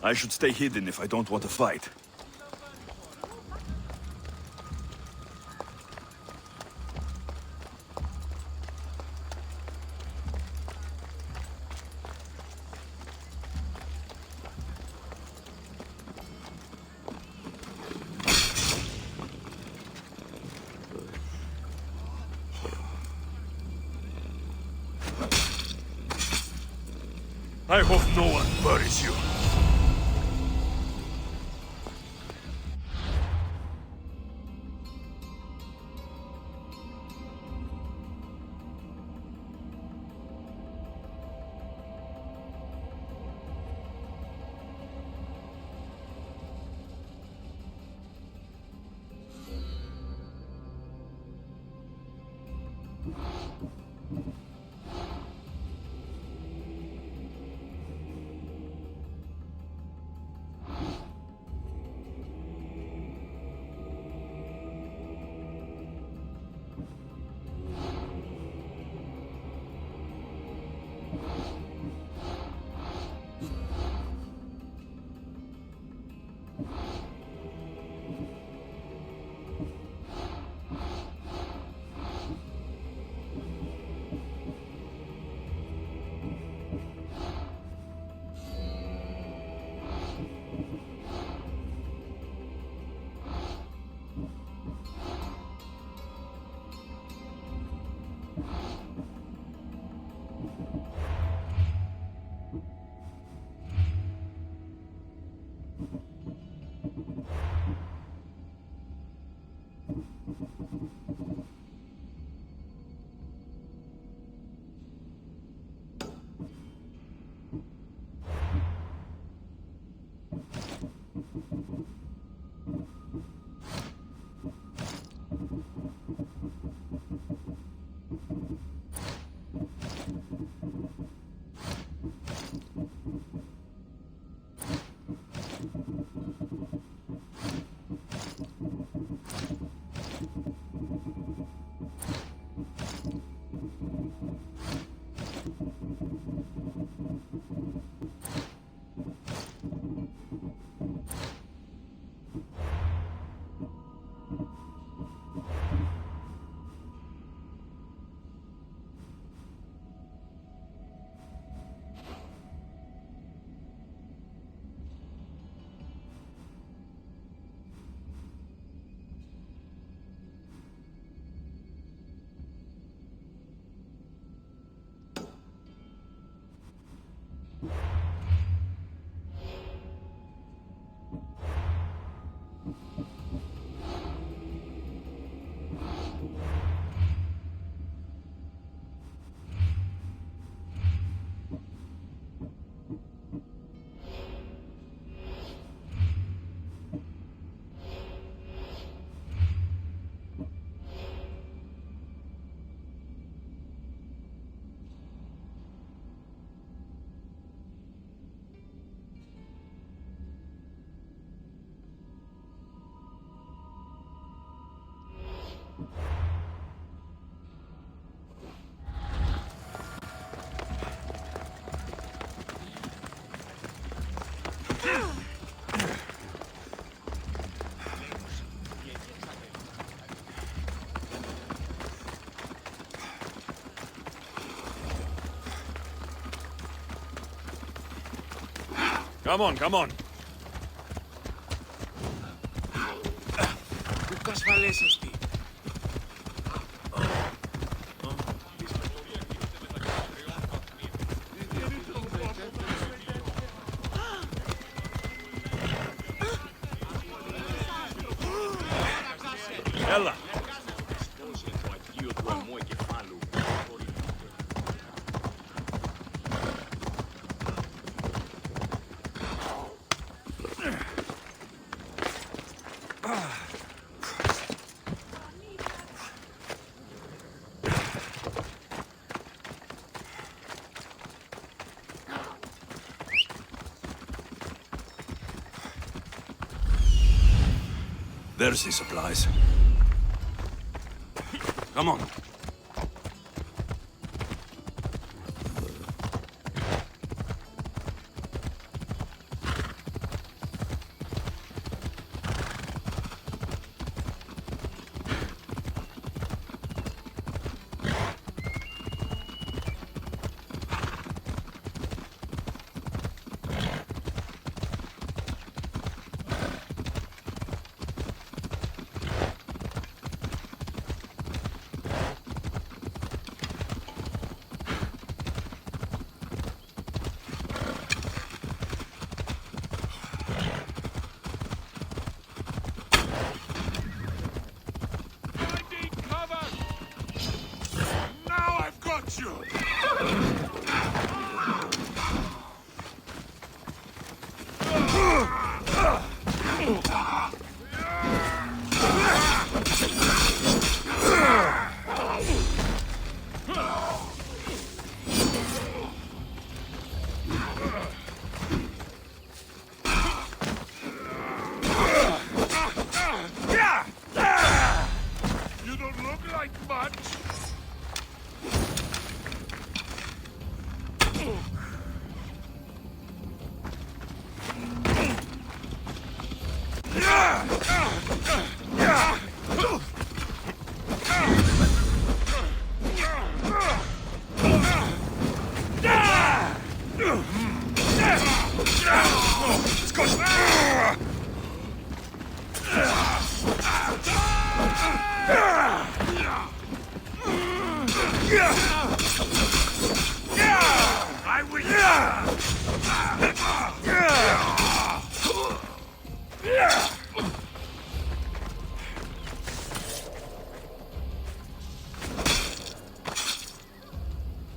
I should stay hidden if I don't want to fight. I hope no one buries you. Come on, come on. Ella. There's the supplies. Come on.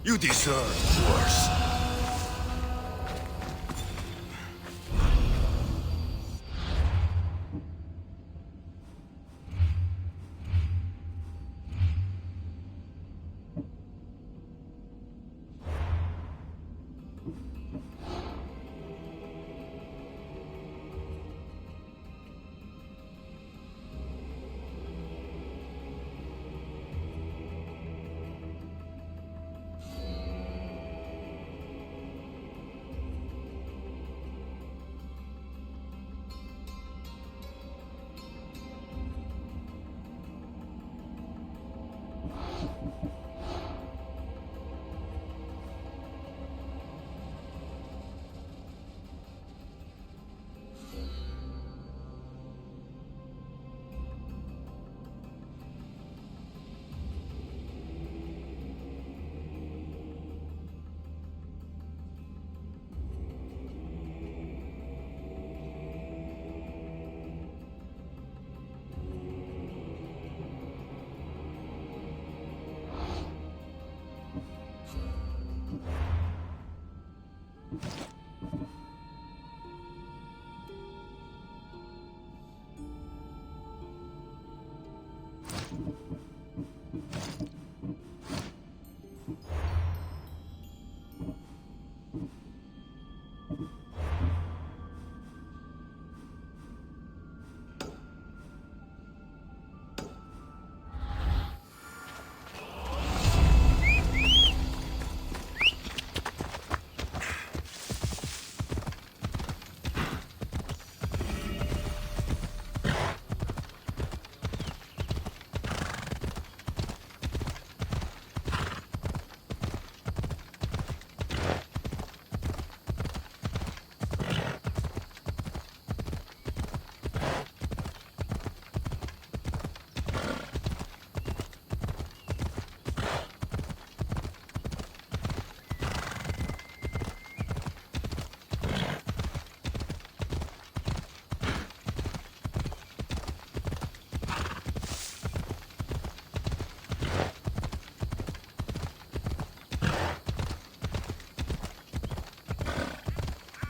You deserve worse.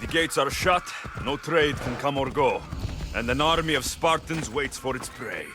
The gates are shut, no trade can come or go, and an army of Spartans waits for its prey.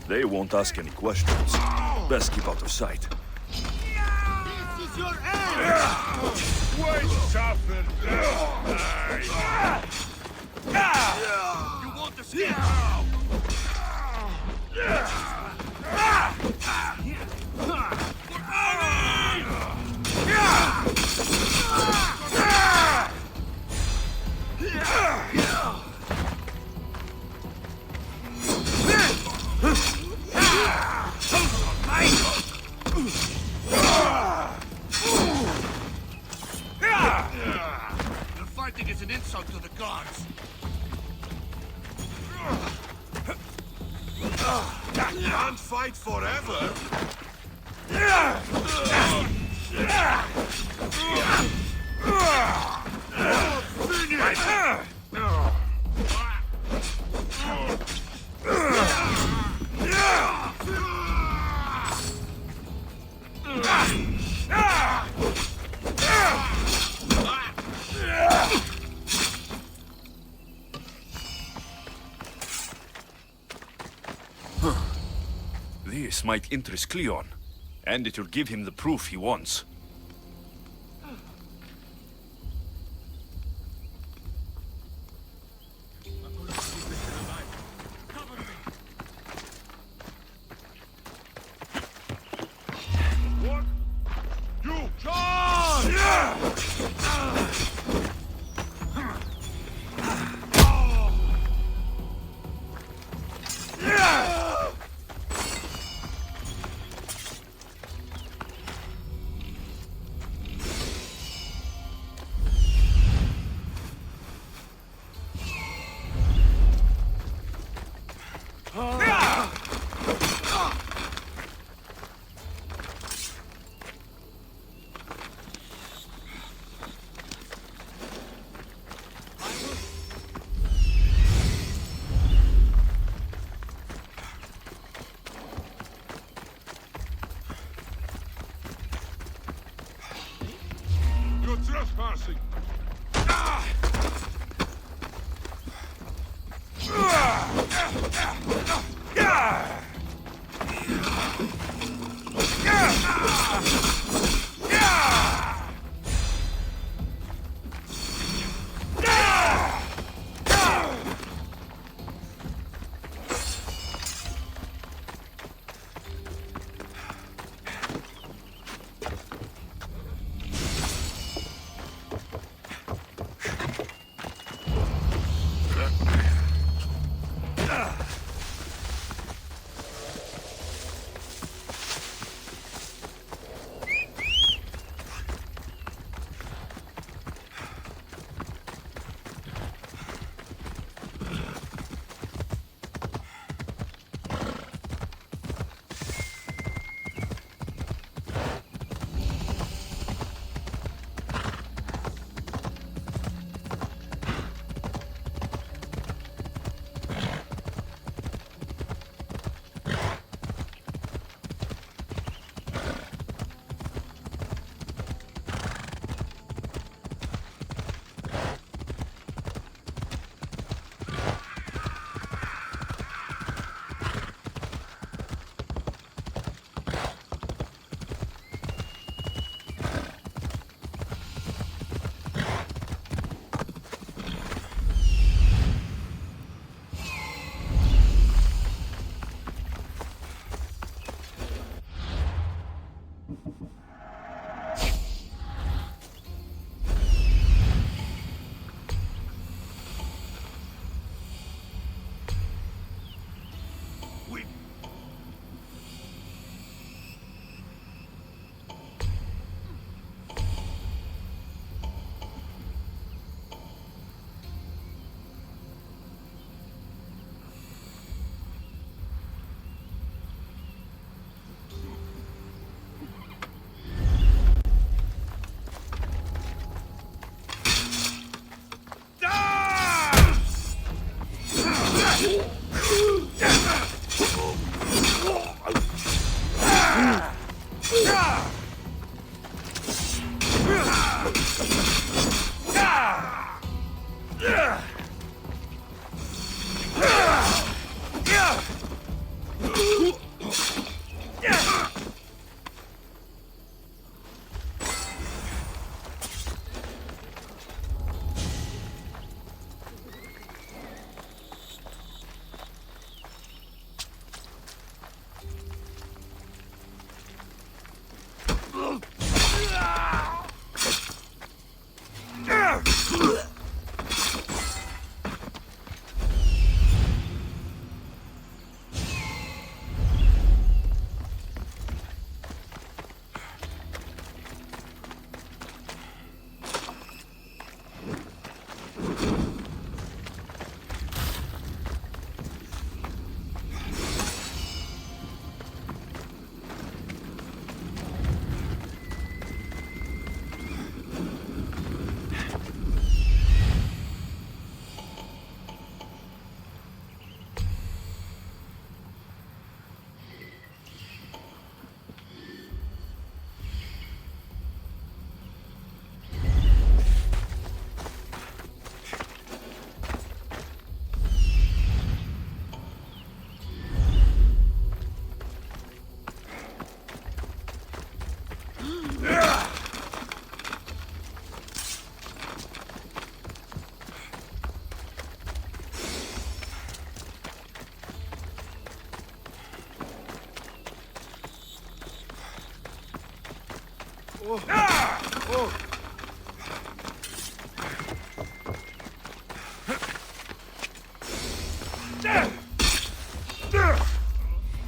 They won't ask any questions. Best keep out of sight. This is your end! Wait, suffer. You want to escape now? Your fighting is an insult to the gods. Can't fight forever. This might interest Cleon, and it will give him the proof he wants. What? You, John!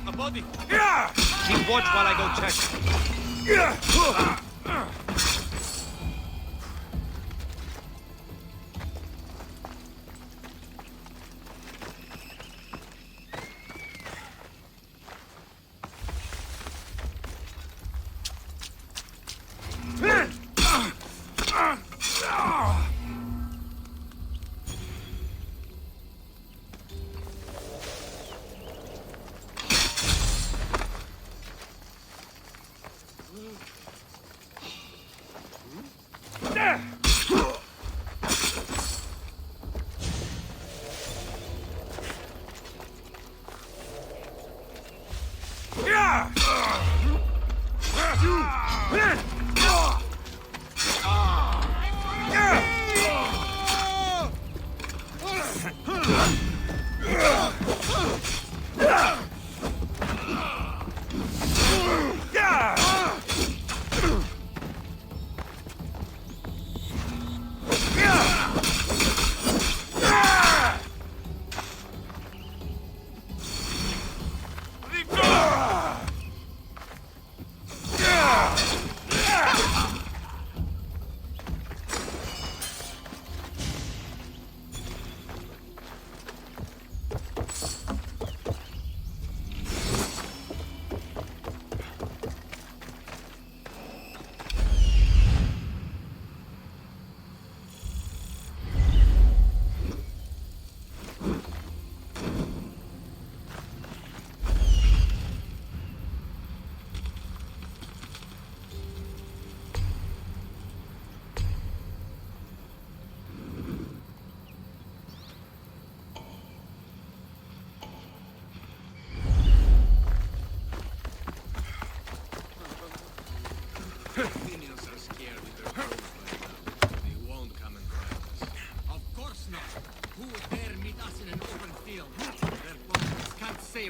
A body! Keep watch while I go check.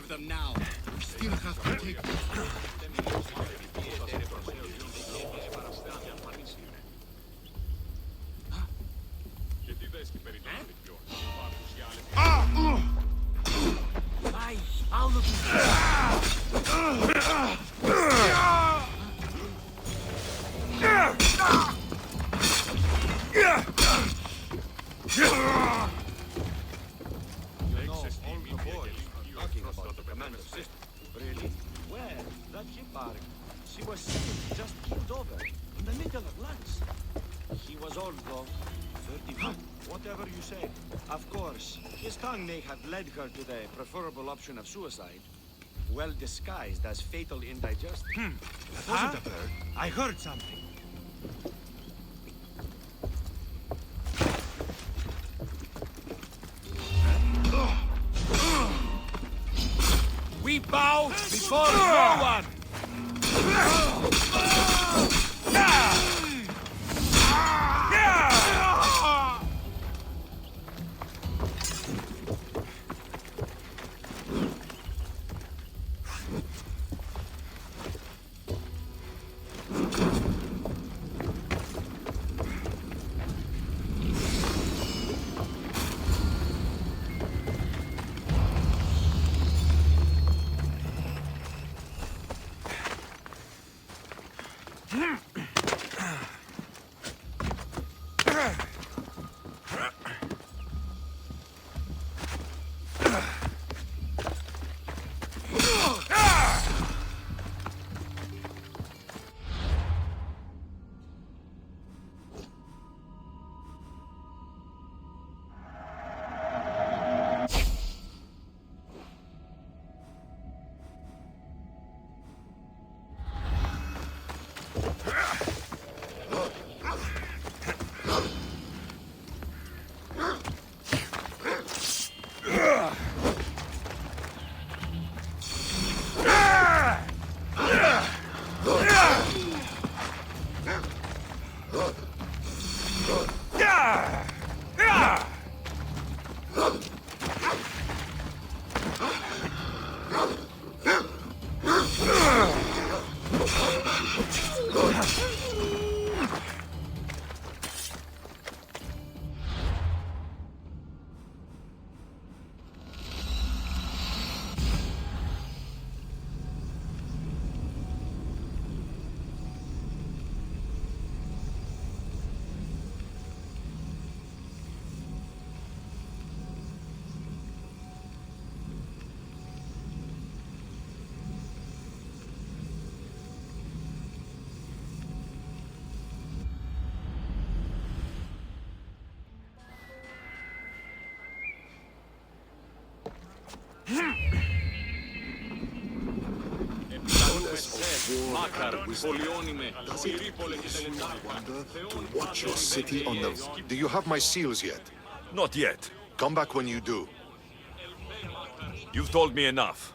save them now. We still have to take them. Vai, I'll Really? Where? That ship bark. She was sitting just keeled over, in the middle of lunch. She was old, though. 31. Whatever you say. Of course, his tongue may have led her to the preferable option of suicide. Well disguised as fatal indigestion. That wasn't a bird. I heard something. We bow before no one! Watch your city on the... Do you have my seals yet? Not yet. Come back when you do. You've told me enough.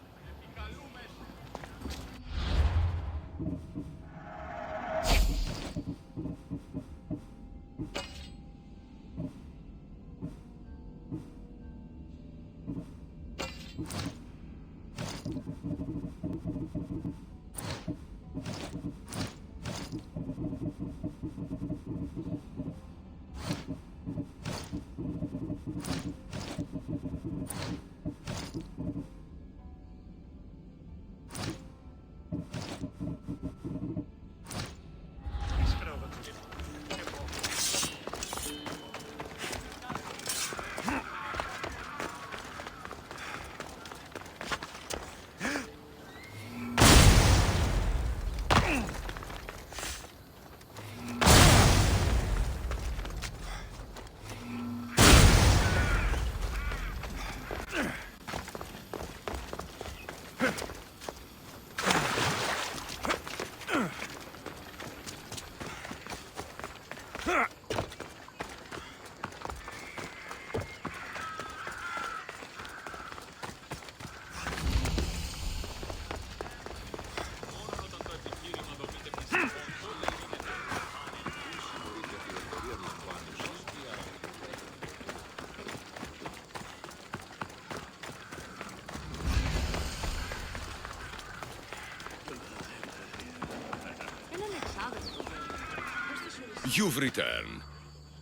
You've returned.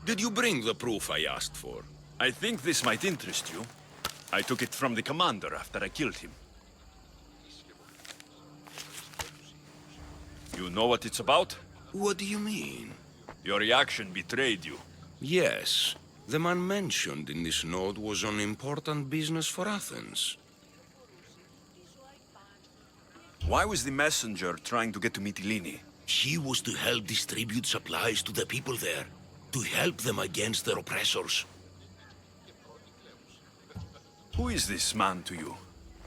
Did you bring the proof I asked for? I think this might interest you. I took it from the commander after I killed him. You know what it's about? What do you mean? Your reaction betrayed you. Yes. The man mentioned in this note was on important business for Athens. Why was the messenger trying to get to Mytilene? He was to help distribute supplies to the people there, to help them against their oppressors. Who is this man to you?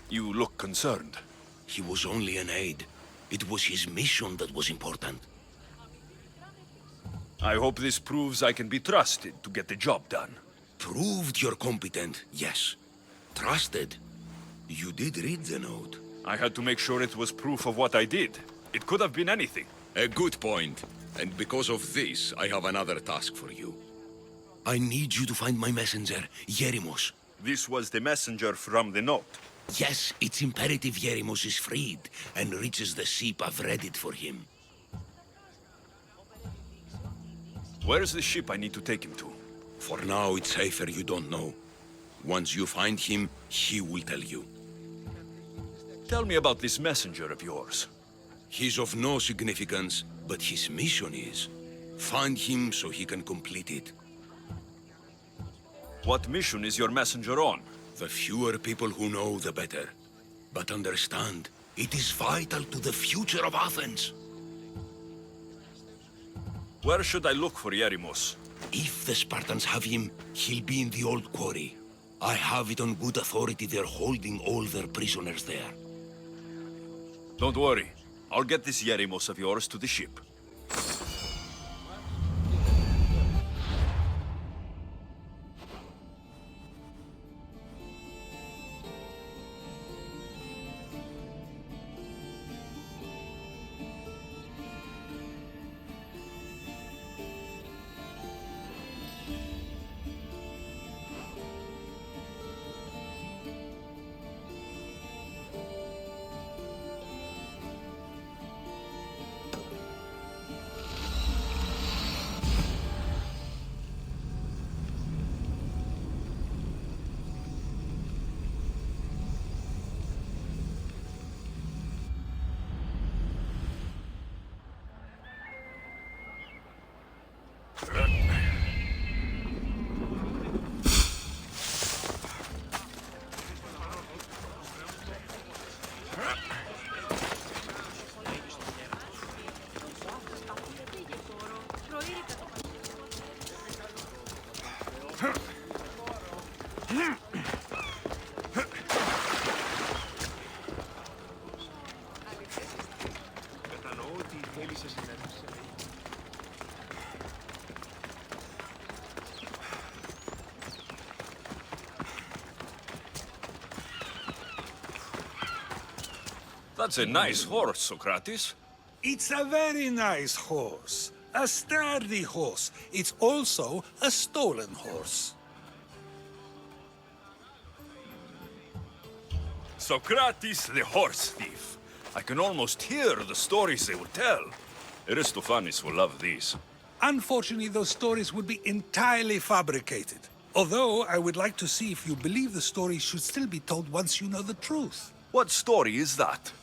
You look concerned. He was only an aide. It was his mission that was important. I hope this proves I can be trusted to get the job done. Proved you're competent, yes. Trusted. You did read the note. I had to make sure it was proof of what I did. It could have been anything. A good point. And because of this, I have another task for you. I need you to find my messenger, Yerimos. This was the messenger from the note. Yes, it's imperative Yerimos is freed and reaches the ship. I've read it for him. Where's the ship I need to take him to? For now, it's safer you don't know. Once you find him, he will tell you. Tell me about this messenger of yours. He's of no significance, but his mission is. Find him so he can complete it. What mission is your messenger on? The fewer people who know, the better. But understand, it is vital to the future of Athens. Where should I look for Yerimos? If the Spartans have him, he'll be in the old quarry. I have it on good authority they're holding all their prisoners there. Don't worry. I'll get this Yerimos of yours to the ship. That's a nice horse, Socrates. It's a very nice horse. A sturdy horse. It's also a stolen horse. Socrates, the horse thief. I can almost hear the stories they will tell. Aristophanes will love these. Unfortunately, those stories would be entirely fabricated. Although, I would like to see if you believe the story should still be told once you know the truth. What story is that?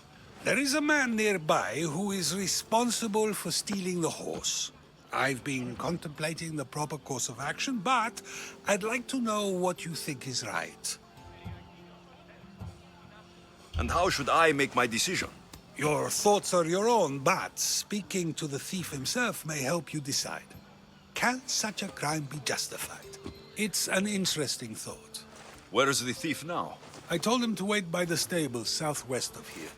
There is a man nearby who is responsible for stealing the horse. I've been contemplating the proper course of action, but I'd like to know what you think is right. And how should I make my decision? Your thoughts are your own, but speaking to the thief himself may help you decide. Can such a crime be justified? It's an interesting thought. Where is the thief now? I told him to wait by the stables southwest of here.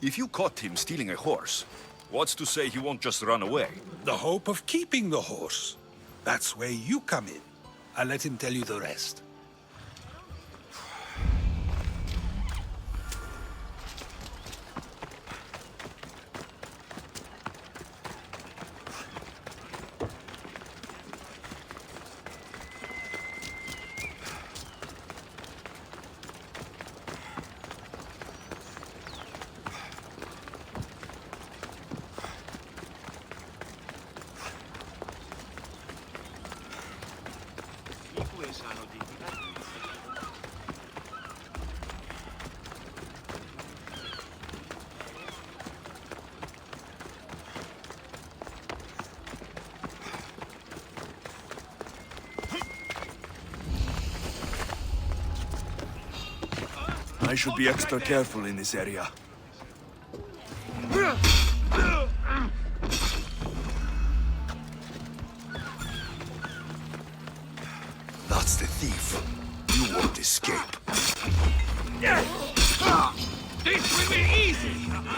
If you caught him stealing a horse, what's to say he won't just run away? The hope of keeping the horse. That's where you come in. I'll let him tell you the rest. I should be extra careful in this area. That's the thief. You won't escape. This will be easy! Not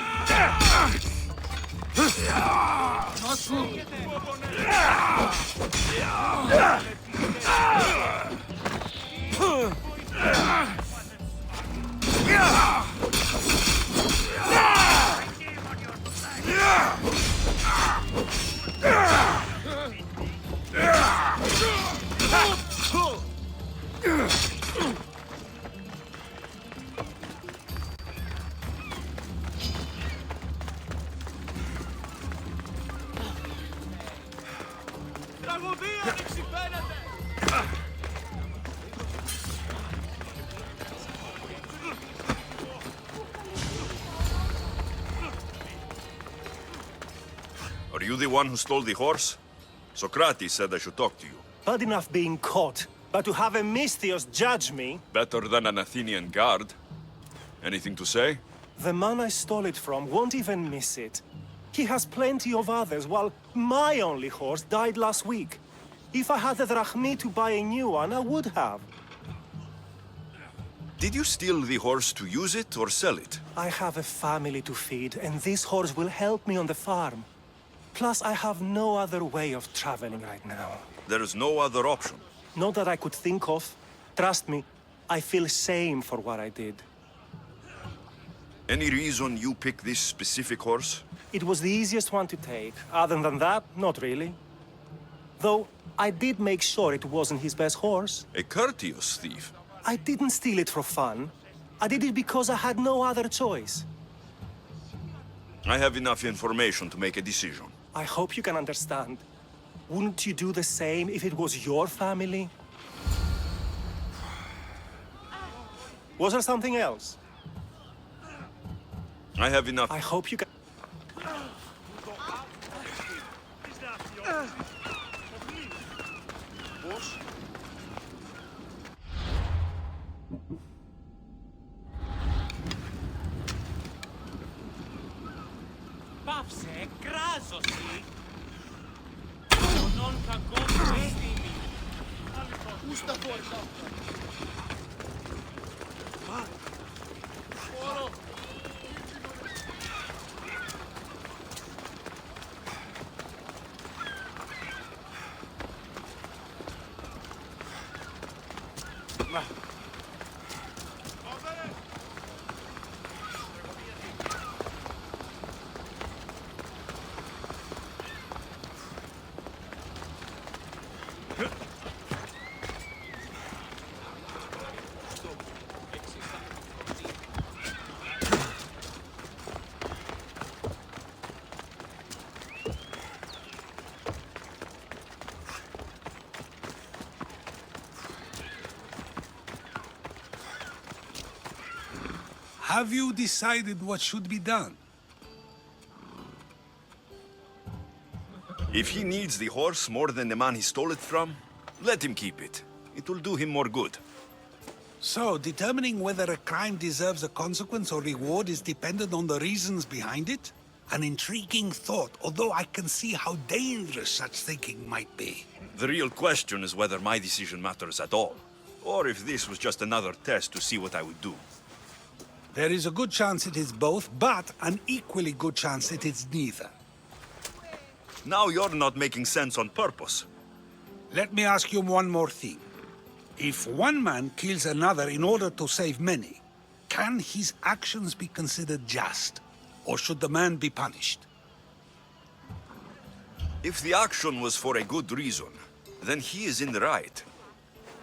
Are you the one who stole the horse? Socrates said I should talk to you. Bad enough being caught, but to have a Misthios judge me... Better than an Athenian guard. Anything to say? The man I stole it from won't even miss it. He has plenty of others, while my only horse died last week. If I had the drachmi to buy a new one, I would have. Did you steal the horse to use it or sell it? I have a family to feed, and this horse will help me on the farm. Plus, I have no other way of traveling right now. There is no other option. Not that I could think of. Trust me, I feel shame for what I did. Any reason you picked this specific horse? It was the easiest one to take. Other than that, not really. Though, I did make sure it wasn't his best horse. A courteous thief. I didn't steal it for fun. I did it because I had no other choice. I have enough information to make a decision. I hope you can understand. Wouldn't you do the same if it was your family? Was there something else? I have enough. I hope you can... Πάψε, κράζωση! Μονόν κακό αίσθημη! Πού στα φόρησα? Φόρο! Have you decided what should be done? If he needs the horse more than the man he stole it from, let him keep it. It will do him more good. So, determining whether a crime deserves a consequence or reward is dependent on the reasons behind it? An intriguing thought, although I can see how dangerous such thinking might be. The real question is whether my decision matters at all, or if this was just another test to see what I would do. There is a good chance it is both, but an equally good chance it is neither. Now you're not making sense on purpose. Let me ask you one more thing. If one man kills another in order to save many, can his actions be considered just? Or should the man be punished? If the action was for a good reason, then he is in the right.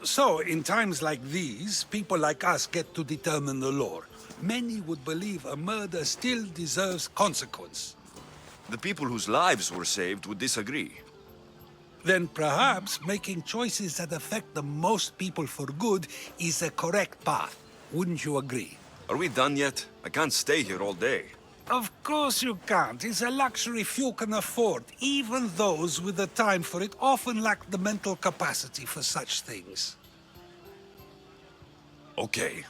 So, in times like these, people like us get to determine the law. Many would believe a murder still deserves consequence. The people whose lives were saved would disagree. Then perhaps making choices that affect the most people for good is a correct path. Wouldn't you agree? Are we done yet? I can't stay here all day. Of course you can't. It's a luxury few can afford. Even those with the time for it often lack the mental capacity for such things. Okay.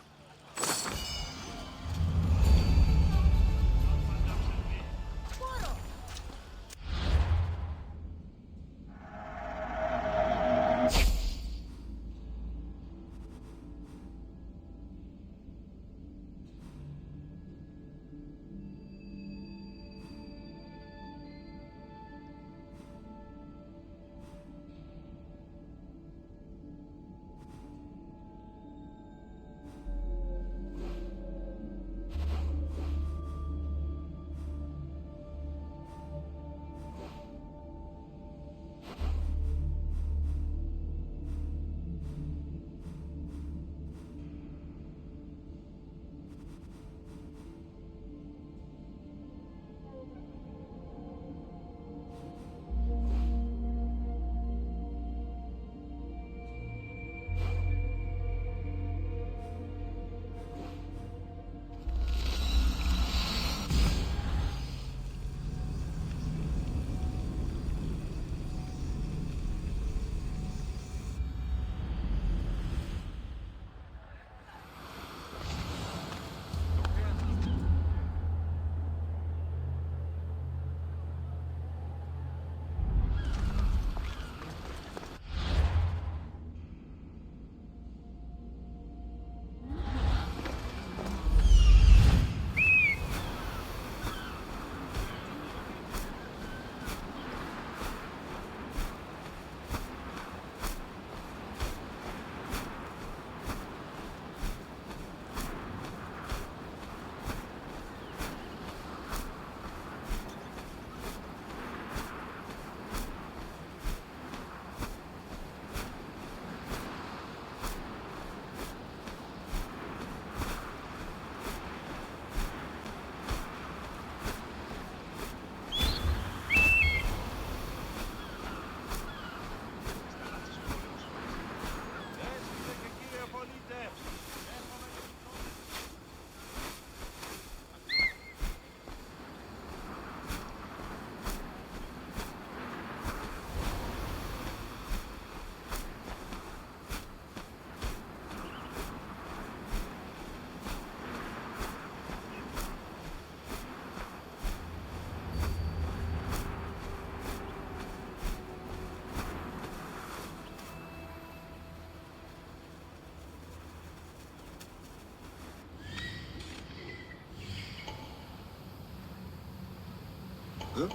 Huh?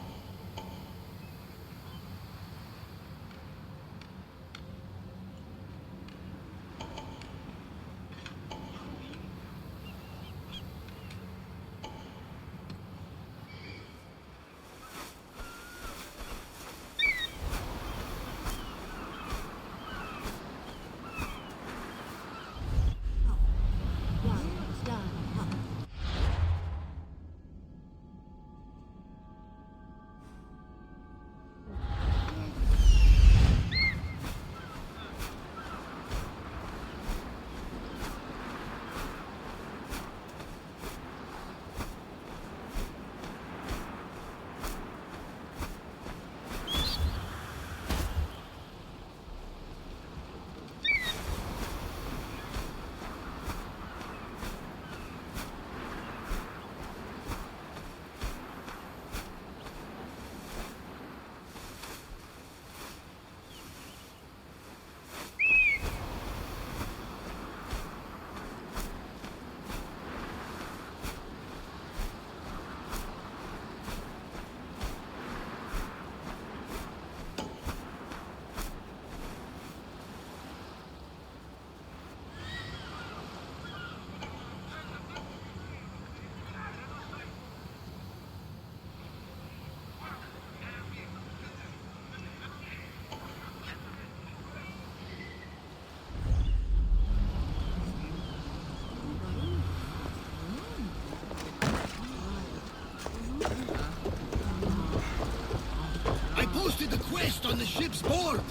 I posted the quest on the ship's board.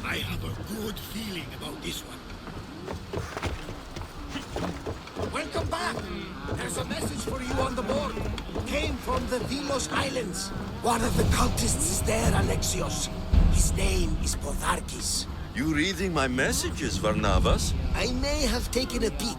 I have a good feeling about this one. Welcome back. There's a message for you on the board. Came from the Delos Islands. One of the cultists is there, Alexios. His name is Podarkis. You reading my messages, Varnavas? I may have taken a peek.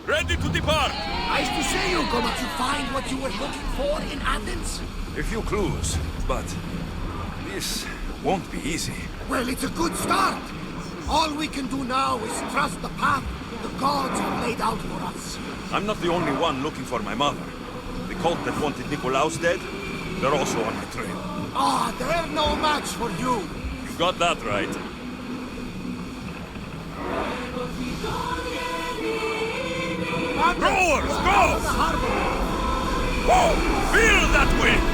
Ready to depart! Nice to see you. Did you find what you were looking for in Athens? A few clues, but this won't be easy. Well, it's a good start. All we can do now is trust the path the gods have laid out for us. I'm not the only one looking for my mother. The cult that wanted Nikolaos dead, they're also on my trail. Ah, they're no match for you. You got that right. Rowers, go! Whoa! Feel that wind!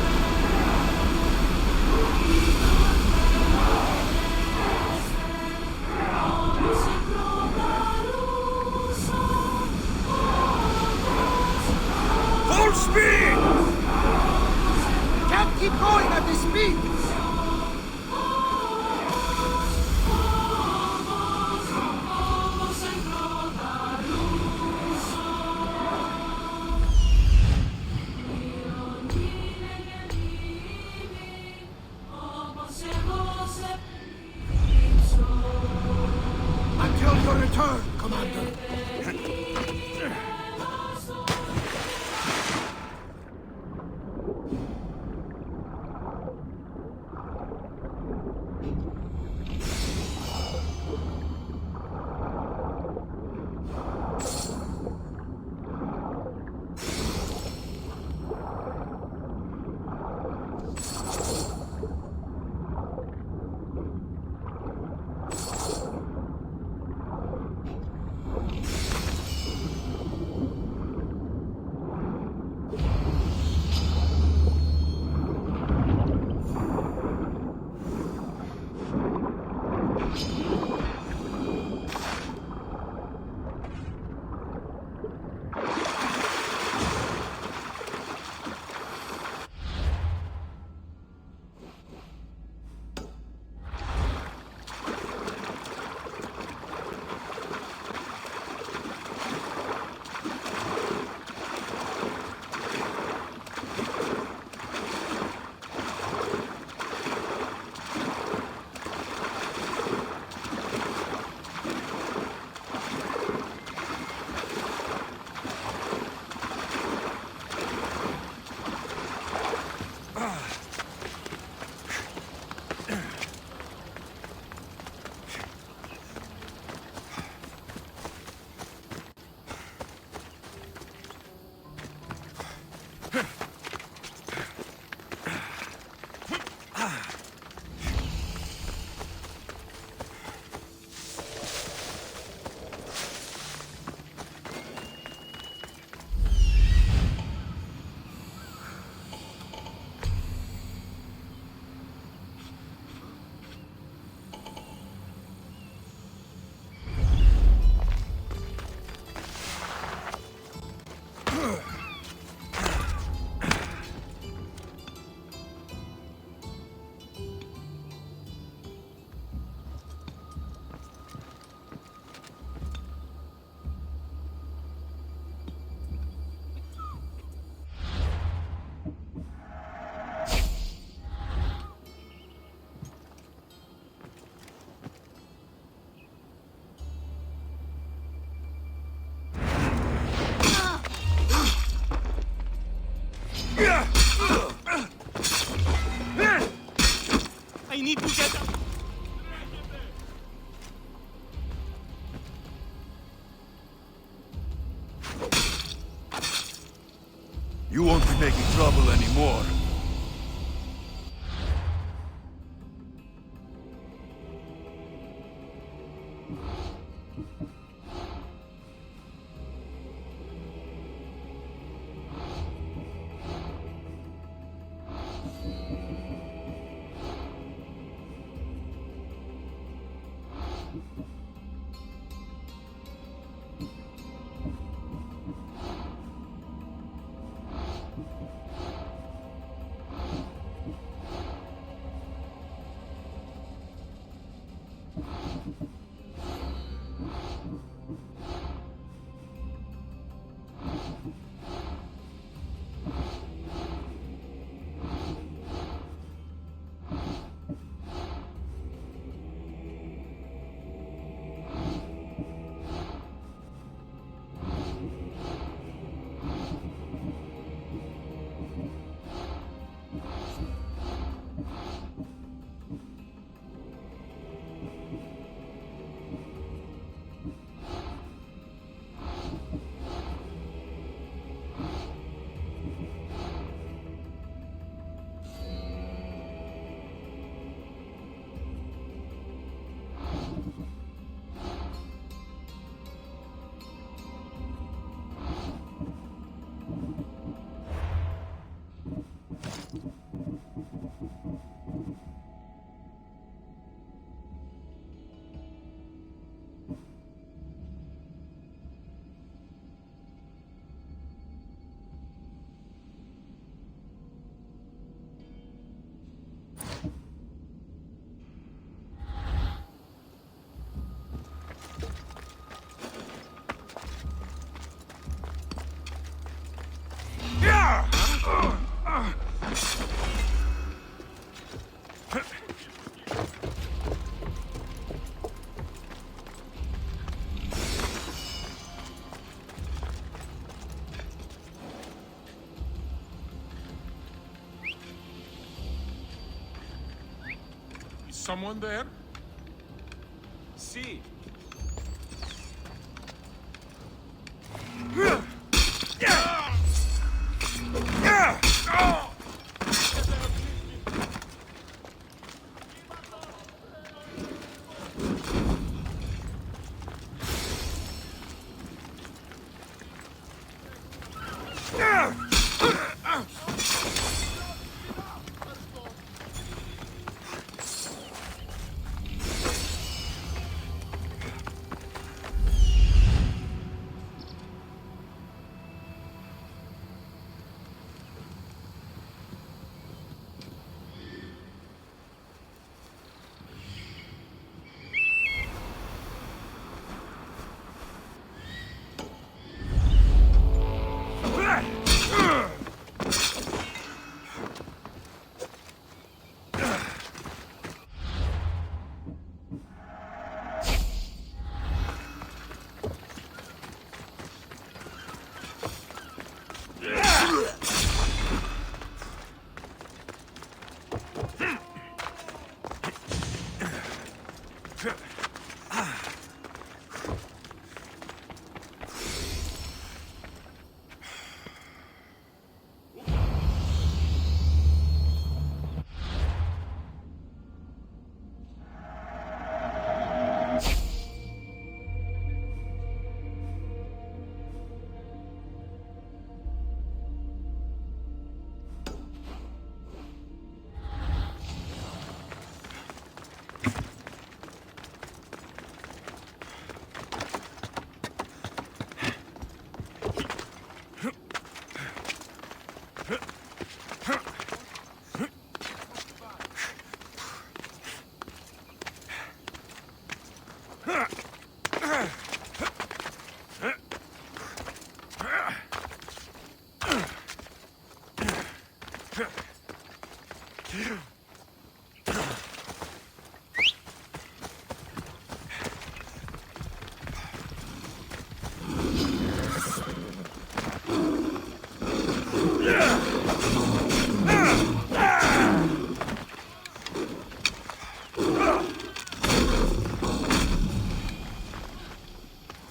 Full speed! Can't keep going at this speed! Someone there? See.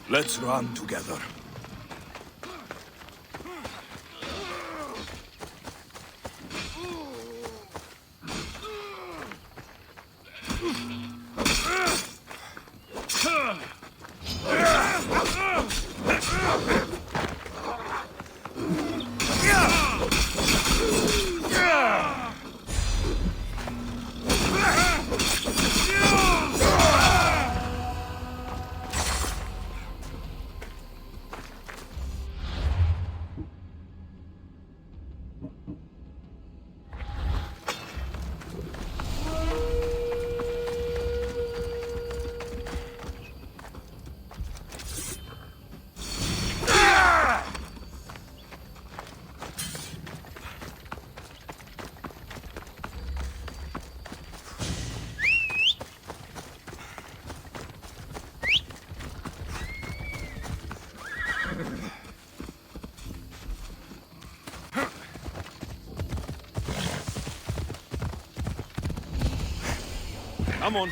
Let's run together. Come on.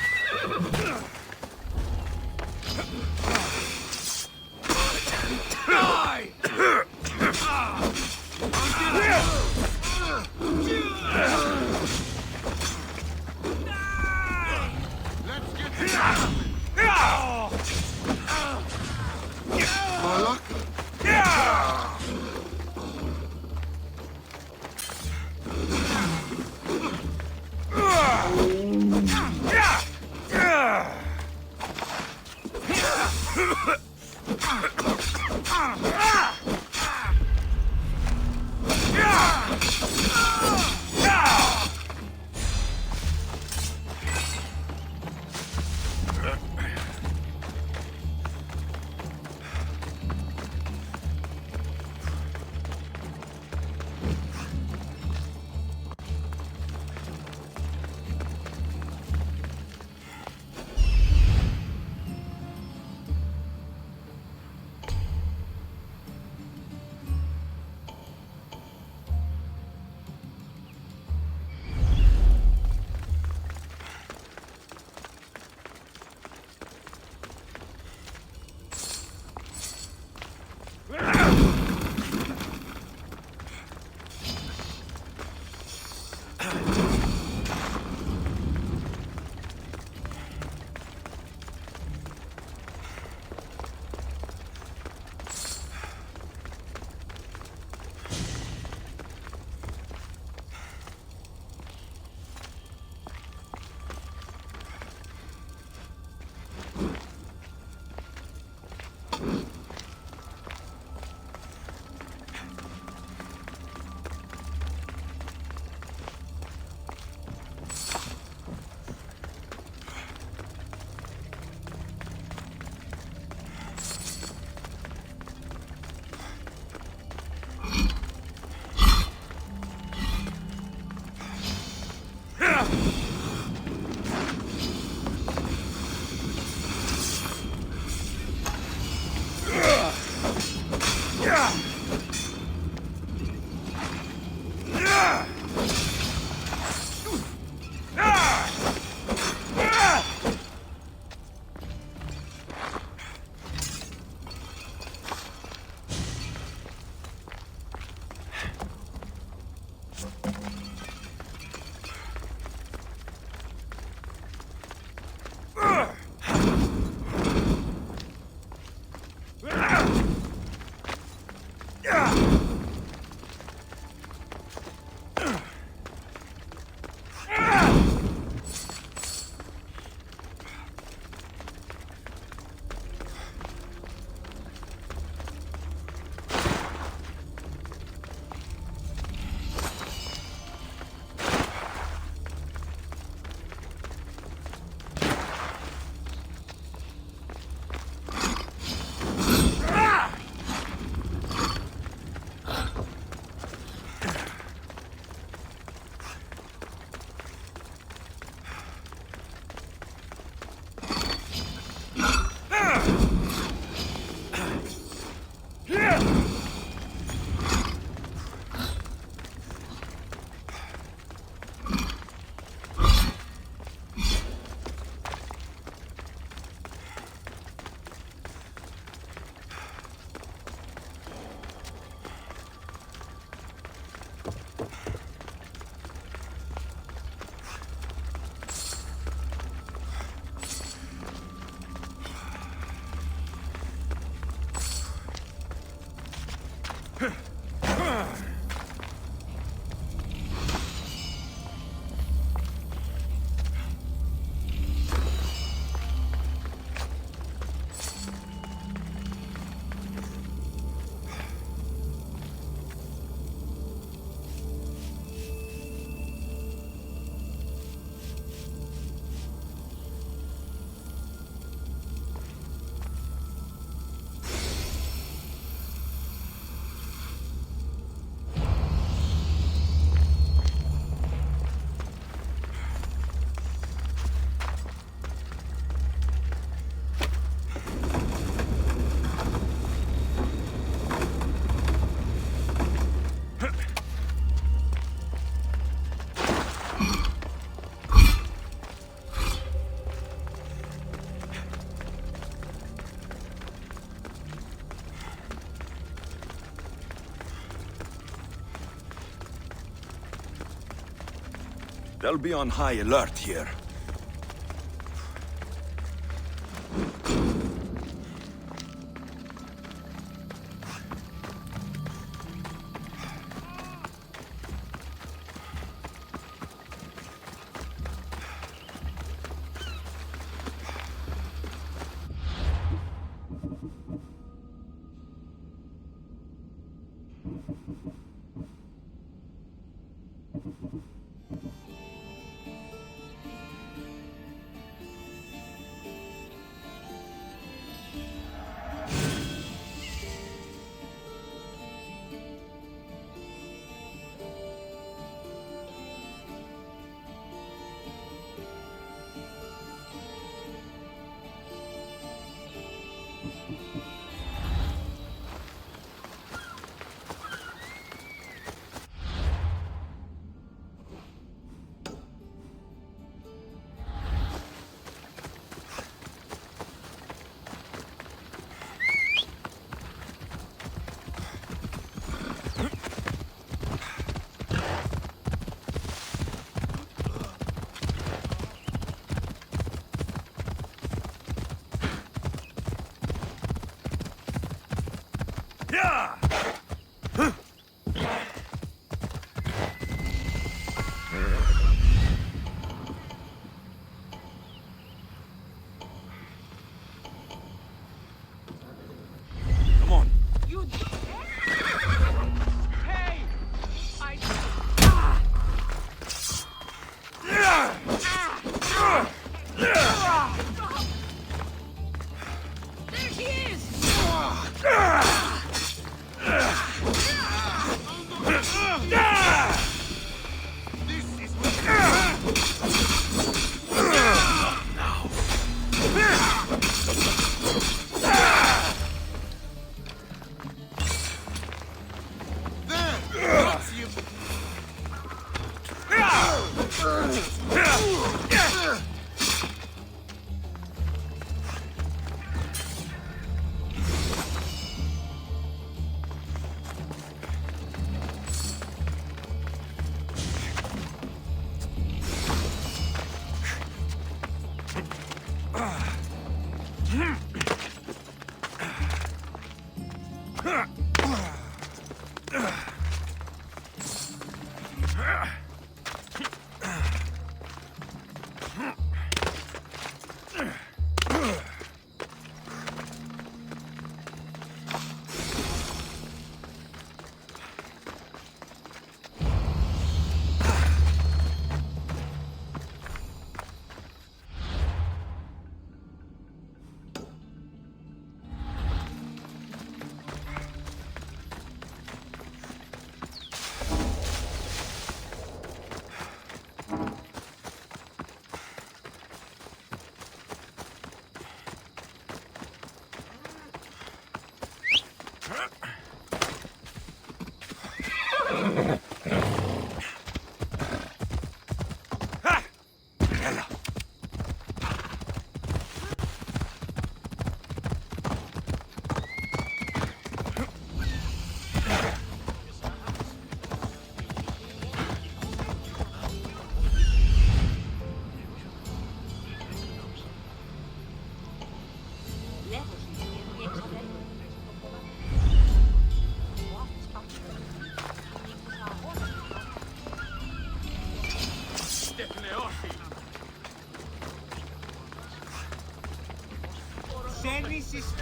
They'll be on high alert here.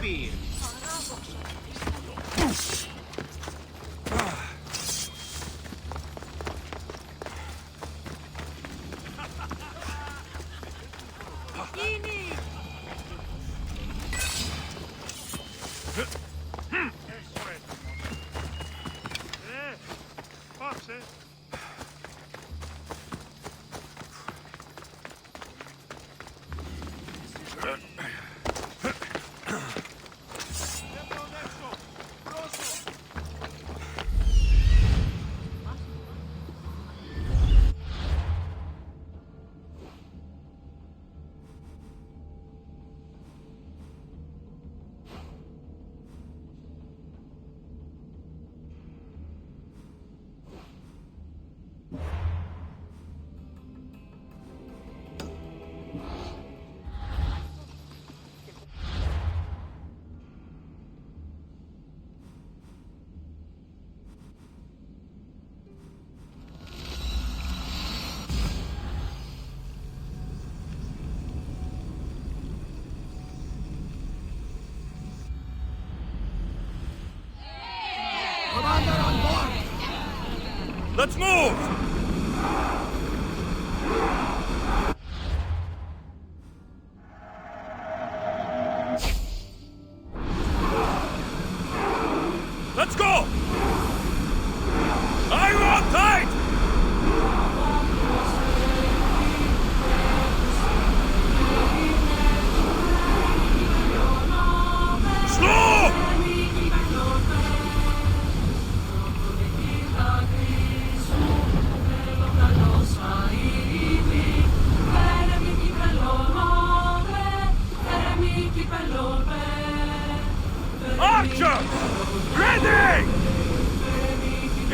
Spear. Let's move! Let's go! Are you on tight? Slow! Archers! Ready!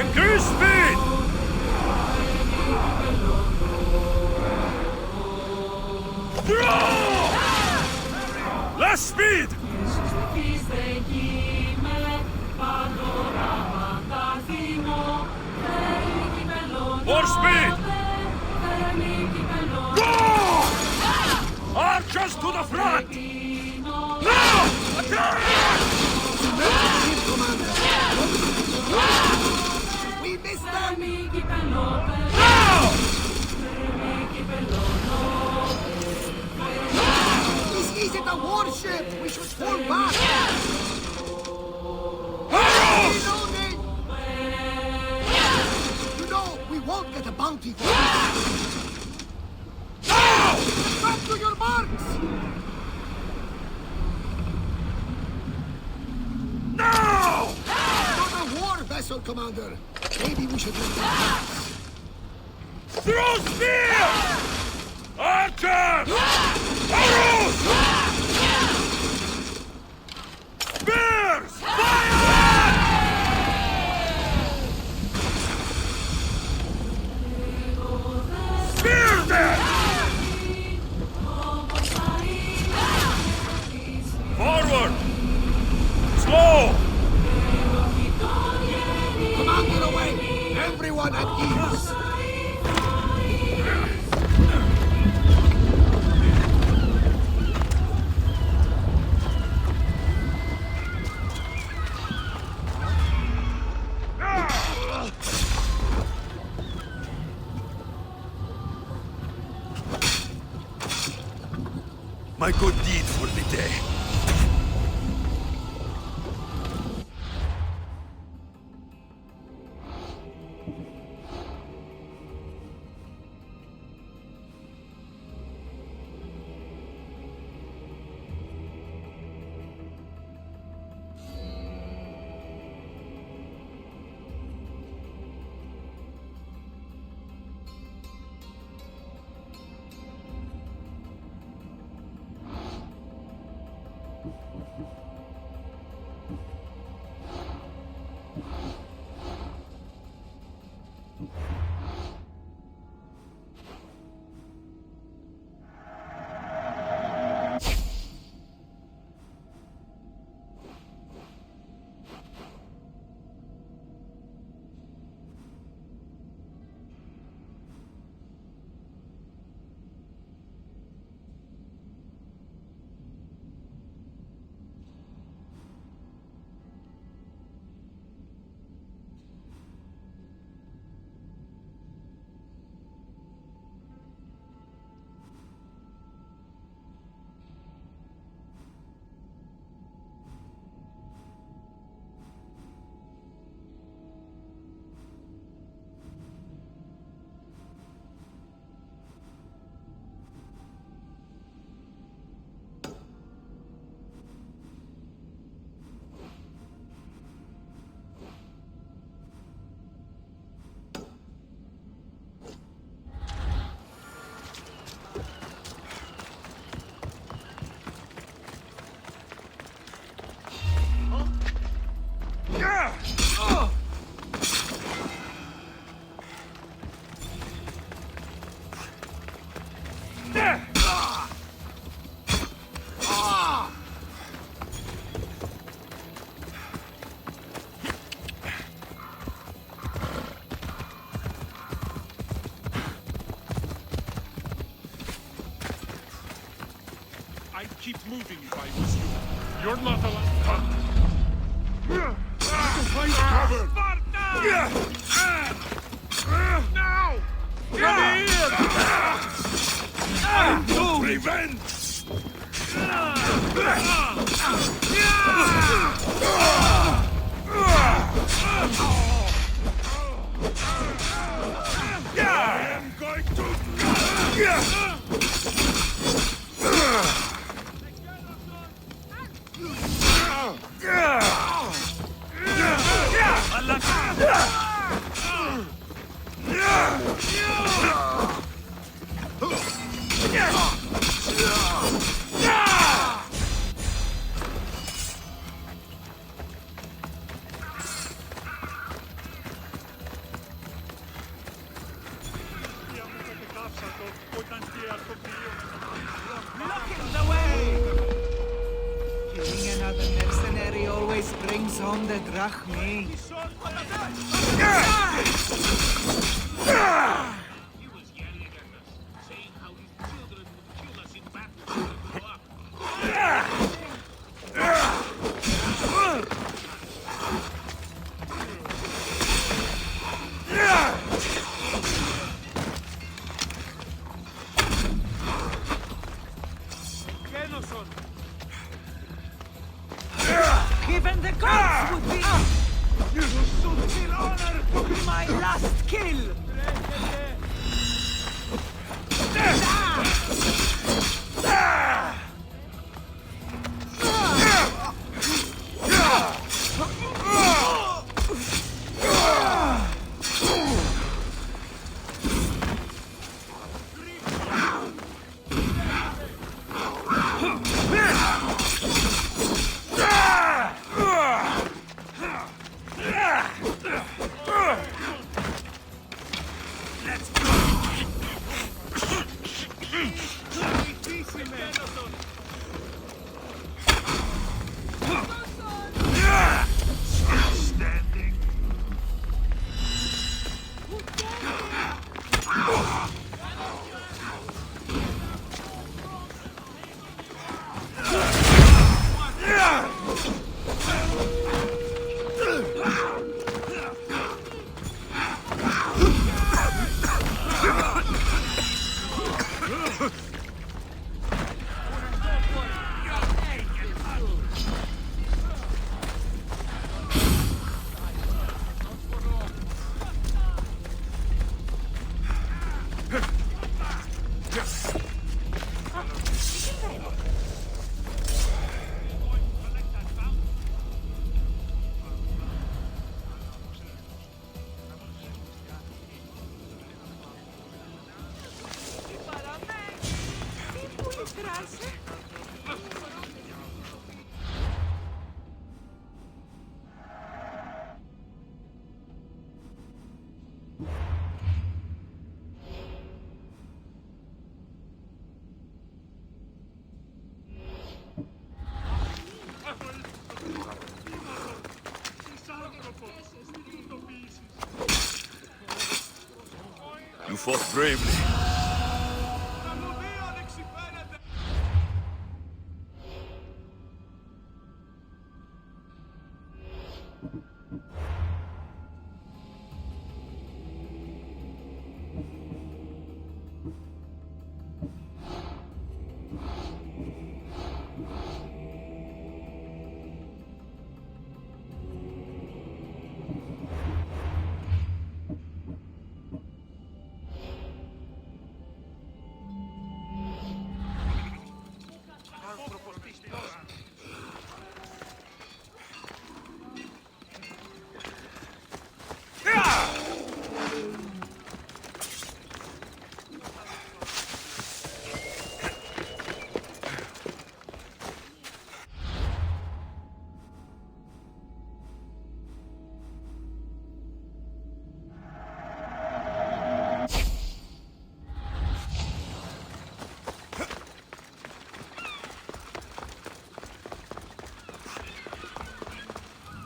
Increase speed! Throw! Less speed! More speed! Go! Archers to the front! Now! Attack! We missed them! Now! This isn't a warship! We should fall back! Arrows! You know, we won't get a bounty for this! Now! Back to your marks! Now! Not a war vessel, Commander! Maybe we should let them pass. Throw spears! Archers! Arrows! Spears! Fire! Spear them! Forward! Slow! Commander away! Everyone at ease! My good deed for the day. I'd keep moving if I was you. You're not allowed. To find cover! Now! Come here! I want revenge! I am going Blocking the way! Killing another mercenary always brings home the drachmi. Even the gods would be... You should feel honored to be my last kill! You fought bravely.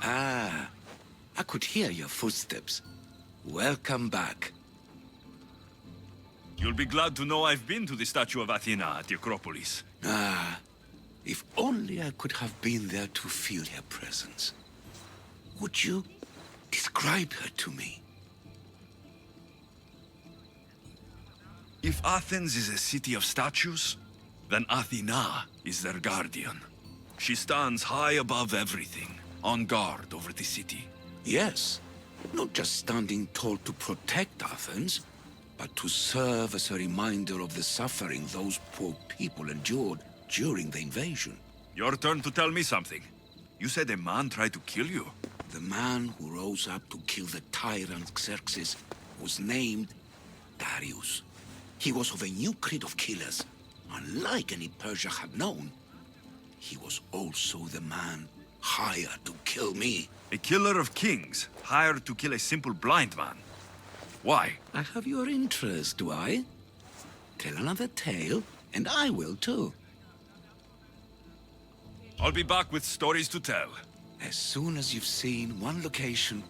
Ah, I could hear your footsteps. Welcome back. You'll be glad to know I've been to the statue of Athena at the Acropolis. Ah, if only I could have been there to feel her presence. Would you describe her to me? If Athens is a city of statues, then Athena is their guardian. She stands high above everything, on guard over the city. Yes, not just standing tall to protect Athens, but to serve as a reminder of the suffering those poor people endured during the invasion. Your turn to tell me something. You said a man tried to kill you. The man who rose up to kill the tyrant Xerxes was named Darius. He was of a new creed of killers, unlike any Persia had known. He was also the man hired to kill me. A killer of kings, hired to kill a simple blind man. Why? I have your interest, do I? Tell another tale, and I will too. I'll be back with stories to tell. As soon as you've seen one location,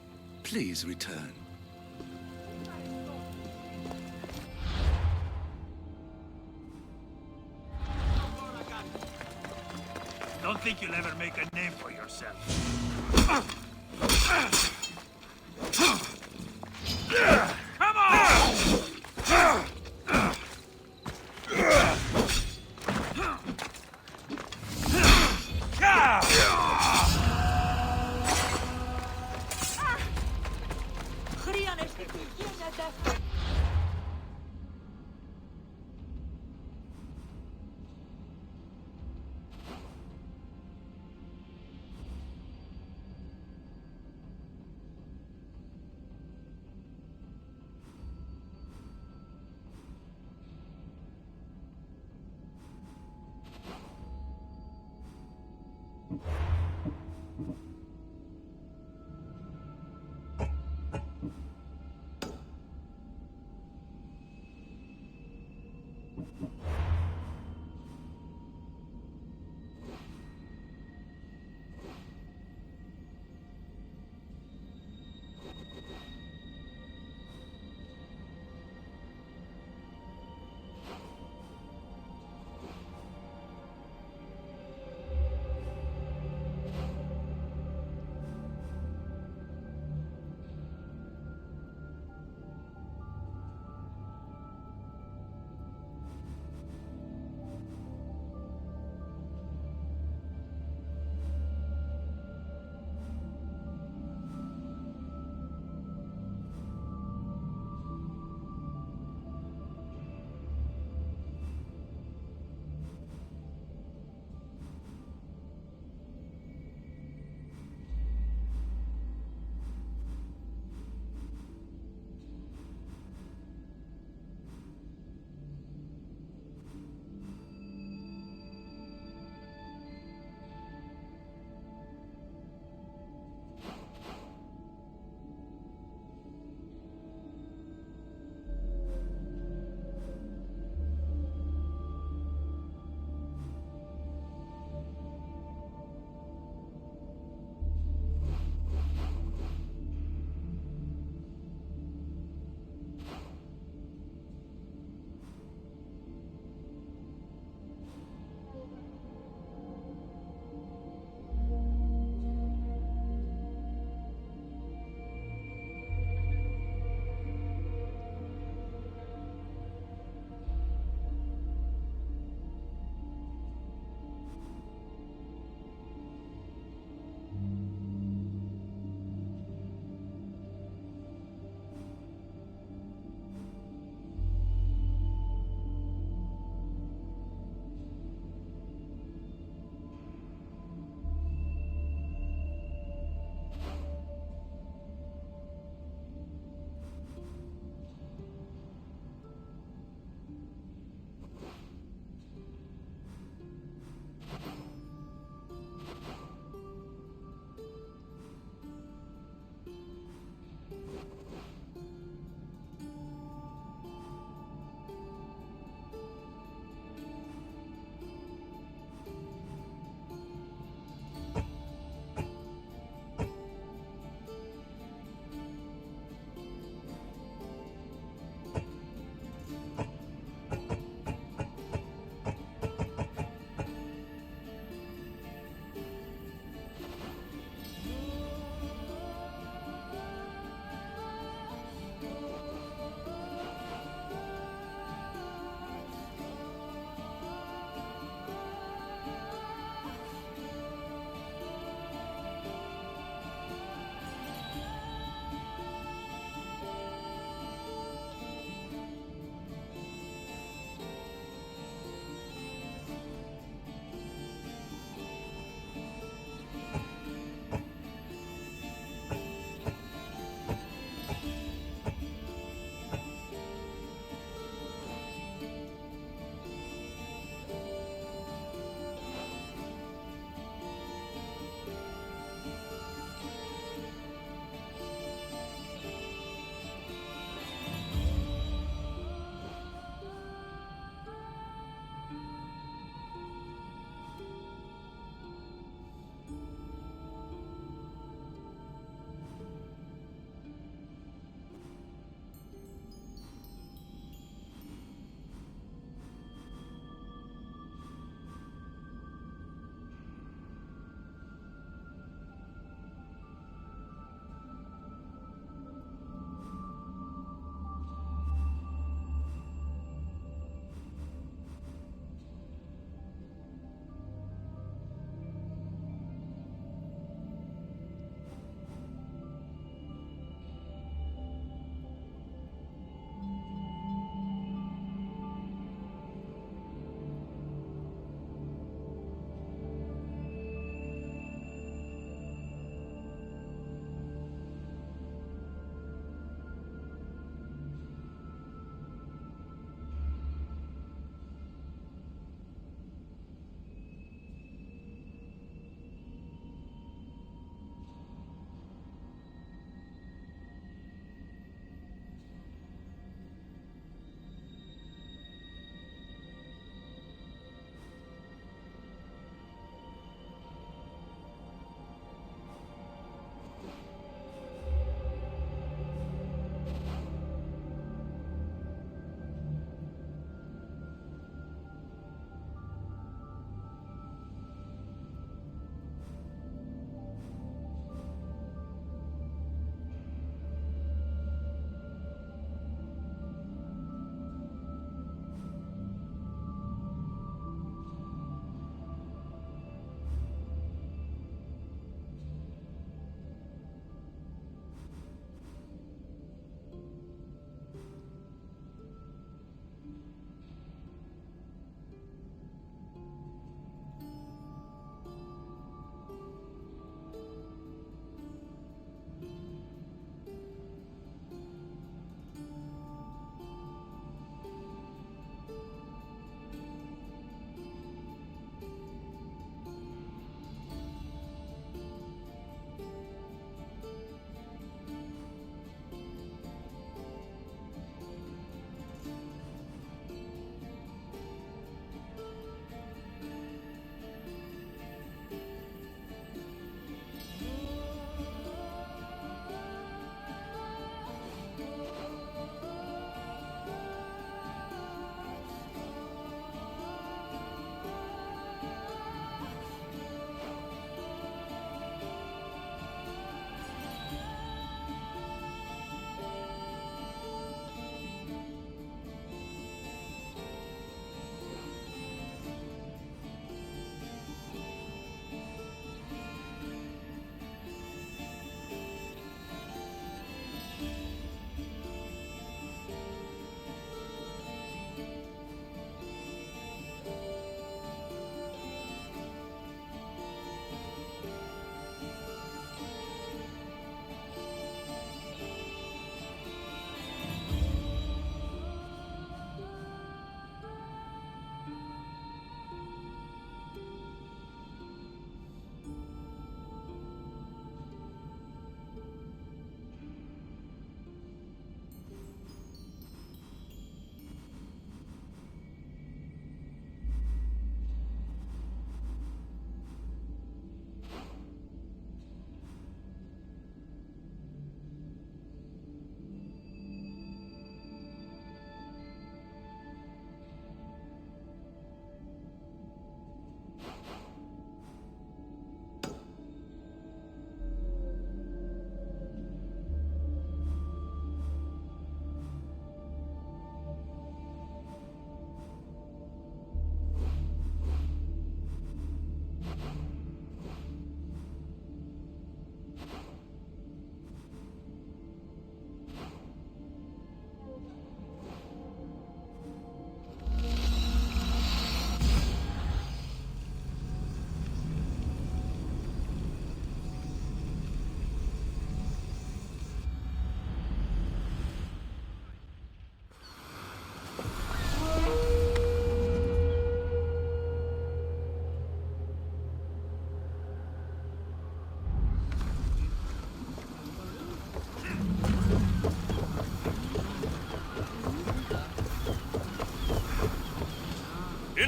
please return. Don't think you'll ever make a name for yourself. Come on!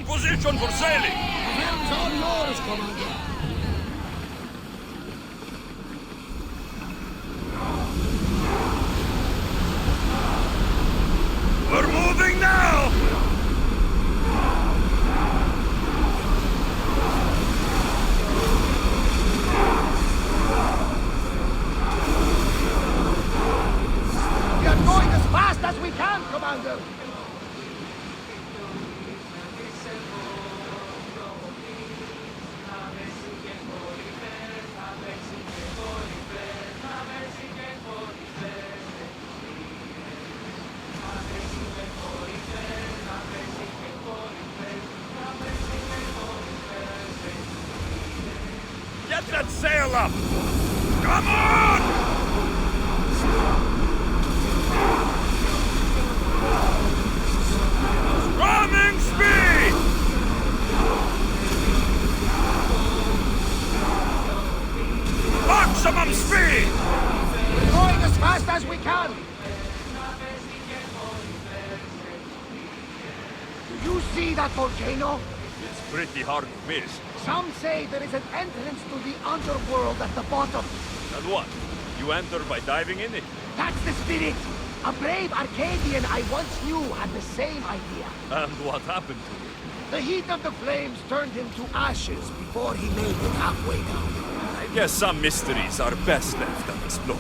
position for sailing! Hands all yours, Commander. We're moving now! We are going as fast as we can, Commander! Get that sail up! Come on! Ramming speed! Maximum speed! We're going as fast as we can! Do you see that volcano? It's pretty hard to miss. Some say there is an entrance to the underworld at the bottom. And what? You enter by diving in it? That's the spirit! A brave Arcadian I once knew had the same idea. And what happened to it? The heat of the flames turned him to ashes before he made it halfway down. I guess some mysteries are best left unexplored.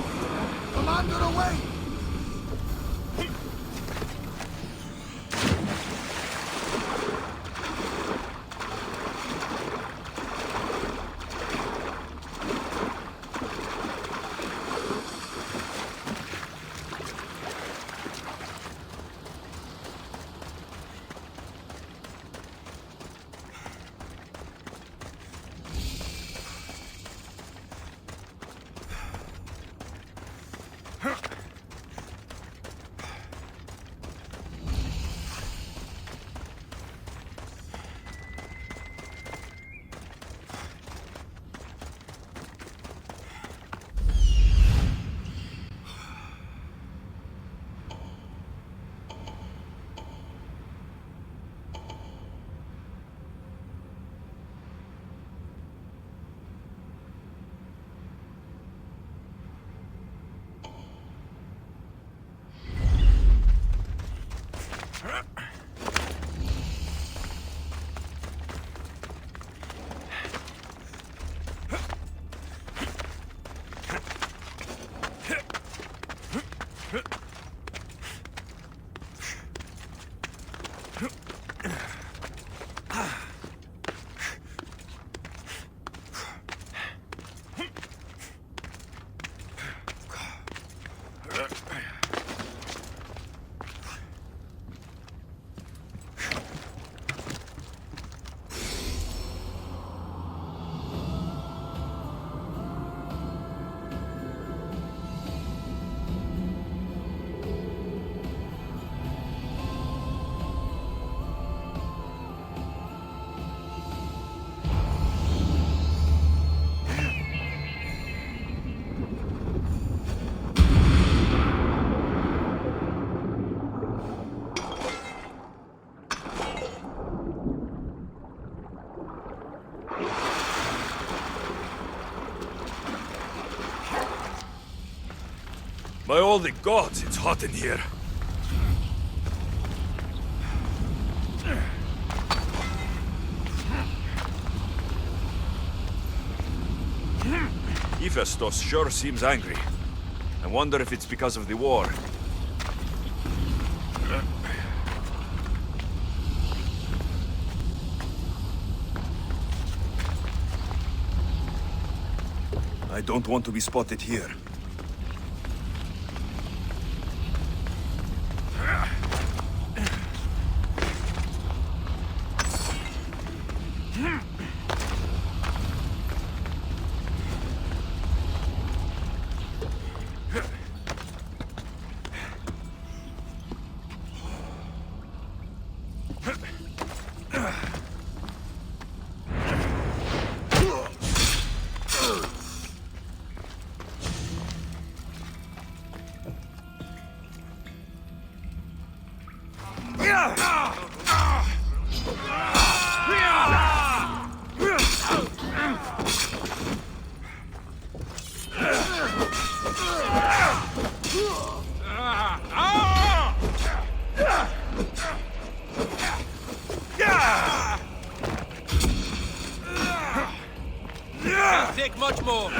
Commander, away! By all the gods, it's hot in here. Hephaestus sure seems angry. I wonder if it's because of the war. I don't want to be spotted here. take much more.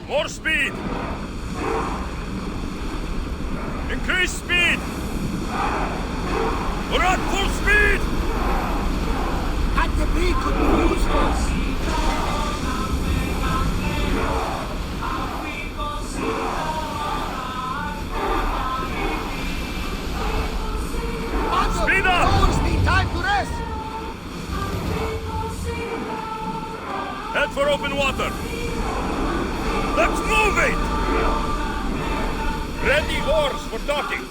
More speed! Increase speed! We're at full speed! At the peak could be useless. Speed up! Doors need time to rest. Head for open water! Let's move it! Ready horse for docking!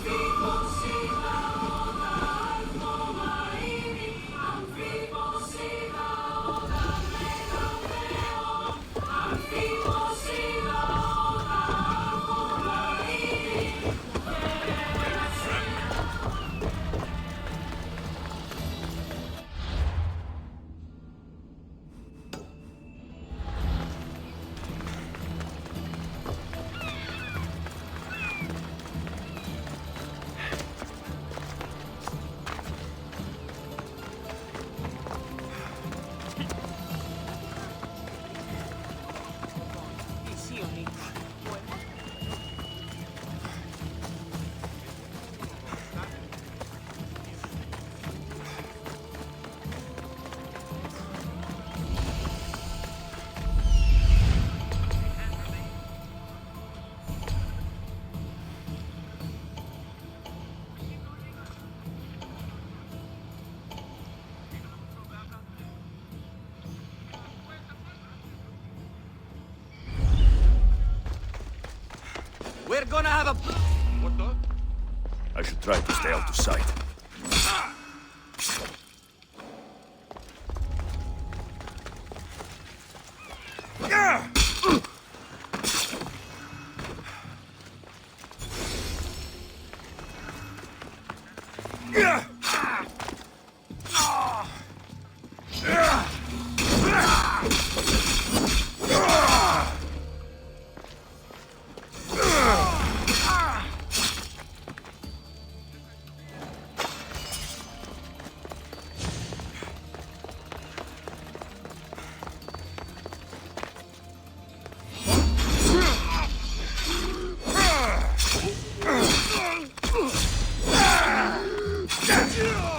We're gonna have a... What the? I should try to stay out of sight. Yeah!